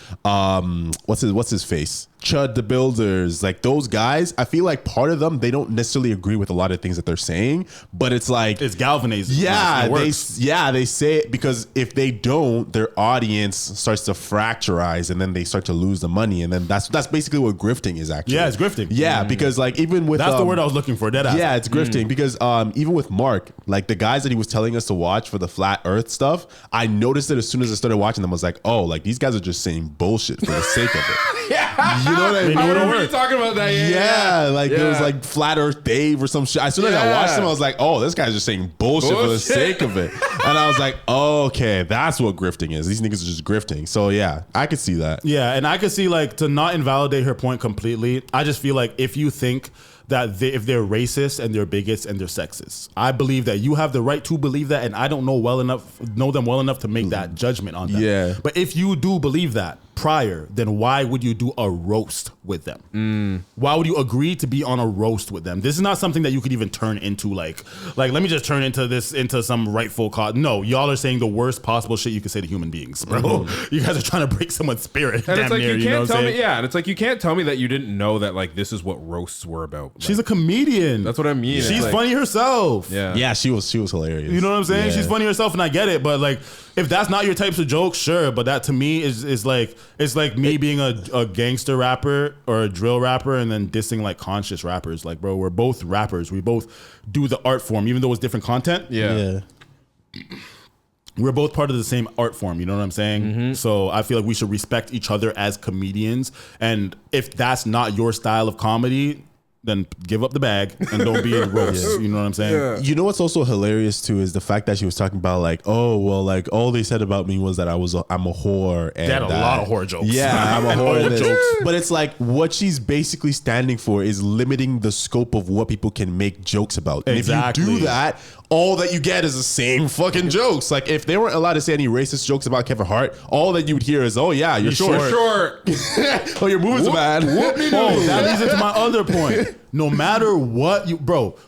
what's his face? Chud the Builders, like those guys, I feel like part of them, they don't necessarily agree with a lot of things that they're saying, but it's like it's galvanizing. They say it because if they don't, their audience starts to fracturize and then they start to lose the money, and then that's basically what grifting is actually. Yeah, it's grifting. Yeah, because like even with that's the word I was looking for. Yeah, it's grifting because even with Mark, like the guys that he was telling us to watch for the flat Earth stuff, I noticed it as soon as I started watching watching them, I was like, oh, like these guys are just saying bullshit for the sake of it. Yeah. You know what I mean? I remember you talking about that. Yeah, like it was like Flat Earth Dave or some shit. As soon as I watched him, I was like, oh, this guy's just saying bullshit for the sake of it. And I was like, oh, okay, that's what grifting is. These niggas are just grifting. So yeah, I could see that. Yeah, and I could see like to not invalidate her point completely. I just feel like if you think that if they're racist and they're bigots and they're sexist, I believe that you have the right to believe that, and I don't know them well enough to make that judgment on them. Yeah. But if you do believe that prior, then why would you do a roast with them? Why would you agree to be on a roast with them? This is not something that you could even turn into like let me just turn into some rightful cause. No, y'all are saying the worst possible shit you could say to human beings, bro. You guys are trying to break someone's spirit. And it's like near, you can't tell me, saying? and it's like you can't tell me that you didn't know that like this is what roasts were about. She's a comedian. That's what I mean. She's funny herself. Yeah, she was hilarious. You know what I'm saying? Yeah. She's funny herself, and I get it. But like, if that's not your types of jokes, sure. But that to me is like it's like me being a gangster rapper or a drill rapper, and then dissing like conscious rappers. Like, bro, we're both rappers. We both do the art form, even though it's different content. Yeah. We're both part of the same art form, you know what I'm saying? So I feel like we should respect each other as comedians. And if that's not your style of comedy, then give up the bag and don't be in roast. You know what I'm saying? Yeah. You know what's also hilarious too is the fact that she was talking about like, oh well, like all they said about me was that I'm a whore. And they had a lot of whore jokes. Yeah, I'm a and whore. old jokes. But it's like what she's basically standing for is limiting the scope of what people can make jokes about. And Exactly. if you do that, all that you get is the same fucking jokes. Like if they weren't allowed to say any racist jokes about Kevin Hart, all that you would hear is, oh yeah, you're short. Oh, your moves are bad. That leads into my other point. No matter what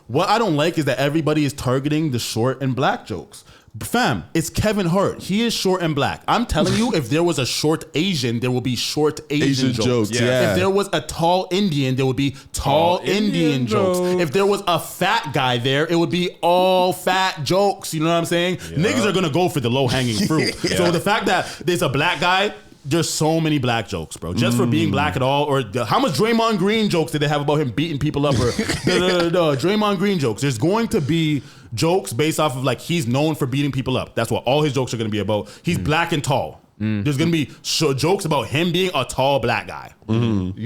what I don't like is that everybody is targeting the short and black jokes. Fam, it's Kevin Hart. He is short and black. I'm telling you, if there was a short Asian, there will be short Asian jokes. Yeah. If there was a tall Indian, there would be tall Indian jokes. If there was a fat guy there, it would be all fat jokes. You know what I'm saying? Niggas are gonna go for the low hanging fruit. So the fact that there's a black guy, there's so many black jokes, bro. Just for being black at all, or how much Draymond Green jokes did they have about him beating people up, or Draymond Green jokes? There's going to be jokes based off of like he's known for beating people up. That's what all his jokes are going to be about. He's black and tall. There's going to be jokes about him being a tall black guy. You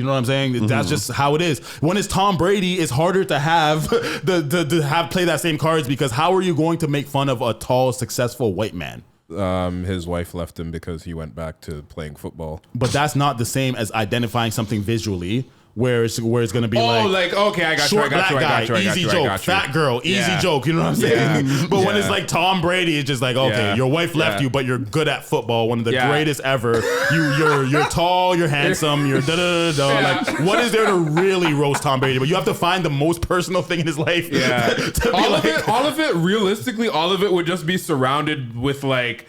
know what I'm saying? That's just how it is. When it's Tom Brady, it's harder to have play that same cards, because how are you going to make fun of a tall, successful white man? His wife left him because he went back to playing football. But that's not the same as identifying something visually, where it's going to be okay, I got short black guy, easy joke, fat girl, easy joke. You know what I'm saying? But when it's like Tom Brady, it's just like, okay, your wife left you, but you're good at football, one of the greatest ever. You're tall, you're handsome, you're da da da da. Like, what is there to really roast Tom Brady? But you have to find the most personal thing in his life. Yeah, all of it, realistically, all of it would just be surrounded with like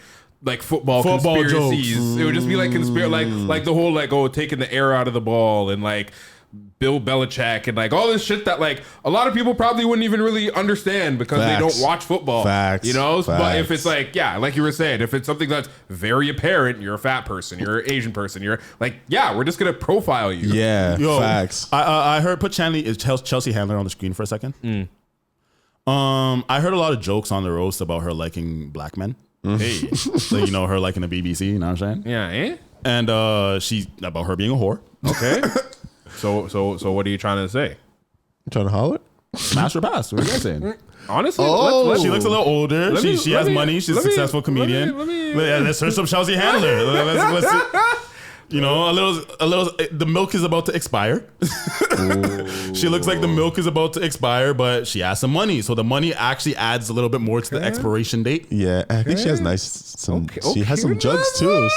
football conspiracies. Jokes. It would just be like like the whole taking the air out of the ball and like Bill Belichick and like all this shit that like a lot of people probably wouldn't even really understand because they don't watch football. Facts. But if it's like, like you were saying, if it's something that's very apparent, you're a fat person, you're an Asian person, you're like, we're just gonna profile you. Facts. I heard put Chelsea Handler on the screen for a second. I heard a lot of jokes on the roast about her liking black men. Hey, so her liking the BBC. You know what I'm saying? Yeah. And she about her being a whore. Okay. So what are you trying to say? I'm trying to holler? Smash or pass? What are you guys saying? Honestly, she looks a little older. She has money. She's a successful comedian. Let's search some Chelsea Handler. Let's see. A little. The milk is about to expire. She looks like the milk is about to expire, but she has some money, so the money actually adds a little bit more to the expiration date. Yeah, I think she has she has some jugs too.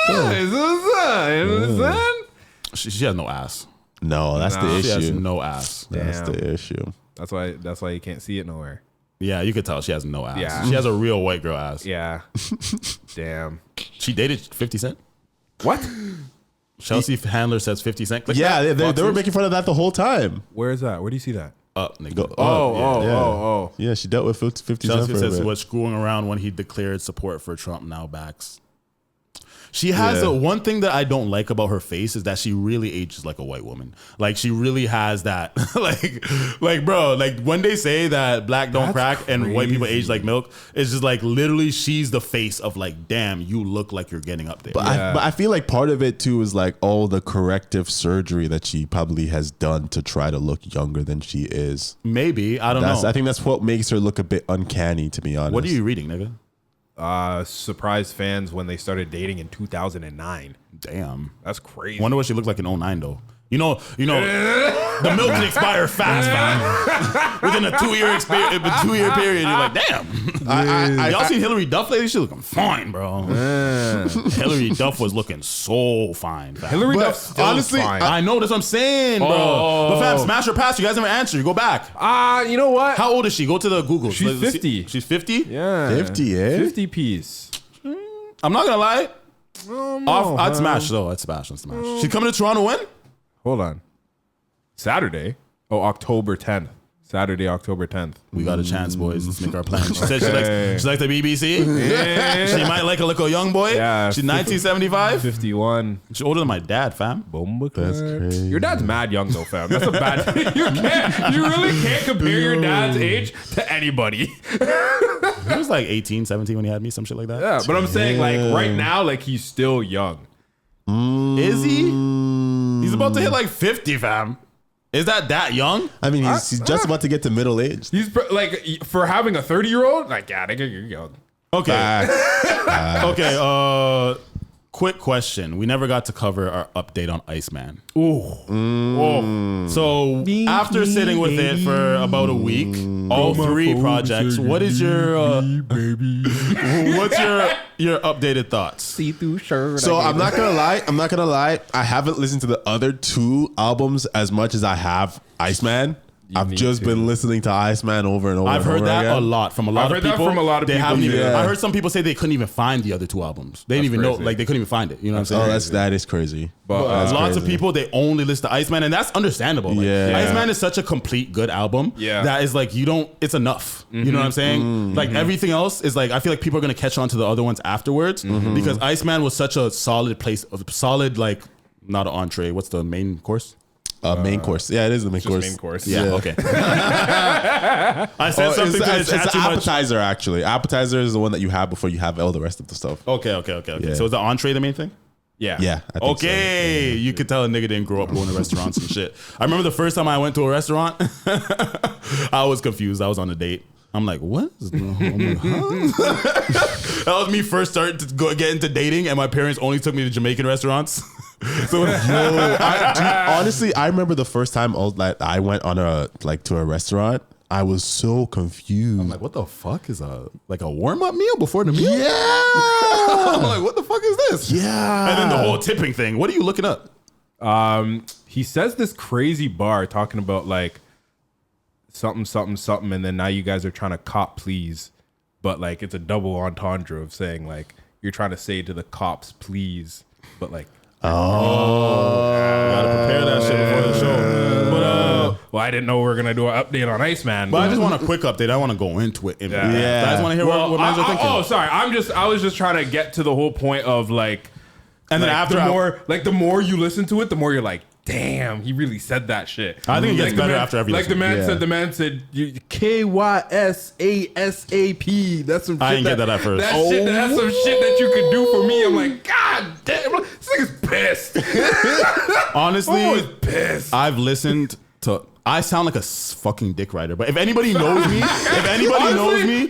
She has no ass. No, that's the issue. She has no ass. That's the issue. That's why you can't see it nowhere. Yeah, you could tell she has no ass. Yeah. She has a real white girl ass. Yeah. Damn. She dated 50 Cent. What? Chelsea Handler says 50 Cent. Click Yeah, that. they were making fun of that the whole time. Where is that? Where do you see that? Nigga. Yeah, she dealt with 50 Cent Chelsea for says a bit. was screwing around when he declared support for Trump now backs. She has one thing that I don't like about her face is that she really ages like a white woman. Like she really has that. like bro, like when they say that black don't crack and white people age like milk, it's just like literally she's the face of like, damn, you look like you're getting up there. But I feel like part of it too is like all the corrective surgery that she probably has done to try to look younger than she is. Maybe, I don't know. I think that's what makes her look a bit uncanny, to be honest. What are you reading, nigga? Surprise fans when they started dating in 2009. Damn, that's crazy. Wonder what she looked like in 2009 though. You know, the milk can expire fast, man. Within a 2-year period, you're like, damn. Y'all seen Hillary Duff lately? She looking fine, bro. Hillary Duff was looking so fine. Fam. Hillary Duff still honestly, fine. I know, that's what I'm saying, bro. But fam, smash or pass, you guys never answer. You go back. You know what? How old is she? Go to the Google. She's 50. She's 50? Yeah. 50, eh? 50 piece. I'm not gonna lie. No, I'd smash though. I'd smash. She coming to Toronto when? Hold on. Saturday. Oh, October 10th. Saturday, October 10th. We got a chance, boys. Let's make our plans. She said she likes the BBC. Yeah. She might like a little young boy. Yeah. She's 1975. 51. She's older than my dad, fam. That's crazy. Your dad's mad young though, fam. That's a bad thing. You really can't compare your dad's age to anybody. He was like 18, 17 when he had me, some shit like that. Yeah, but I'm saying like right now, like he's still young. Is he? He's about to hit like 50, fam. Is that young? I mean, he's just about to get to middle age. He's like, for having a 30-year-old, like, yeah, nigga, you're young. Okay. Okay. Quick question. We never got to cover our update on Iceman. Ooh. So after sitting with it for about a week, all 3 projects, what is your what's your updated thoughts? See-through shirt. So I'm not gonna lie. I haven't listened to the other 2 albums as much as I have Iceman. I've just been listening to Iceman over and over. I've heard that again. a lot from a lot of people. They haven't even. Yeah. I heard some people say they couldn't even find the other 2 albums. They didn't even know, like they couldn't even find it. You know what I'm saying? That is crazy. But lots of people, they only listen to Iceman, and that's understandable. Like, Iceman is such a complete good album that is like it's enough. You know what I'm saying? Like everything else is like, I feel like people are gonna catch on to the other ones afterwards because Iceman was such a solid like, not an entree. What's the main course? Main course. Yeah, it is the main course. Main course. Yeah. Okay. I said something to the chat it's too much. appetizer, actually. Appetizer is the one that you have before you have all the rest of the stuff. Okay. Yeah. So is the entree the main thing? Yeah. Yeah. I think so. Okay. You could tell a nigga didn't grow up going to restaurants and shit. I remember the first time I went to a restaurant, I was confused. I was on a date. I'm like, what? I'm like, huh? That was me first starting to get into dating, and my parents only took me to Jamaican restaurants. So honestly, I remember the first time I went on to a restaurant. I was so confused. I'm like, what the fuck is a warm-up meal before the meal? Yeah. I'm like, what the fuck is this? Yeah. And then the whole tipping thing. What are you looking up? He says this crazy bar talking about like something, and then now you guys are trying to cop please, but like it's a double entendre of saying like you're trying to say to the cops please, but like gotta prepare that shit before the show. But well, I didn't know we were gonna do an update on Iceman. But I just want a quick update. I want to go into it. I just want to hear what guys are thinking. Oh, sorry. I was just trying to get to the whole point of like, and then after the more you listen to it, the more you're like, damn, he really said that shit. I think it gets better after every listen. The man said KYSASAP. That's some shit. I didn't get that at first. That's some shit that you could do for me. I'm like, God damn, this nigga's pissed. Honestly, pissed. I've listened to. I sound like a fucking dick rider, but if anybody knows me,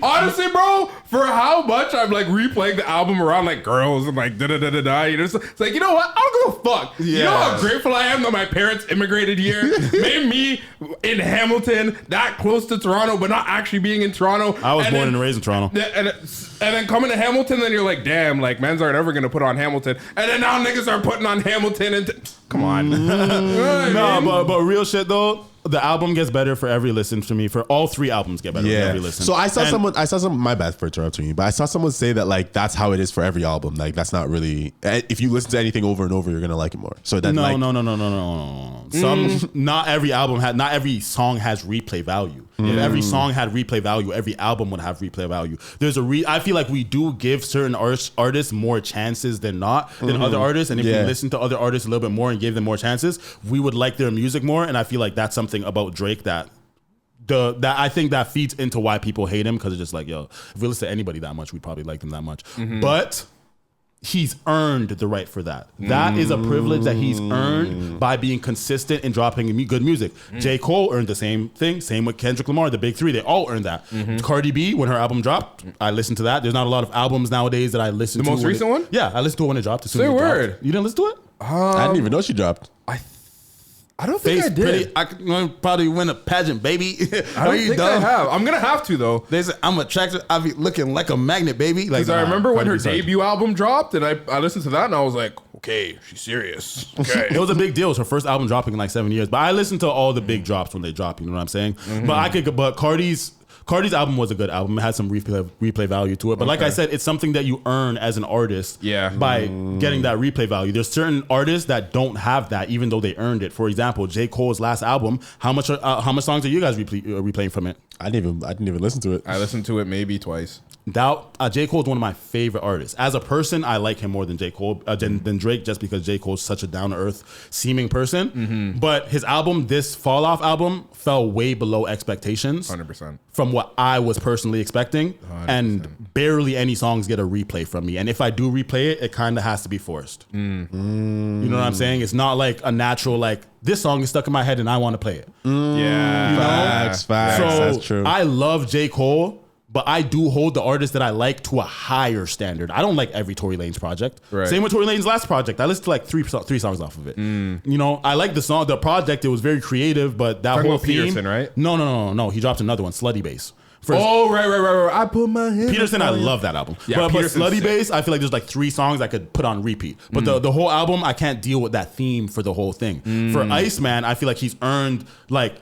honestly, bro, for how much I'm like replaying the album around like girls and like da-da-da-da-da, you know, it's like, you know what? I don't give a fuck. Yeah. You know how grateful I am that my parents immigrated here, made me in Hamilton, that close to Toronto, but not actually being in Toronto. I was born and raised in Toronto. And then coming to Hamilton, then you're like, damn, like mans aren't ever gonna put on Hamilton, and then now niggas are putting on Hamilton, and come on. But real shit though. The album gets better for every listen for me. For all 3 albums get better for every listen. So I saw someone. My bad for interrupting you, but I saw someone say that like that's how it is for every album. Like that's not really. If you listen to anything over and over, you're gonna like it more. So that no. Not every album not every song has replay value. If every song had replay value, every album would have replay value. I feel like we do give certain artists more chances than other artists, and if we listen to other artists a little bit more and gave them more chances, we would like their music more. And I feel like that's something about Drake that I think that feeds into why people hate him, because it's just like, yo, if we listen to anybody that much, we'd probably like them that much. But he's earned the right for that. That is a privilege that he's earned by being consistent and dropping good music. J. Cole earned the same thing. Same with Kendrick Lamar, the big three. They all earned that. Cardi B, when her album dropped, I listened to that. There's not a lot of albums nowadays that I listen to. The most recent one? Yeah, I listened to it when it dropped. Say word. You didn't listen to it? I didn't even know she dropped. I don't think I did. I could probably win a pageant, baby. I don't think I have. I'm gonna have to though. They said I'm attracted. I be looking like a magnet, baby. Because I remember when her debut album dropped, and I listened to that, and I was like, okay, she's serious. Okay, it was a big deal. It was her first album dropping in like 7 years. But I listened to all the big drops when they drop. You know what I'm saying? But Cardi's album was a good album. It had some replay value to it. But like I said, it's something that you earn as an artist by getting that replay value. There's certain artists that don't have that, even though they earned it. For example, J. Cole's last album, how much songs are you guys replaying from it? I didn't even listen to it. I listened to it maybe twice. J. Cole is one of my favorite artists. As a person, I like him more than J. Cole than Drake, just because J. Cole's such a down-to-earth seeming person. But his album, this Fall Off album, fell way below expectations. 100%. From what I was personally expecting. 100%. And barely any songs get a replay from me. And if I do replay it, it kind of has to be forced. You know what I'm saying? It's not like a natural, like, this song is stuck in my head and I want to play it. Facts. So That's true. I love J. Cole, but I do hold the artist that I like to a higher standard. I don't like every Tory Lanez project. Right. Same with Tory Lanez' last project. I listened to like three songs off of it. You know, I like the song, the project. It was very creative, but that whole theme. Peterson, right? No. He dropped another one, Slutty Bass. Right. I put my hand. Peterson, I love that album. Yeah, but Slutty Bass, I feel like there's like 3 songs I could put on repeat. But the whole album, I can't deal with that theme for the whole thing. For Iceman, I feel like he's earned like.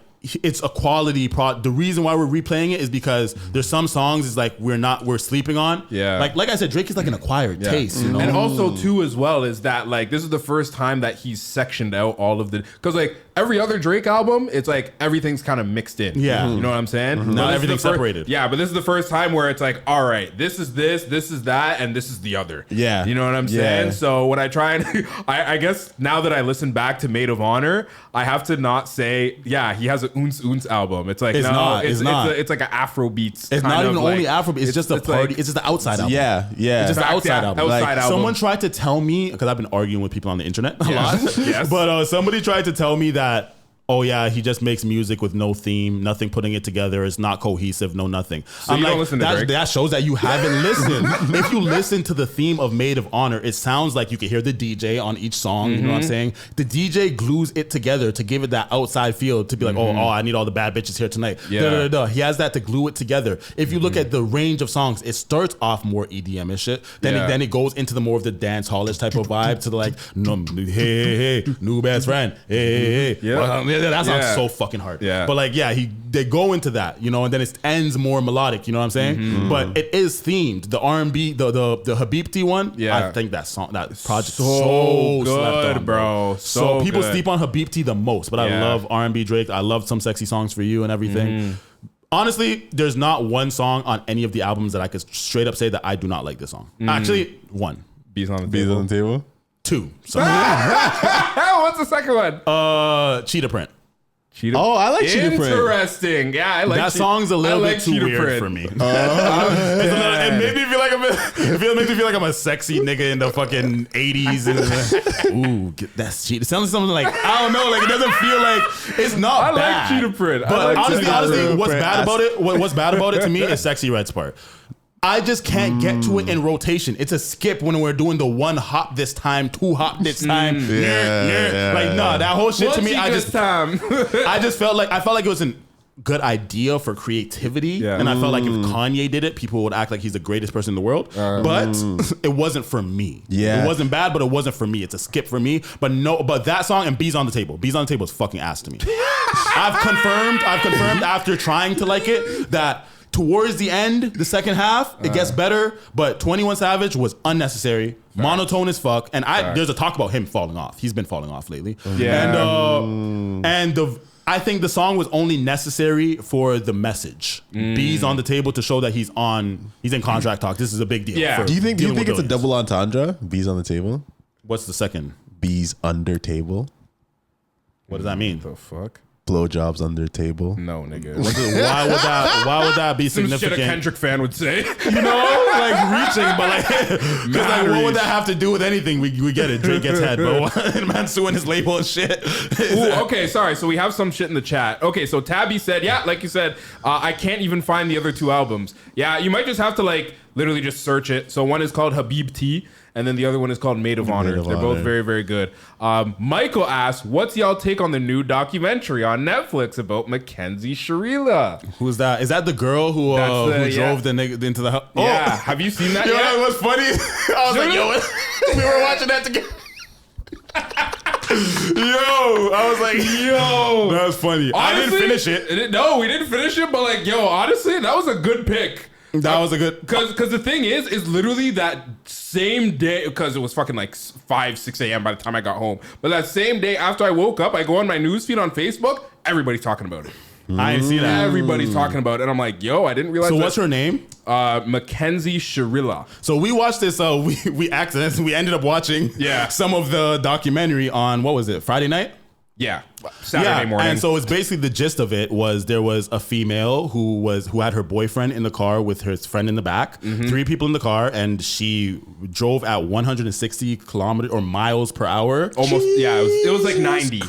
It's a quality the reason why we're replaying it is because there's some songs is like we're sleeping on. Yeah. Like I said, Drake is like an acquired taste, you know? And also too as well is that like this is the first time that he's sectioned out all of the, because like every other Drake album, it's like everything's kind of mixed in. Yeah. You know what I'm saying? Not everything's separated. Yeah, but this is the first time where it's like, all right, this is that, and this is the other. Yeah. You know what I'm saying? So when I try and I guess now that I listen back to Maid of Honor, I have to not say, yeah, he has a Unz album. It's like, it's not. It's like an Afro beats. It's not even only Afro beats. It's just a party. It's just the outside album. Yeah. It's just the outside album. Outside album. Someone tried to tell me, because I've been arguing with people on the internet a lot. Yes. But somebody tried to tell me that, oh yeah, he just makes music with no theme, nothing putting it together. It's not cohesive, no nothing. So you don't listen to Drake? That shows that you haven't listened. If you listen to the theme of Maid of Honor, it sounds like you can hear the DJ on each song. You know what I'm saying? The DJ glues it together to give it that outside feel, to be like, oh, I need all the bad bitches here tonight. Yeah. He has that to glue it together. If you look at the range of songs, it starts off more EDM-ish shit. Then it goes into the more of the dance hallish type of vibe to the like, hey, new best friend, hey. Yeah. That sounds so fucking hard. Yeah. But like, they go into that, you know, and then it ends more melodic, you know what I'm saying? But it is themed. The R&B, the Habibti one, I think that project so good, on, bro. So people good. sleep on Habibti the most, but I love R&B Drake. I love Some Sexy Songs for You and everything. Honestly, there's not one song on any of the albums that I could straight up say that I do not like this song. Actually, one. Bees on the Table. 2. Sorry. What's the second one? Cheetah Print. Oh, I like Cheetah Print. Interesting. Yeah, I like that song's a little bit too weird Print. for me. It made me feel like makes me feel like I'm a sexy nigga in the fucking 80s. Ooh, that's cheetah. It sounds like something like, I don't know, like it doesn't feel like it's not I bad. like Cheetah Print. But like honestly, what's bad about it? What's bad about it to me is Sexy Red's part. I just can't get to it in rotation. It's a skip when we're doing the 1 hop this time, 2 hop this time. Like, no, that whole shit to me, I just felt like it was a good idea for creativity. And I felt like if Kanye did it, people would act like he's the greatest person in the world. But it wasn't for me. It wasn't bad, but it wasn't for me. It's a skip for me. But that song and Bees on the Table. Bees on the Table is fucking ass to me. I've confirmed after trying to like it that towards the end, the second half, it gets better, but 21 Savage was unnecessary, monotone as fuck, and there's a talk about him falling off. He's been falling off lately. And I think the song was only necessary for the message. B's on the table to show that he's in contract talk. This is a big deal. Yeah. Do you think it's a double entendre? B's on the table. What's the second? B's under table. What does that mean? The fuck? Blowjobs under table. No, nigga. Why would that be Some significant? shit a Kendrick fan would say. You know, like reaching, but like, because like, what would that have to do with anything? We get it. Drake gets head, but man suing his label and shit. Ooh, okay, sorry. So we have some shit in the chat. Okay, so Tabby said, yeah, like you said, I can't even find the other 2 albums. Yeah, you might just have to like literally just search it. So one is called Habib T, and then the other one is called Maid of Honor. They're both very, very good. Michael asks, what's y'all take on the new documentary on Netflix about Mackenzie Sharila? Who's that? Is that the girl who drove the nigga into the house? Yeah, have you seen that yet? It was funny. I was like, yo, we were watching that together. I was like, that was funny. Honestly, I didn't finish it. No, we didn't finish it, but like, honestly, that was a good pick. That was a good... Because the thing is literally that same day, because it was fucking like 5, 6 a.m. by the time I got home. But that same day after I woke up, I go on my newsfeed on Facebook, everybody's talking about it. I didn't see that. Everybody's talking about it. And I'm like, I didn't realize. So what's her name? Mackenzie Sharila. So we watched this, we ended up watching some of the documentary on, what was it, Friday night? Yeah, Saturday morning. And so it's basically the gist of it was there was a female who had her boyfriend in the car with her friend in the back, 3 people in the car, and she drove at 160 kilometers or miles per hour. Almost, it was like 90,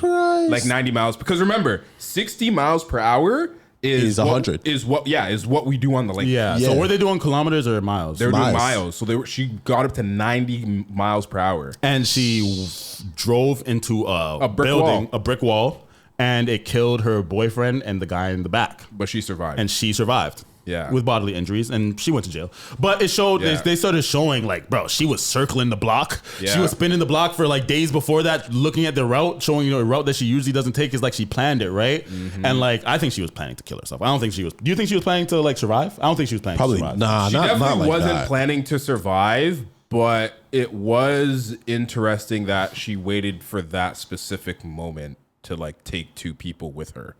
like 90 miles. Because remember, 60 miles per hour is 100. Is what we do on the lake. Yeah. So were they doing kilometers or miles? They were doing miles. So she got up to 90 miles per hour, and she drove into a brick wall, and it killed her boyfriend and the guy in the back. But she survived. And she survived. Yeah. With bodily injuries, and she went to jail. But it showed, they started showing, like, bro, she was circling the block. Yeah. She was spinning the block for like days before that, looking at the route, showing a route that she usually doesn't take is like she planned it, right? And like, I think she was planning to kill herself. I don't think she was. Do you think she was planning to like survive? I don't think she was planning to survive. Nah, she not definitely like wasn't that. planning to survive, but it was interesting that she waited for that specific moment to like take 2 people with her.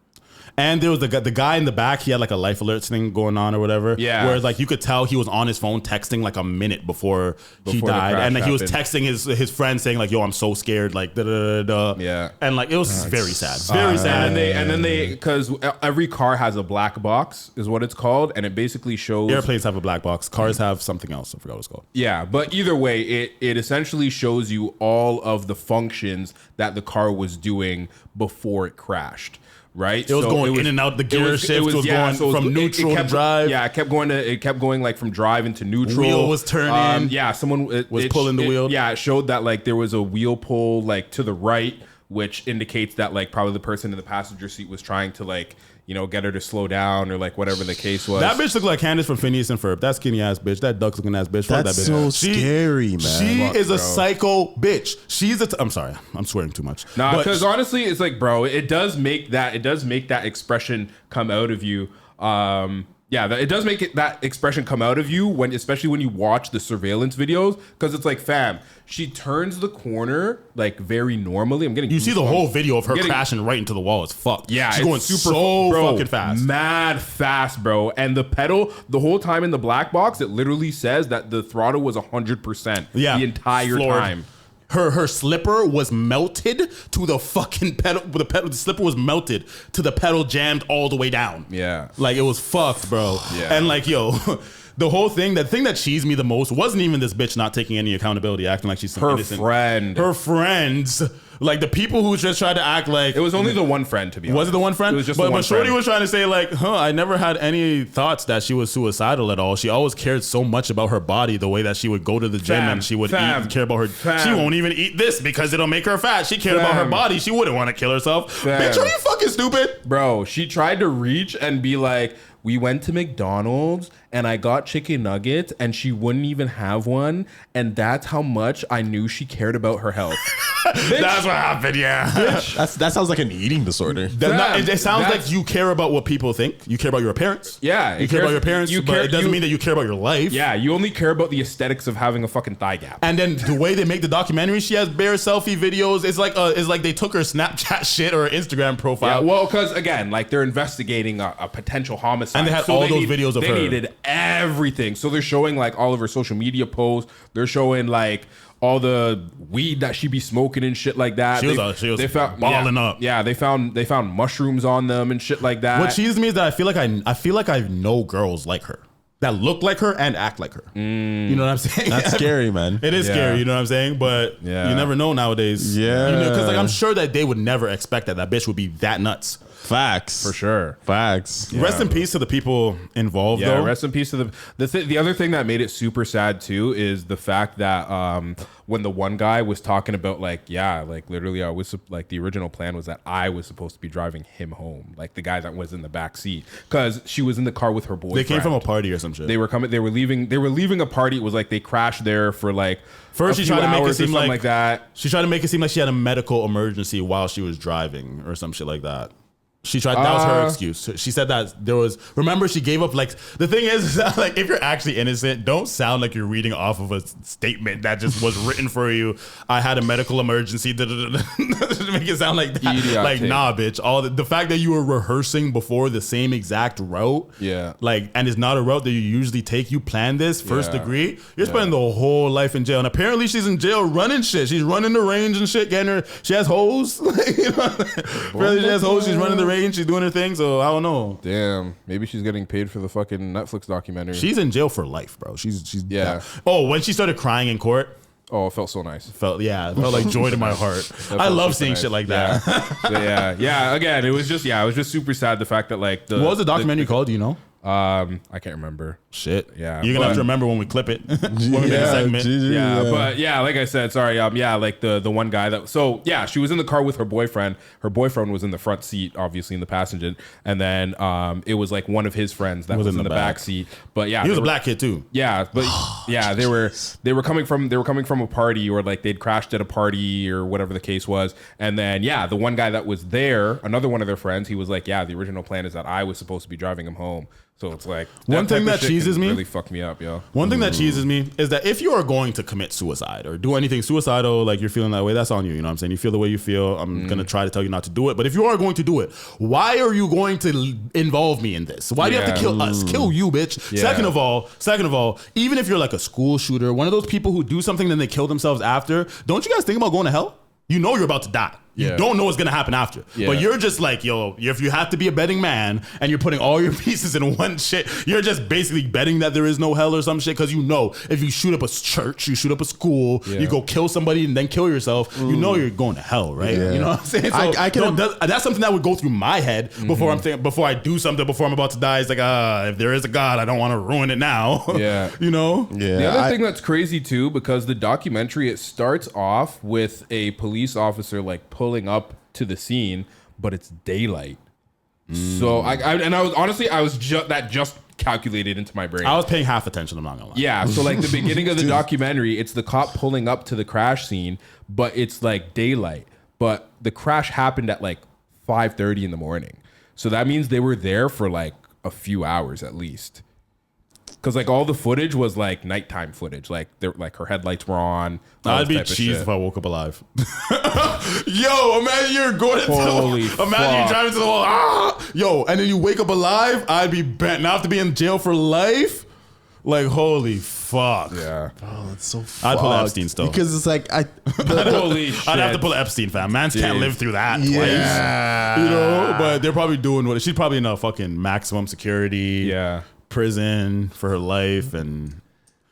And there was the guy in the back. He had like a life alerts thing going on or whatever. Yeah. Where like you could tell he was on his phone texting like a minute before he died, and like he was texting his friend saying like, "Yo, I'm so scared." Like da da da. Yeah. And like it was very sad. Very sad. And then they because every car has a black box is what it's called, and it basically shows airplanes have a black box. Cars have something else. I forgot what it's called. Yeah, but either way, it essentially shows you all of the functions that the car was doing before it crashed. Right, it was going in and out. The gear shift was going from neutral to drive. Yeah, it kept going like from drive into neutral. Wheel was turning. Someone was pulling the wheel. Yeah, it showed that like there was a wheel pull like to the right, which indicates that like probably the person in the passenger seat was trying to like get her to slow down or like whatever the case was. That bitch looked like Candace from Phineas and Ferb. That skinny ass bitch. That duck looking ass bitch. Fuck That's that bitch. so scary, man. She is a psycho bitch. She's I'm sorry. I'm swearing too much. Nah, because honestly, it's like, bro, it does make that expression come out of you. It does make that expression come out of you especially when you watch the surveillance videos, because it's like, fam, she turns the corner like very normally. You see the whole video of her crashing right into the wall. It's fucked. Yeah, she's going so fucking fast, mad fast, bro. And the pedal, the whole time in the black box, it literally says that the throttle was 100%. Yeah, the entire time. Her slipper was melted to the fucking pedal. The slipper was melted to the pedal, jammed all the way down. Yeah, like it was fucked, bro. Yeah. And like, yo, the whole thing, the thing that cheesed me the most wasn't even this bitch not taking any accountability, acting like she's some innocent. Her friends. Like the people who just tried to act like it was only the one friend, to be honest. Was it the one friend? It was just but the one Shorty friend. was trying to say like, I never had any thoughts that she was suicidal at all. She always cared so much about her body, the way that she would go to the gym and she would eat and care about her. She won't even eat this because it'll make her fat. She cared about her body. She wouldn't want to kill herself. Bitch, are you fucking stupid? Bro, she tried to reach and be like, we went to McDonald's and I got chicken nuggets and she wouldn't even have one. And that's how much I knew she cared about her health. That's what happened, yeah. That sounds like an eating disorder. It sounds like you care about what people think. You care about your appearance. Yeah. You care about your parents, but it doesn't mean that you care about your life. Yeah, you only care about the aesthetics of having a fucking thigh gap. And then the way they make the documentary, she has bare selfie videos. It's like they took her Snapchat shit or her Instagram profile. Yeah, well, because again, like they're investigating a potential homicide. And they had all those videos of her. They needed everything. So they're showing like all of her social media posts. They're showing like all the weed that she be smoking and shit like that. She was balling up. Yeah, they found mushrooms on them and shit like that. What cheeses me is that I feel like I know girls like her that look like her and act like her. You know what I'm saying? That's scary, man. It is scary, you know what I'm saying? But you never know nowadays. Yeah. Because I'm sure that they would never expect that bitch would be that nuts. Facts. For sure. Facts. Rest in peace to the people involved, though. Rest in peace to the other thing that made it super sad, too, is the fact that when the one guy was talking about, literally, I was like, the original plan was that I was supposed to be driving him home, like the guy that was in the back seat, because she was in the car with her boyfriend. They came from a party or some shit. They were leaving a party. It was like they crashed there for like first she tried to make it seem like that. She tried to make it seem like she had a medical emergency while she was driving or some shit like that. She tried. That was her excuse. She said that there was. Remember, she gave up. Like the thing is, like if you're actually innocent, don't sound like you're reading off of a statement that just was written for you. I had a medical emergency. Make it sound like that. Like nah, bitch. All the fact that you were rehearsing before the same exact route. Yeah. Like, and it's not a route that you usually take. You plan this first degree. You're spending the whole life in jail, and apparently she's in jail running shit. She's running the range and shit. Getting her. She has hoes. Apparently she has hoes. She's running the range. She's doing her thing, so I don't know. Damn, maybe she's getting paid for the fucking Netflix documentary. She's in jail for life, bro. She's Oh, when she started crying in court, oh, it felt so nice. It felt like joy to my heart. I love seeing shit like that. Yeah. Again, it was just super sad the fact that like what was the documentary called? Do you know? I can't remember. Shit. Yeah. You're gonna have to remember when we clip it. When we make a segment. But like I said, sorry. Like the one guy that. So yeah, she was in the car with her boyfriend. Her boyfriend was in the front seat, obviously in the passenger, and then it was like one of his friends that was in the back seat. But yeah, he was a black kid too. Yeah, but they were coming from a party, or like they'd crashed at a party or whatever the case was, and then the one guy that was there, another one of their friends, he was like, the original plan is that I was supposed to be driving him home. So it's like one thing that cheeses me really fucked me up, yo. One thing that cheeses me is that if you are going to commit suicide or do anything suicidal, like you're feeling that way, that's on you. You know what I'm saying? You feel the way you feel. I'm gonna try to tell you not to do it. But if you are going to do it, why are you going to involve me in this? Why do you have to kill us? Kill you, bitch. Yeah. Second of all, even if you're like a school shooter, one of those people who do something then they kill themselves after, don't you guys think about going to hell? You know you're about to die. You don't know what's going to happen after. Yeah. But you're just like, yo, if you have to be a betting man and you're putting all your pieces in one shit, you're just basically betting that there is no hell or some shit, because you know if you shoot up a church, you shoot up a school, you go kill somebody and then kill yourself, you know you're going to hell, right? You know what I'm saying? So that's something that would go through my head before I do something, before I'm about to die. It's like, if there is a God, I don't want to ruin it now. Yeah. You know? Yeah. The other thing that's crazy too, because the documentary, it starts off with a police officer like pulling up to the scene, but it's daylight. So I was just calculated into my brain. I was paying half attention, I'm not gonna lie. Yeah, so like the beginning of the documentary, it's the cop pulling up to the crash scene, but it's like daylight. But the crash happened at like 5:30 in the morning. So that means they were there for like a few hours at least. Because like all the footage was like nighttime footage, like her headlights were on. I'd be cheesed if I woke up alive. Yo, imagine you're going to imagine you're driving to the wall. Yo, and then you wake up alive. I'd be bent. Now I have to be in jail for life. Like holy fuck. Yeah. Oh, that's so. I'd pull Epstein still, because it's like holy shit. I'd have to pull Epstein, fam. Mans can't live through that twice. Yeah. You know, but they're probably doing what she's probably in a fucking maximum security. Prison for her life. And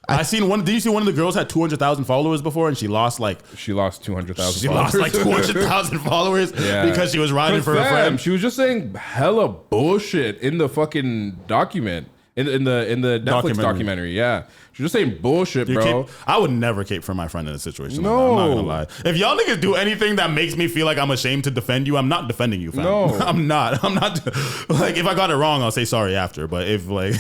I seen one. Did you see one of the girls had 200,000 followers before, and she lost 200,000. She lost 200,000 followers because she was riding for her friend. She was just saying hella bullshit in the fucking document. in the Netflix documentary. Yeah, she's just saying bullshit, bro. I would never cape for my friend in a situation No. like that. I'm not gonna lie. If y'all niggas do anything that makes me feel like I'm ashamed to defend you, I'm not defending you, fam. No. I'm not. Like, if I got it wrong, I'll say sorry after. But if like,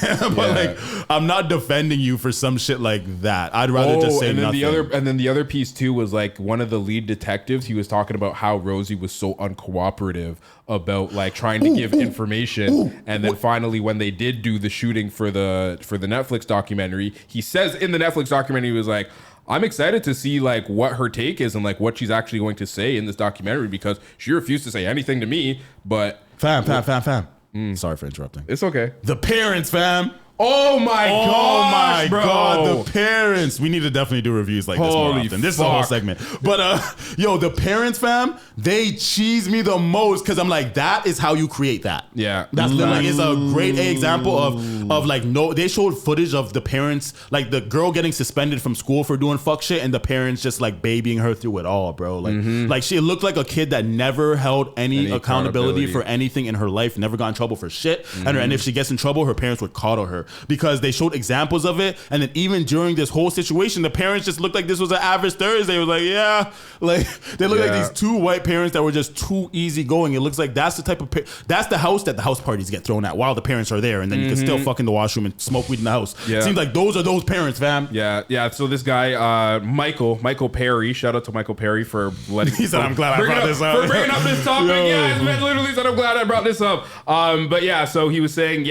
I'm not defending you for some shit like that. I'd rather just say nothing. And then the other piece too was like one of the lead detectives. He was talking about how Rosie was so uncooperative about like trying to give information, and then finally when they did do the shooting for the Netflix documentary, he says in the Netflix documentary, he was like, I'm excited to see like what her take is and like what she's actually going to say in this documentary, because she refused to say anything to me. But fam. Sorry for interrupting. It's okay. The parents, fam. Oh my gosh, bro. God, the parents. We need to definitely do reviews like this more Holy often. This is a whole fuck. segment. But yo, the parents, fam, they cheese me the most because I'm like, that is how you create that. Yeah. That's like, it's a great example of like, no, they showed footage of the parents, like the girl getting suspended from school for doing fuck shit, and the parents just like babying her through it all, bro. Like, like she looked like a kid that never held any accountability for anything in her life, never got in trouble for shit. And if she gets in trouble, her parents would coddle her, because they showed examples of it. And then even during this whole situation, the parents just looked like this was an average Thursday. It was like, yeah, like they look like these two white parents that were just too easygoing. It looks like that's the type of that's the house that the house parties get thrown at while the parents are there, and then you can still fuck in the washroom and smoke weed in the house. Yeah. Seems like those are those parents, fam. Yeah. So this guy, Michael Perry, shout out to Michael Perry for letting. He said, "I'm glad I brought this up." For bringing up this topic. Yeah, his man literally said, "I'm glad I brought this up." But yeah, so he was saying,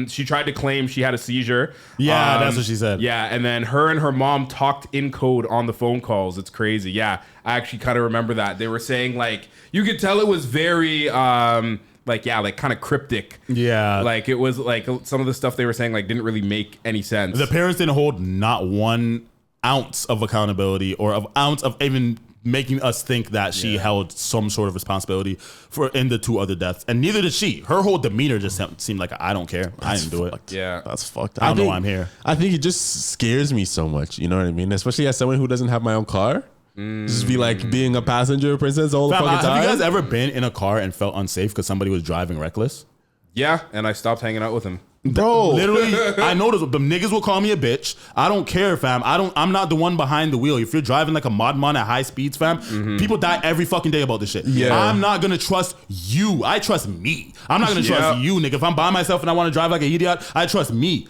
she tried to claim she had a seizure. Yeah, that's what she said. Yeah, and then her and her mom talked in code on the phone calls. It's crazy. Yeah, I actually kind of remember that. They were saying like, you could tell it was very kind of cryptic. Yeah. Like it was like some of the stuff they were saying like didn't really make any sense. The parents didn't hold not 1 ounce of accountability or of ounce of even making us think that she held some sort of responsibility for in the 2 other deaths, and neither did she. Her whole demeanor just seemed like, I don't care. I didn't do it. Yeah, that's fucked. I don't know why I'm here. I think it just scares me so much. You know what I mean? Especially as someone who doesn't have my own car. Just be like being a passenger princess all the fucking time. Have you guys ever been in a car and felt unsafe because somebody was driving reckless? Yeah, and I stopped hanging out with him. Bro, literally, I noticed the niggas will call me a bitch. I don't care, fam. I'm not the one behind the wheel. If you're driving like a modman at high speeds, fam, people die every fucking day about this shit. Yeah. I'm not gonna trust you. I trust me. I'm not gonna trust you, nigga. If I'm by myself and I want to drive like an idiot, I trust me.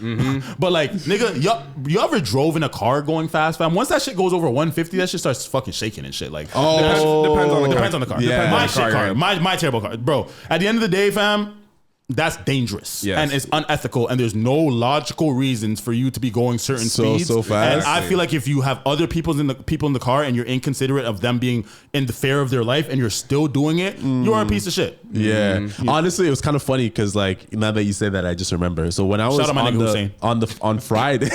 But like, nigga, you ever drove in a car going fast, fam? Once that shit goes over 150, that shit starts fucking shaking and shit. Like, depends on the car. Yeah. My shit car. My terrible car, bro. At the end of the day, fam, that's dangerous and it's unethical, and there's no logical reasons for you to be going certain speeds so fast. And I feel like if you have other people in the car and you're inconsiderate of them being in the fear of their life and you're still doing it, you are a piece of shit. Yeah. Honestly, it was kind of funny because like now that you say that, I just remember. So when I was on Friday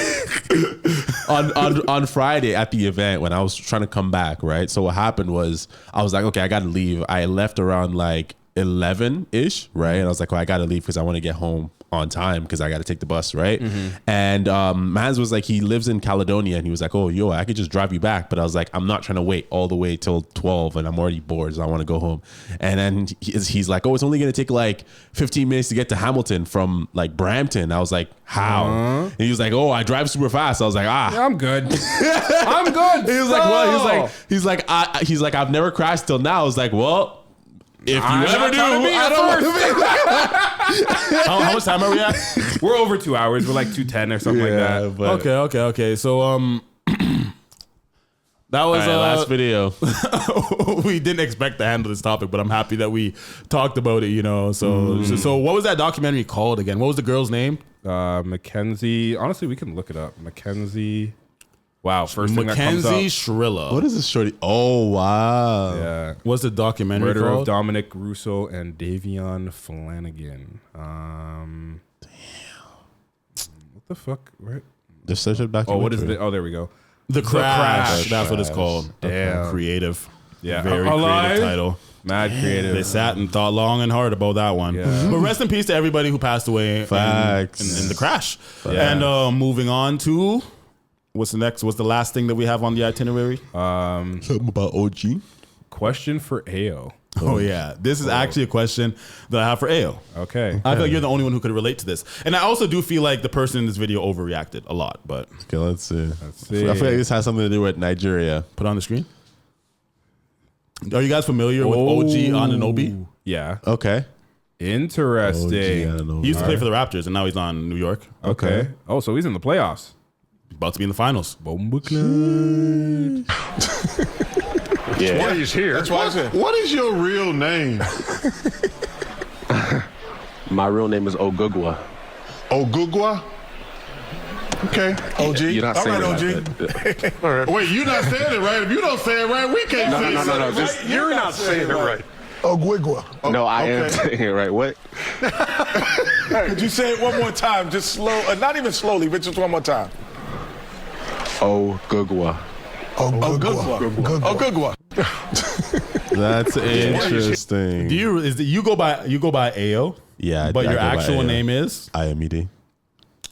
on Friday at the event when I was trying to come back, right? So what happened was I was like, okay, I gotta leave. I left around like 11-ish, right? And I was like, well, I gotta leave because I want to get home on time because I gotta take the bus, right? And Mans was like, he lives in Caledonia, and he was like, oh, yo, I could just drive you back. But I was like, I'm not trying to wait all the way till 12 and I'm already bored, so I want to go home. And then he's like, oh, it's only gonna take like 15 minutes to get to Hamilton from like Brampton. I was like, how? And he was like, oh, I drive super fast. I was like, I'm good. I'm good. He was like, what? He's like, I've never crashed till now. I was like, well, if you ever do, I don't. How much time are we at? We're over 2 hours. We're like 2:10 or something like that. But Okay. So that was last video. We didn't expect to handle this topic, but I'm happy that we talked about it. You know, so what was that documentary called again? What was the girl's name? Mackenzie. Honestly, we can look it up. Mackenzie. Wow, first thing that comes up. Mackenzie Shrilla. What is this shorty? Oh, wow. Yeah. What's the documentary Murder called? of Dominic Russo and Davion Flanagan. Damn. What the fuck? Where? Just search it back. Oh, what is it? Oh, there we go. The Crash. That's what it's called. Damn. Creative. Yeah. Very creative title. Mad creative. They sat and thought long and hard about that one. Yeah. But rest in peace to everybody who passed away in the crash. Yeah. And moving on to... What's the next? What's the last thing that we have on the itinerary? Something about OG. Question for AO. Oh yeah, this is actually a question that I have for Ayo. Okay. I feel like you're the only one who could relate to this, and I also do feel like the person in this video overreacted a lot. But okay, let's see. see. I feel like this has something to do with Nigeria. Put on the screen. Are you guys familiar with OG Anunoby? Yeah. Okay. Interesting. He used to play for the Raptors, and now he's on New York. Okay. Oh, so he's in the playoffs. About to be in the finals. Yeah. That's why he's here. That's why he's here. What is your real name? My real name is Ogugwa. Ogugwa? Okay. OG. You're not saying All right, it OG. All right. Wait, you're not saying it right. If you don't say it right, we can't say it. No. Right. Just, You're not saying it right. Ogugwa. No, I am saying it right. What? Could you say it one more time? Just slow. Not even slowly, but just one more time. Ogugwa. Ogugwa. That's interesting. Do you go by Ayo? Yeah, but I your go by actual Ayo. name is Ayomide.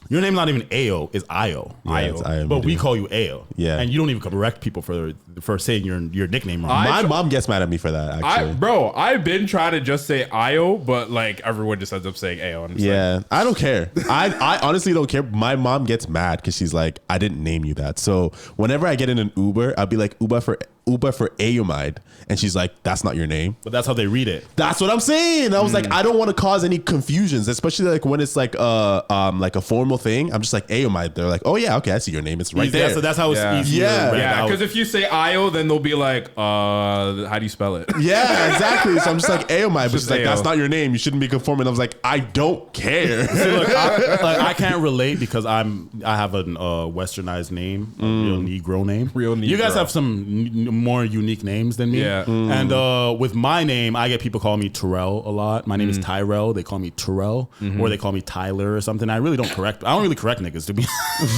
Your name's not even Ayo, it's Ayo. Yeah, it's Ayomide. But we call you Ayo. Yeah. And you don't even correct people for saying your nickname wrong. My mom gets mad at me for that. Actually, I've been trying to just say Ayo, but like everyone just ends up saying Ayo. And yeah, I don't care. I honestly don't care. My mom gets mad because she's like, I didn't name you that. So whenever I get in an Uber, I'll be like, Uber for Ayomide. And she's like, that's not your name. But that's how they read it. That's what I'm saying. I was like, I don't want to cause any confusions, especially like when it's like a formal thing. I'm just like, Ayomide. They're like, oh yeah, okay, I see your name. It's right there. So that's how it's easier. Yeah, because if you say Ayo, then they'll be like, how do you spell it? Yeah, exactly. So I'm just like, Ayomide, but Just she's like, that's Ayo. not your name. You shouldn't be conforming. I was like, I don't care. See, look, I can't relate because I have a westernized name, a real Negro name. You guys Negro. have some more unique names than me. Yeah. And with my name, I get people call me Terrell a lot. My name is Tyrell. They call me Terrell, or they call me Tyler or something. I really don't correct. I don't really correct niggas, to be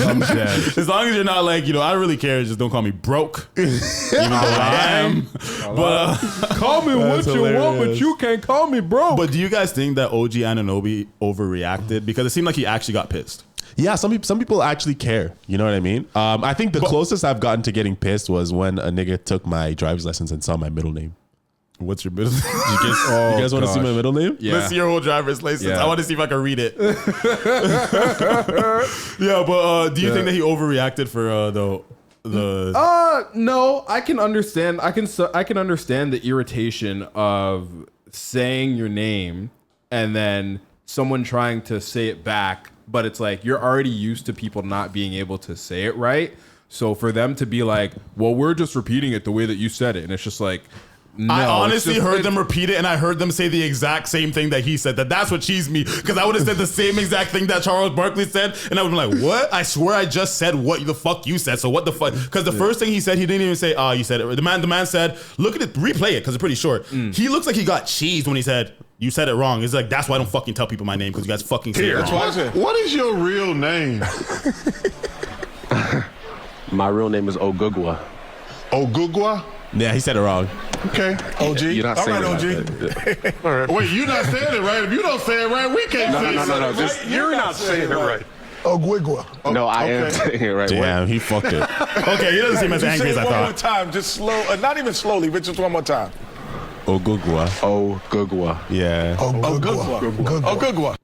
honest. As long as you're not like, I don't really care. Just don't call me broke, even though I am. But call me what That's you want, but hilarious. you can't call me bro. But do you guys think that OG Anunoby overreacted? Because it seemed like he actually got pissed. Yeah, some people actually care. You know what I mean? I think the closest I've gotten to getting pissed was when a nigga took my driver's license and saw my middle name. What's your middle name? You guys want to see my middle name? Yeah. Let's see your whole driver's license. Yeah. I want to see if I can read it. Yeah, but do you think that he overreacted for the? No, I can understand. I can understand the irritation of saying your name and then someone trying to say it back, but it's like you're already used to people not being able to say it right. So for them to be like, well, we're just repeating it the way that you said it, and it's just like, no, I honestly it's just- heard them repeat it, and I heard them say the exact same thing that he said. That's what cheesed me, because I would have said the same exact thing that Charles Barkley said, and I would be like, "What? I swear I just said what the fuck you said. So what the fuck?" Because the first thing he said, he didn't even say, "Oh, you said it." The man said, "Look at it, replay it," because it's pretty short. He looks like he got cheesed when he said, "You said it wrong." It's like, that's why I don't fucking tell people my name, because you guys fucking say it wrong. What is your real name? My real name is Ogugwa. Ogugwa? Yeah, he said it wrong. Okay. OG. You're not All saying right, it OG. All right. Wait, you're not saying it right. If you don't say it right, we can't say it. No. Just, You're not saying it right. Ogugwa. no, I am saying it right. Damn, he fucked it. Okay, he doesn't seem as You angry as say I it one more thought. time, just slow. Not even slowly, but just one more time. Ogugwa. Ogugwa. Yeah. Ogugwa.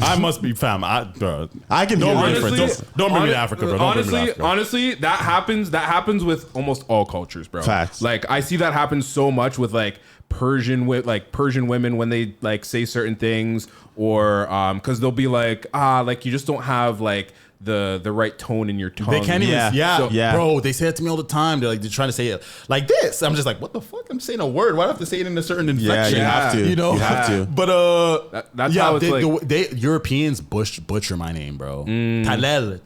I must be fam. I can hear don't the bring difference. don't bring me to Africa, bro. Don't bring me to Africa. Honestly, that happens with almost all cultures, bro. Facts. Like I see that happen so much with like Persian women when they like say certain things, or because they'll be like you just don't have like the right tone in your tongue. They can't even. So- Bro. They say it to me all the time. They're trying to say it like this. I'm just like, what the fuck? I'm saying a word. Why do I have to say it in a certain inflection? you have to. You know, You have to. But that's how it's like. they Europeans butcher my name, bro. Talel.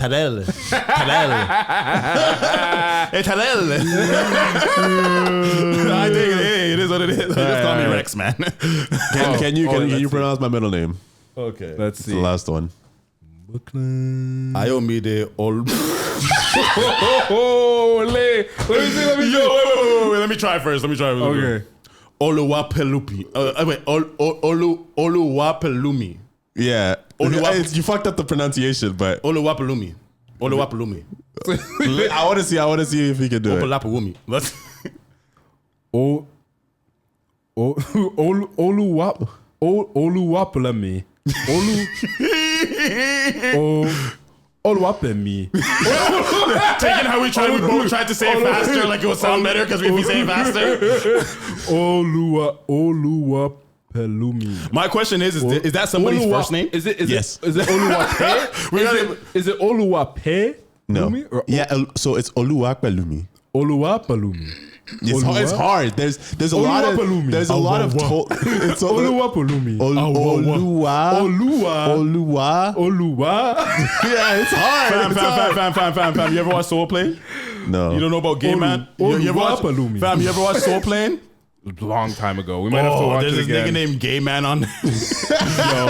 Hey, Talel. I think it is what it is. Just call me Rex, man. Can you pronounce my middle name? Okay, let's It's the last one. Ayomide Ol. Let me see. Wait, let me try first. Okay. Oluwapelupi. Wait, Oluwapelumi. Yeah. You fucked up the pronunciation, but Oluwapelumi. I want to see if he can do it. Opalapawumi. Let's. Oluwapelemi. Oluwapelemi. Taking how we both tried to say it faster, like it would sound better because if we say it faster. Oluwapelumi. My question is that somebody's first name? Is it Yes. Is it Oluwape? Is it Oluwape? No. Yeah, so it's Oluwapelumi. Oluwapelumi. It's hard. There's a lot of it's Oluwapelumi. Oluwa. Yeah, it's hard. Fam. You ever watch Soul Plane? No. You don't know about Gay Man? You ever watch Soul Plane? Long time ago. We might have to watch there's it this again. nigga named Gay Man on.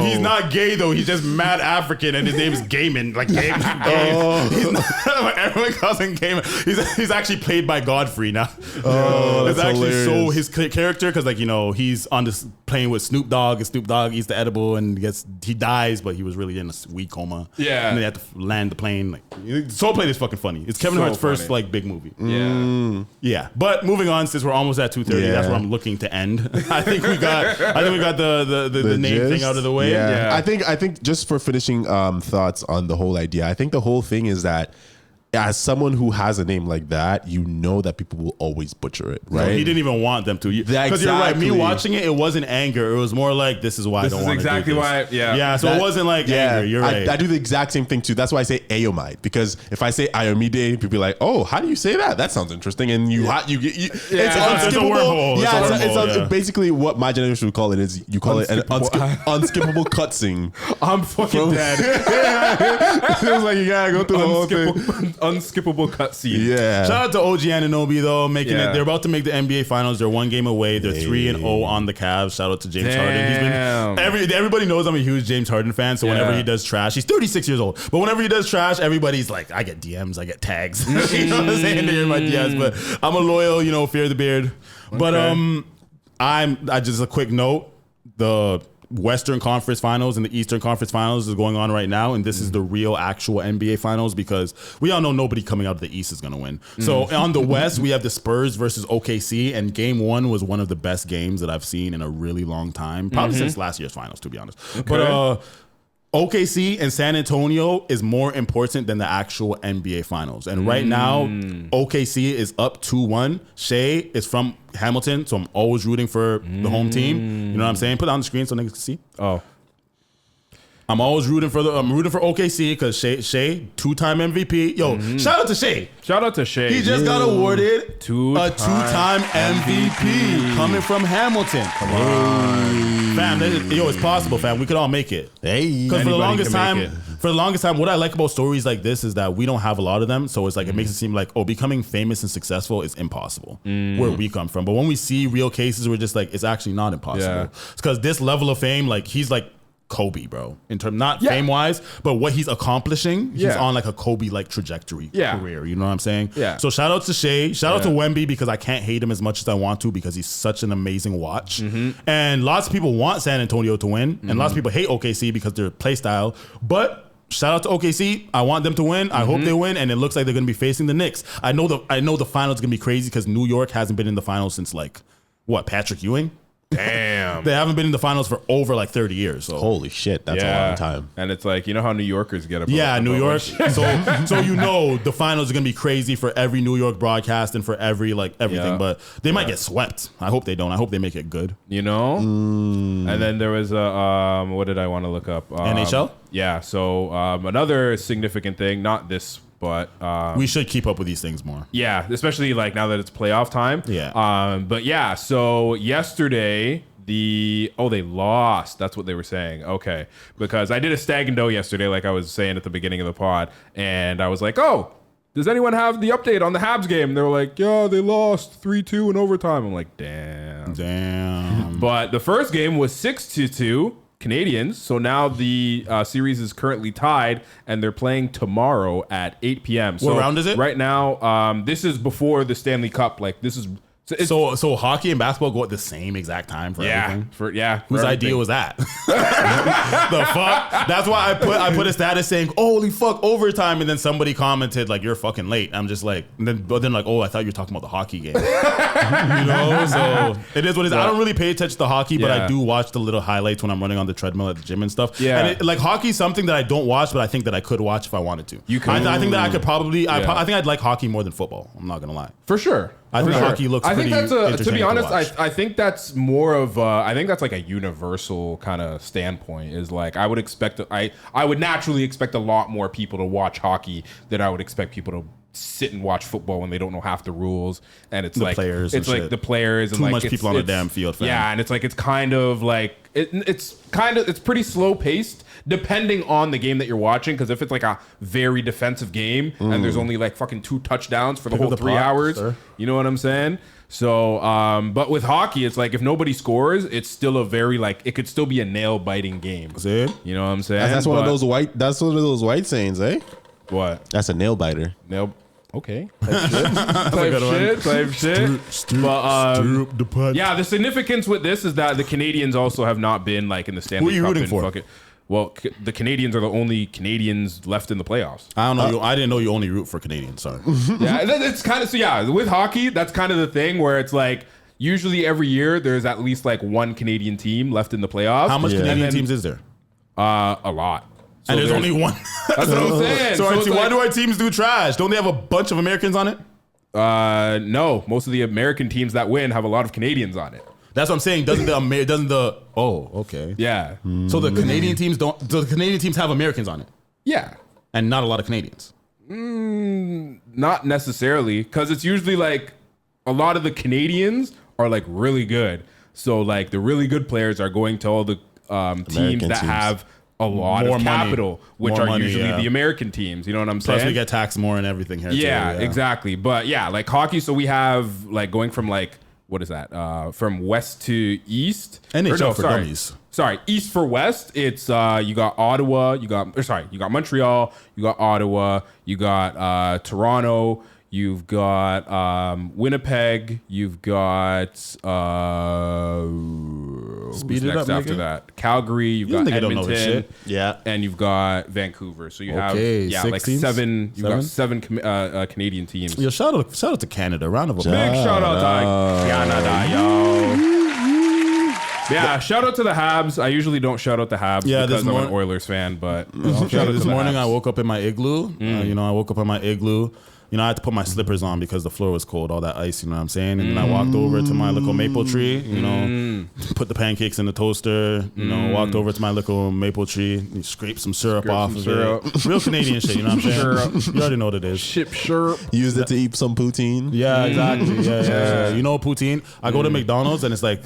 He's not gay though. He's just mad African, and his name is Gayman. Like Gayman. Everyone calls him Gayman. He's actually played by Godfrey now. It's actually hilarious. So his character, because he's on this plane with Snoop Dogg, and Snoop Dogg eats the edible and he dies, but he was really in a weed coma. Yeah. And they had to land the plane. Like, Soul Plane is fucking funny. It's Kevin Hart's first big movie. Yeah. Yeah. But moving on, since we're almost at 2:30, that's where I'm looking to end. I think we got the name thing out of the way. Yeah. I think just for finishing thoughts on the whole idea, I think the whole thing is that as someone who has a name like that, you know that people will always butcher it, right? No, he didn't even want them to. Because you're right. Me watching it, it wasn't anger. It was more like, this is why I don't want to do this. This is exactly why. Yeah. So it wasn't like anger. You're right. I do the exact same thing too. That's why I say Ayomide, because if I say Ayomide, people be like, "Oh, how do you say that? That sounds interesting." And it's unskippable. It's basically what my generation would call it is you call it an unskippable cutscene. I'm fucking dead. It was like you gotta go through the whole thing. Unskippable cutscene. Yeah. Shout out to OG Anunoby though, making it. They're about to make the NBA Finals. They're one game away. They're 3-0 on the Cavs. Shout out to James Harden. He's been everybody knows I'm a huge James Harden fan. So whenever he does trash, he's 36 years old. But whenever he does trash, everybody's like, I get DMs, I get tags. You know what I'm saying? They're in my DMs. But I'm a loyal, fear the beard. But I just a quick note. The Western Conference Finals and the Eastern Conference Finals is going on right now, and this is the real actual NBA Finals because we all know nobody coming out of the East is going to win. So on the West, we have the Spurs versus OKC, and Game 1 was one of the best games that I've seen in a really long time, probably since last year's Finals, to be honest. Okay. But OKC and San Antonio is more important than the actual NBA Finals. And right now, OKC is up 2-1. Shea is from Hamilton, so I'm always rooting for the home team. You know what I'm saying? Put it on the screen so niggas can see. Oh. I'm always rooting for OKC because Shea, 2-time MVP. Yo, shout out to Shea. Shout out to Shea. He just got awarded a 2-time MVP coming from Hamilton. Come on. Fam, it's possible, fam. We could all make it. Hey, because for the longest time, what I like about stories like this is that we don't have a lot of them. So it's like it makes it seem like becoming famous and successful is impossible where we come from. But when we see real cases, we're just like, it's actually not impossible. Yeah. It's because this level of fame, like he's like Kobe, bro, in terms not fame wise, but what he's accomplishing, he's on like a Kobe like trajectory career. You know what I'm saying? Yeah. So shout out to Shea, shout out to Wemby because I can't hate him as much as I want to because he's such an amazing watch. And lots of people want San Antonio to win, and lots of people hate OKC because their play style. But shout out to OKC. I want them to win. I hope they win, and it looks like they're going to be facing the Knicks. I know the finals is going to be crazy because New York hasn't been in the finals since like Patrick Ewing. Damn. They haven't been in the finals for over like 30 years. So. Holy shit, that's a long time. And it's like, you know how New Yorkers get about New York. So the finals are gonna be crazy for every New York broadcast and for every everything. But they might get swept. I hope they don't. I hope they make it good. And then there was a what did I want to look up? NHL? Yeah. So another significant thing, not this, but we should keep up with these things more. Yeah, especially like now that it's playoff time. Yeah. But yeah, so yesterday they lost. That's what they were saying. Okay. Because I did a stag and dough yesterday, like I was saying at the beginning of the pod, and I was like, oh, does anyone have the update on the Habs game? And they were like, yeah, they lost 3-2 in overtime. I'm like, damn. But the first game was 6-2. Canadians. So now the series is currently tied, and they're playing tomorrow at 8 p.m. So what round is it? Right now, this is before the Stanley Cup. Like this is So hockey and basketball go at the same exact time for everything? Whose idea was that? The fuck? That's why I put a status saying, holy fuck, overtime, and then somebody commented like, you're fucking late. I'm just like, but then like, oh, I thought you were talking about the hockey game. You know? So it is what it is. I don't really pay attention to hockey, but I do watch the little highlights when I'm running on the treadmill at the gym and stuff. Yeah. And like hockey is something that I don't watch, but I think that I could watch if I wanted to. I think that I could probably, I think I'd like hockey more than football. I'm not gonna lie. For sure. I think hockey looks pretty entertaining to be honest, watch. I think that's more of I think that's like a universal kind of standpoint is like I would naturally expect a lot more people to watch hockey than I would expect people to sit and watch football when they don't know half the rules and it's The like players it's and like shit. the players and Too like much people on the damn field, fam. Yeah, and it's kind of like it's pretty slow paced depending on the game that you're watching, because if it's like a very defensive game and there's only like fucking 2 touchdowns for the whole 3 hours, you know what I'm saying? So, but with hockey, it's like if nobody scores, it's still a very like it could still be a nail biting game. See? You know what I'm saying? That's one of those white. That's one of those white sayings, eh? What? That's a nail biter. Okay. Type shit. But yeah, the significance with this is that the Canadians also have not been like in the Stanley Cup. Who are you rooting for? Well, the Canadians are the only Canadians left in the playoffs. I don't know. I didn't know you only root for Canadians. Sorry. Yeah, it's kind of with hockey, that's kind of the thing where it's like usually every year there's at least like one Canadian team left in the playoffs. How much Canadian teams is there? A lot. So and there's only one. That's what I'm saying. So why do our teams do trash? Don't they have a bunch of Americans on it? No. Most of the American teams that win have a lot of Canadians on it. That's what I'm saying. Doesn't the okay. Yeah. So the Canadian teams the Canadian teams have Americans on it. Yeah. And not a lot of Canadians. Not necessarily, because it's usually like a lot of the Canadians are like really good. So like the really good players are going to all the teams that have a lot More of money. capital, which More are money, usually yeah. the American teams. You know what I'm saying? Plus we get taxed more and everything here. Yeah, too, exactly. But yeah, like hockey. So we have like going from like what is that? From west to east. NHL for dummies. Sorry, east for west. It's you got Ottawa. You got Montreal. You got Ottawa. You got Toronto. You've got Winnipeg. You've got Speed who's it next up, after nigga. that? Calgary. You've You got nigga don't know his Edmonton. shit. Yeah. And you've got Vancouver. So you have Okay, 6 like teams? 7. You've got 7 Canadian teams. Yo, shout out to Canada. Round of applause. Big shout out to Canada, yo. Yeah, shout out to the Habs. I usually don't shout out the Habs because I'm an Oilers fan, but shout out This to the morning Habs. I woke up in my igloo. I woke up in my igloo. I had to put my slippers on because the floor was cold, all that ice, you know what I'm saying? And then I walked over to my little maple tree, put the pancakes in the toaster, walked over to my little maple tree, scraped some syrup off of it. Real Canadian shit, you know what I'm saying? You already know what it is. Ship syrup. Used it to eat some poutine. Yeah, exactly. Yeah. You know poutine? I go to McDonald's and it's like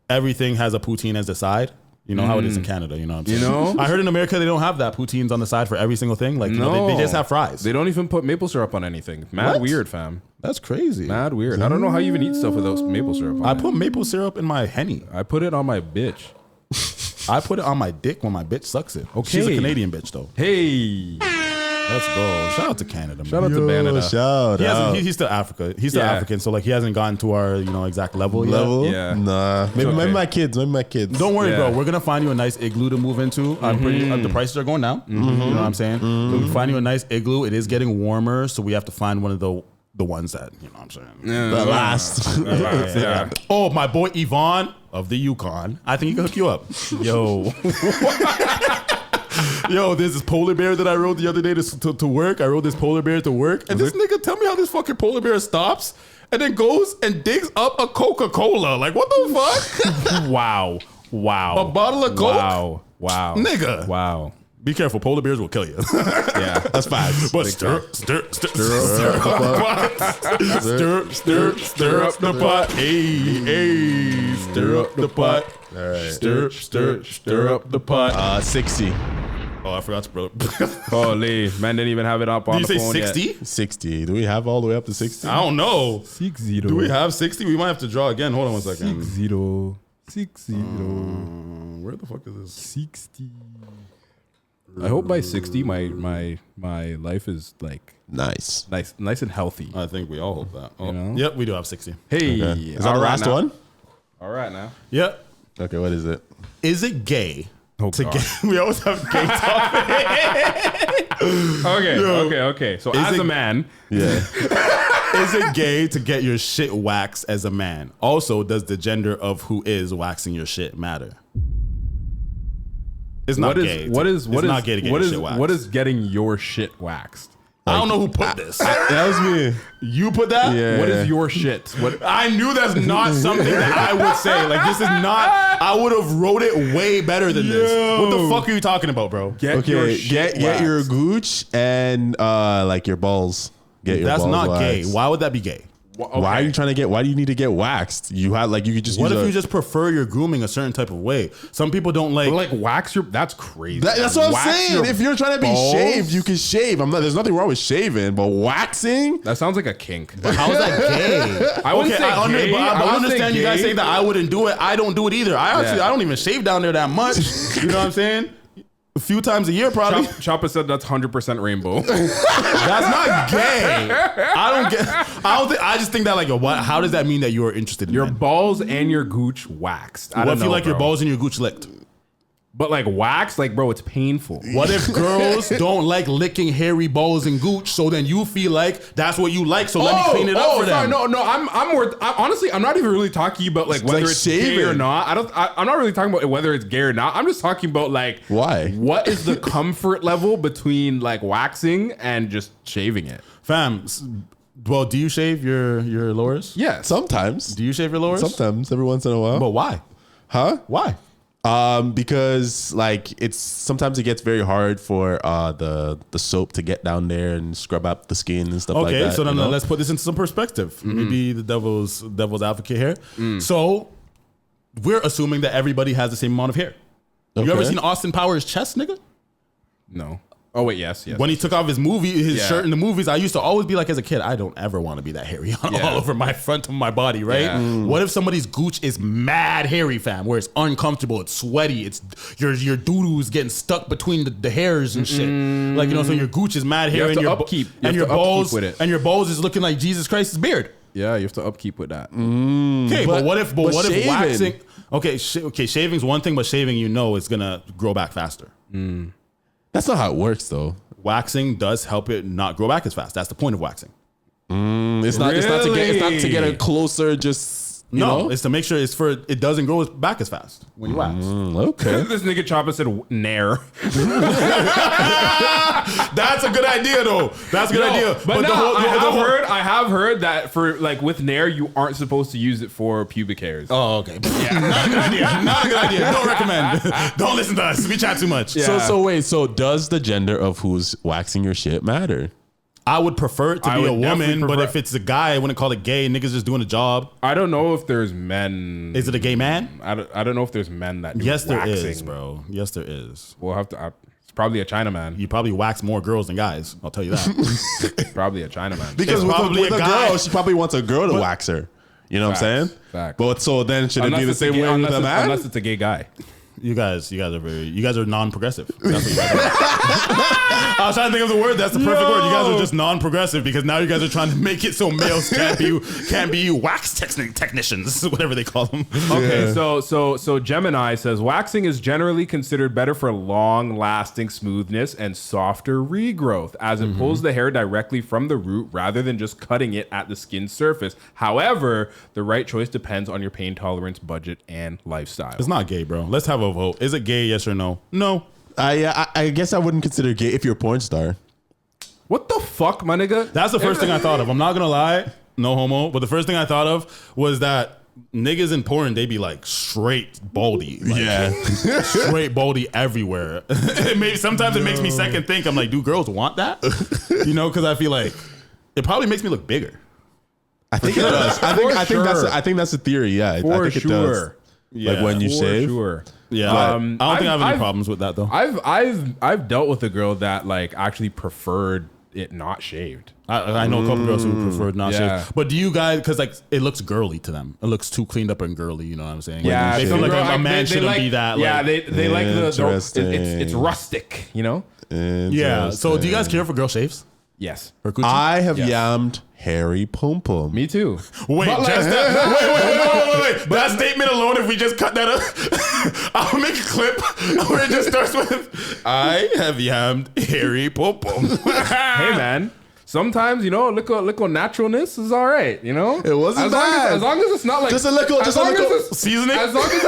everything has a poutine as a side. You know how it is in Canada, you know what I'm saying? I heard in America they don't have that. Poutines on the side for every single thing. Like, they just have fries. They don't even put maple syrup on anything. Mad What? weird, fam. That's crazy. Mad weird. I don't know how you even eat stuff without maple syrup on I it. put maple syrup in my Henny. I put it on my bitch. I put it on my dick when my bitch sucks it. Okay. She's a Canadian bitch, though. Hey. Let's go. Shout out to Canada, man. Shout out to Canada. Shout out. He's still Africa. He's still African, so like he hasn't gotten to our exact level yet. Yeah. Nah. Maybe okay. my kids. Don't worry, bro. We're gonna find you a nice igloo to move into. I'm pretty. The prices are going down. You know what I'm saying? So we find you a nice igloo. It is getting warmer, so we have to find one of the ones that you know what I'm saying. The last. Yeah. Oh, my boy Yvonne of the Yukon. I think he can hook you up. Yo. Yo, there's this polar bear that I rode the other day to work. I rode this polar bear to work. And this nigga, tell me how this fucking polar bear stops and then goes and digs up a Coca-Cola. Like, what the fuck? Wow. A bottle of Coke? Wow. Nigga. Wow. Be careful, polar bears will kill you. Yeah. That's facts. But stir up the pot. Hey, stir up the pot. All right. Stir up the pot. 60. Oh, I forgot to bro. Holy, man didn't even have it up on Did the you say phone 60? yet. 60. Do we have all the way up to 60? I don't know. 60. Do we have 60? We might have to draw again. Hold on 1 second. 60. Where the fuck is this? 60. I hope by 60 my life is like nice and healthy. I think we all hope that. Oh, You know? Yep, we do have 60. Hey, Okay. Is that the last one? All right now. Yep. Okay, what is it? Is it gay to God. get? We always have gay topic. Okay. So as a man, Yeah. Is it gay to get your shit waxed as a man? Also, does the gender of who is waxing your shit matter? It's not gay. What is not gay to get your shit waxed. what is getting your shit waxed? I don't know who put this. That was me. You put that? Yeah. What is your shit? What I knew that's not something that I would say. Like, this is not. I would have wrote it way better than this. What the fuck are you talking about, bro? Get your gooch and like your balls. Get your That's balls not gay. waxed. Why would that be gay? Why are you trying to get? Why do you need to get waxed? You could just. What use if you just prefer your grooming a certain type of way? Some people don't like wax your. That's crazy. That's what I'm Wax saying. your If you're trying to be balls? shaved, you can shave. There's nothing wrong with shaving, but waxing. That sounds like a kink. How is that gay? I wouldn't say I gay. I wouldn't say understand you guys gay. saying that I wouldn't do it. I don't do it either. I don't even shave down there that much. You know what I'm saying? A few times a year, probably. Chopper said that's 100% rainbow. That's not gay. I just think that like, what? How does that mean that you are interested in Your men? balls and your gooch waxed. I What don't if you know, like your bro. balls and your gooch licked? But like wax, like bro, it's painful. What if girls don't like licking hairy balls and gooch? So then you feel like that's what you like. So let me clean it up for them. No. Honestly, I'm not even really talking about like whether like it's gay or shaving. not. I'm not really talking about whether it's gay or not. I'm just talking about like Why? What is the comfort level between like waxing and just shaving it? Fam, well, do you shave your lowers? Yes. Sometimes. Do you shave your lowers? Sometimes, every once in a while. But why? Huh? Why? Because like sometimes it gets very hard for the soap to get down there and scrub up the skin and stuff like that. Okay, so then you know? let's put this into some perspective. Maybe the devil's advocate here. So we're assuming that everybody has the same amount of hair. You ever Okay. seen Austin Powers' chest, nigga? No. Oh wait, yes. When he took off his Yeah. shirt in the movies, I used to always be like, as a kid, I don't ever want to be that hairy all over my front of my body, right? Yeah. What if somebody's gooch is mad hairy, fam, where it's uncomfortable, it's sweaty, it's your doo-doo's getting stuck between the hairs and shit. Like, you know, so your gooch is mad You hairy have and to your upkeep. You and have your to upkeep balls with it. and your balls is looking like Jesus Christ's beard. Yeah, you have to upkeep with that. Okay, but what if shaving? waxing? Okay, shaving's one thing, but shaving, is gonna grow back faster. That's not how it works, though. Waxing does help it not grow back as fast. That's the point of waxing. It's not to get a closer. Just you know? It's to make sure it doesn't grow back as fast when you wax. Okay. This nigga Chopper said nair. That's a good idea, though. That's a good idea. But I have heard that for like with nair, you aren't supposed to use it for pubic hairs. Oh, okay. Yeah, not a good idea. Not a good idea. Don't recommend. Don't listen to us. We chat too much. Yeah. So wait. So does the gender of who's waxing your shit matter? I would prefer it to I be a would definitely woman, but prefer- if it's a guy, I wouldn't call it gay. Niggas just doing a job. I don't know if there's men. Is it a gay man? I don't know if there's men that do Yes, there waxing. is, bro. Yes, there is. We'll have to. It's probably a Chinaman. You probably wax more girls than guys. I'll tell you that. Probably a Chinaman. Because It's probably with a a guy. girl, she probably wants a girl to wax her. You know what I'm saying? Facts. But so then should it be the same way with a man? Unless it's a gay guy. You guys are non-progressive. That's what you guys are. I was trying to think of the word. That's the perfect word. You guys are just non-progressive because now you guys are trying to make it so males can't be wax technicians, whatever they call them. Okay, so Gemini says waxing is generally considered better for long-lasting smoothness and softer regrowth, as it pulls the hair directly from the root rather than just cutting it at the skin surface. However, the right choice depends on your pain tolerance, budget, and lifestyle. It's not gay, bro. Let's have a vote. Is it gay? Yes or no? No. I guess I wouldn't consider gay if you're a porn star. What the fuck, my nigga? That's the first thing I thought of. I'm not gonna lie, no homo. But the first thing I thought of was that niggas in porn, they be like straight baldy. Like, straight baldy everywhere. Maybe sometimes it makes me second think. I'm like, do girls want that? You know, because I feel like it probably makes me look bigger. I think it does. I think that's the theory. Yeah, I think it does. Yeah, like when you shave. Sure. Yeah, I don't think I have any problems with that though. I've dealt with a girl that like actually preferred it not shaved. I know a couple girls who prefer not shaved. But do you guys, because like it looks girly to them. It looks too cleaned up and girly, you know what I'm saying? Yeah. They feel like a man shouldn't be that. Yeah, like, they like it's rustic, you know? Yeah. So do you guys care for girl shaves? Yes. I have yammed hairy pum pum. Me too. Wait, But just like- wait. That statement alone, if we just cut that up, I'll make a clip where it just starts with, I have yammed hairy pum pum. Hey man, sometimes little naturalness is all right. You know, it wasn't bad. As long as it's not like just a little seasoning. As long as it's,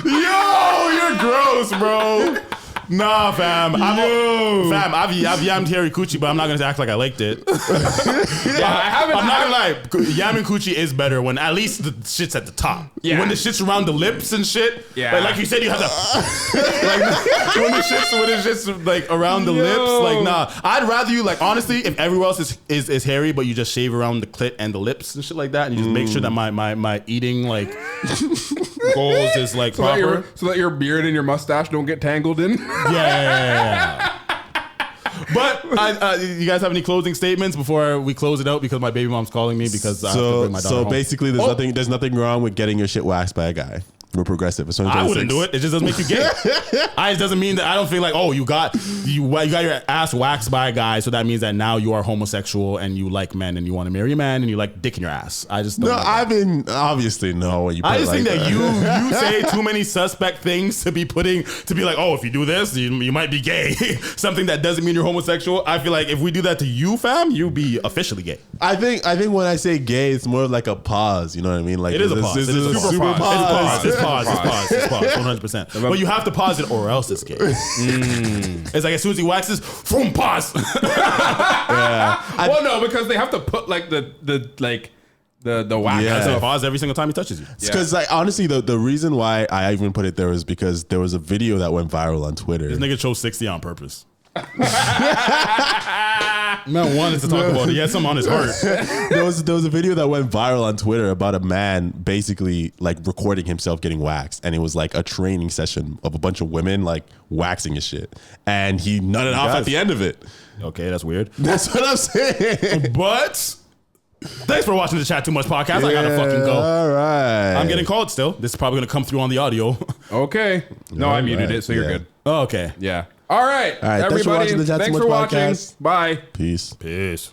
yo, you're gross, bro. Nah, fam. I've yammed hairy coochie, but I'm not gonna act like I liked it. I haven't. I'm not gonna lie. Yamming coochie is better when at least the shit's at the top. Yeah. When the shit's around the lips and shit. Yeah. Like you said, you have to. Like when the shit's like around the lips. Like nah. I'd rather you like honestly, if everywhere else is hairy, but you just shave around the clit and the lips and shit like that, and you just make sure that my eating like goals is like proper. So that your beard and your mustache don't get tangled in. Yeah. But you guys have any closing statements before we close it out? Because my baby mom's calling me because I have to bring my daughter home. Basically, there's nothing wrong with getting your shit waxed by a guy. We're progressive. It's I wouldn't do it. It just doesn't make you gay. It doesn't mean that I don't feel like, oh, you got your ass waxed by a guy, so that means that now you are homosexual and you like men and you want to marry a man and you like dick in your ass. I just don't obviously no. I just think that you say too many suspect things to be like, oh, if you do this, you might be gay. Something that doesn't mean you're homosexual. I feel like if we do that to you, fam, you'll be officially gay. I think when I say gay, it's more like a pause. You know what I mean? Like it is a pause. It is a super pause. It's pause, 100%. But you have to pause it or else it's gay. It's like as soon as he waxes, boom, pause. Well, no, because they have to put like the wax. Yeah. Pause every single time he touches you. Because like honestly, the reason why I even put it there is because there was a video that went viral on Twitter. This nigga chose 60 on purpose. Man wanted to talk about it. He had something on his heart. There was a video that went viral on Twitter about a man basically like recording himself getting waxed, and it was like a training session of a bunch of women like waxing his shit, and he nutted off at the end of it. Okay, that's weird. That's what I'm saying. But thanks for watching the Chat2Much podcast. I gotta fucking go. All right. I'm getting called still. This is probably gonna come through on the audio. Okay. No, I muted it, so you're good. Oh, okay. Yeah. All right. All right. Everybody, Thanks for watching the Chat2Much podcast. Bye. Peace. Peace.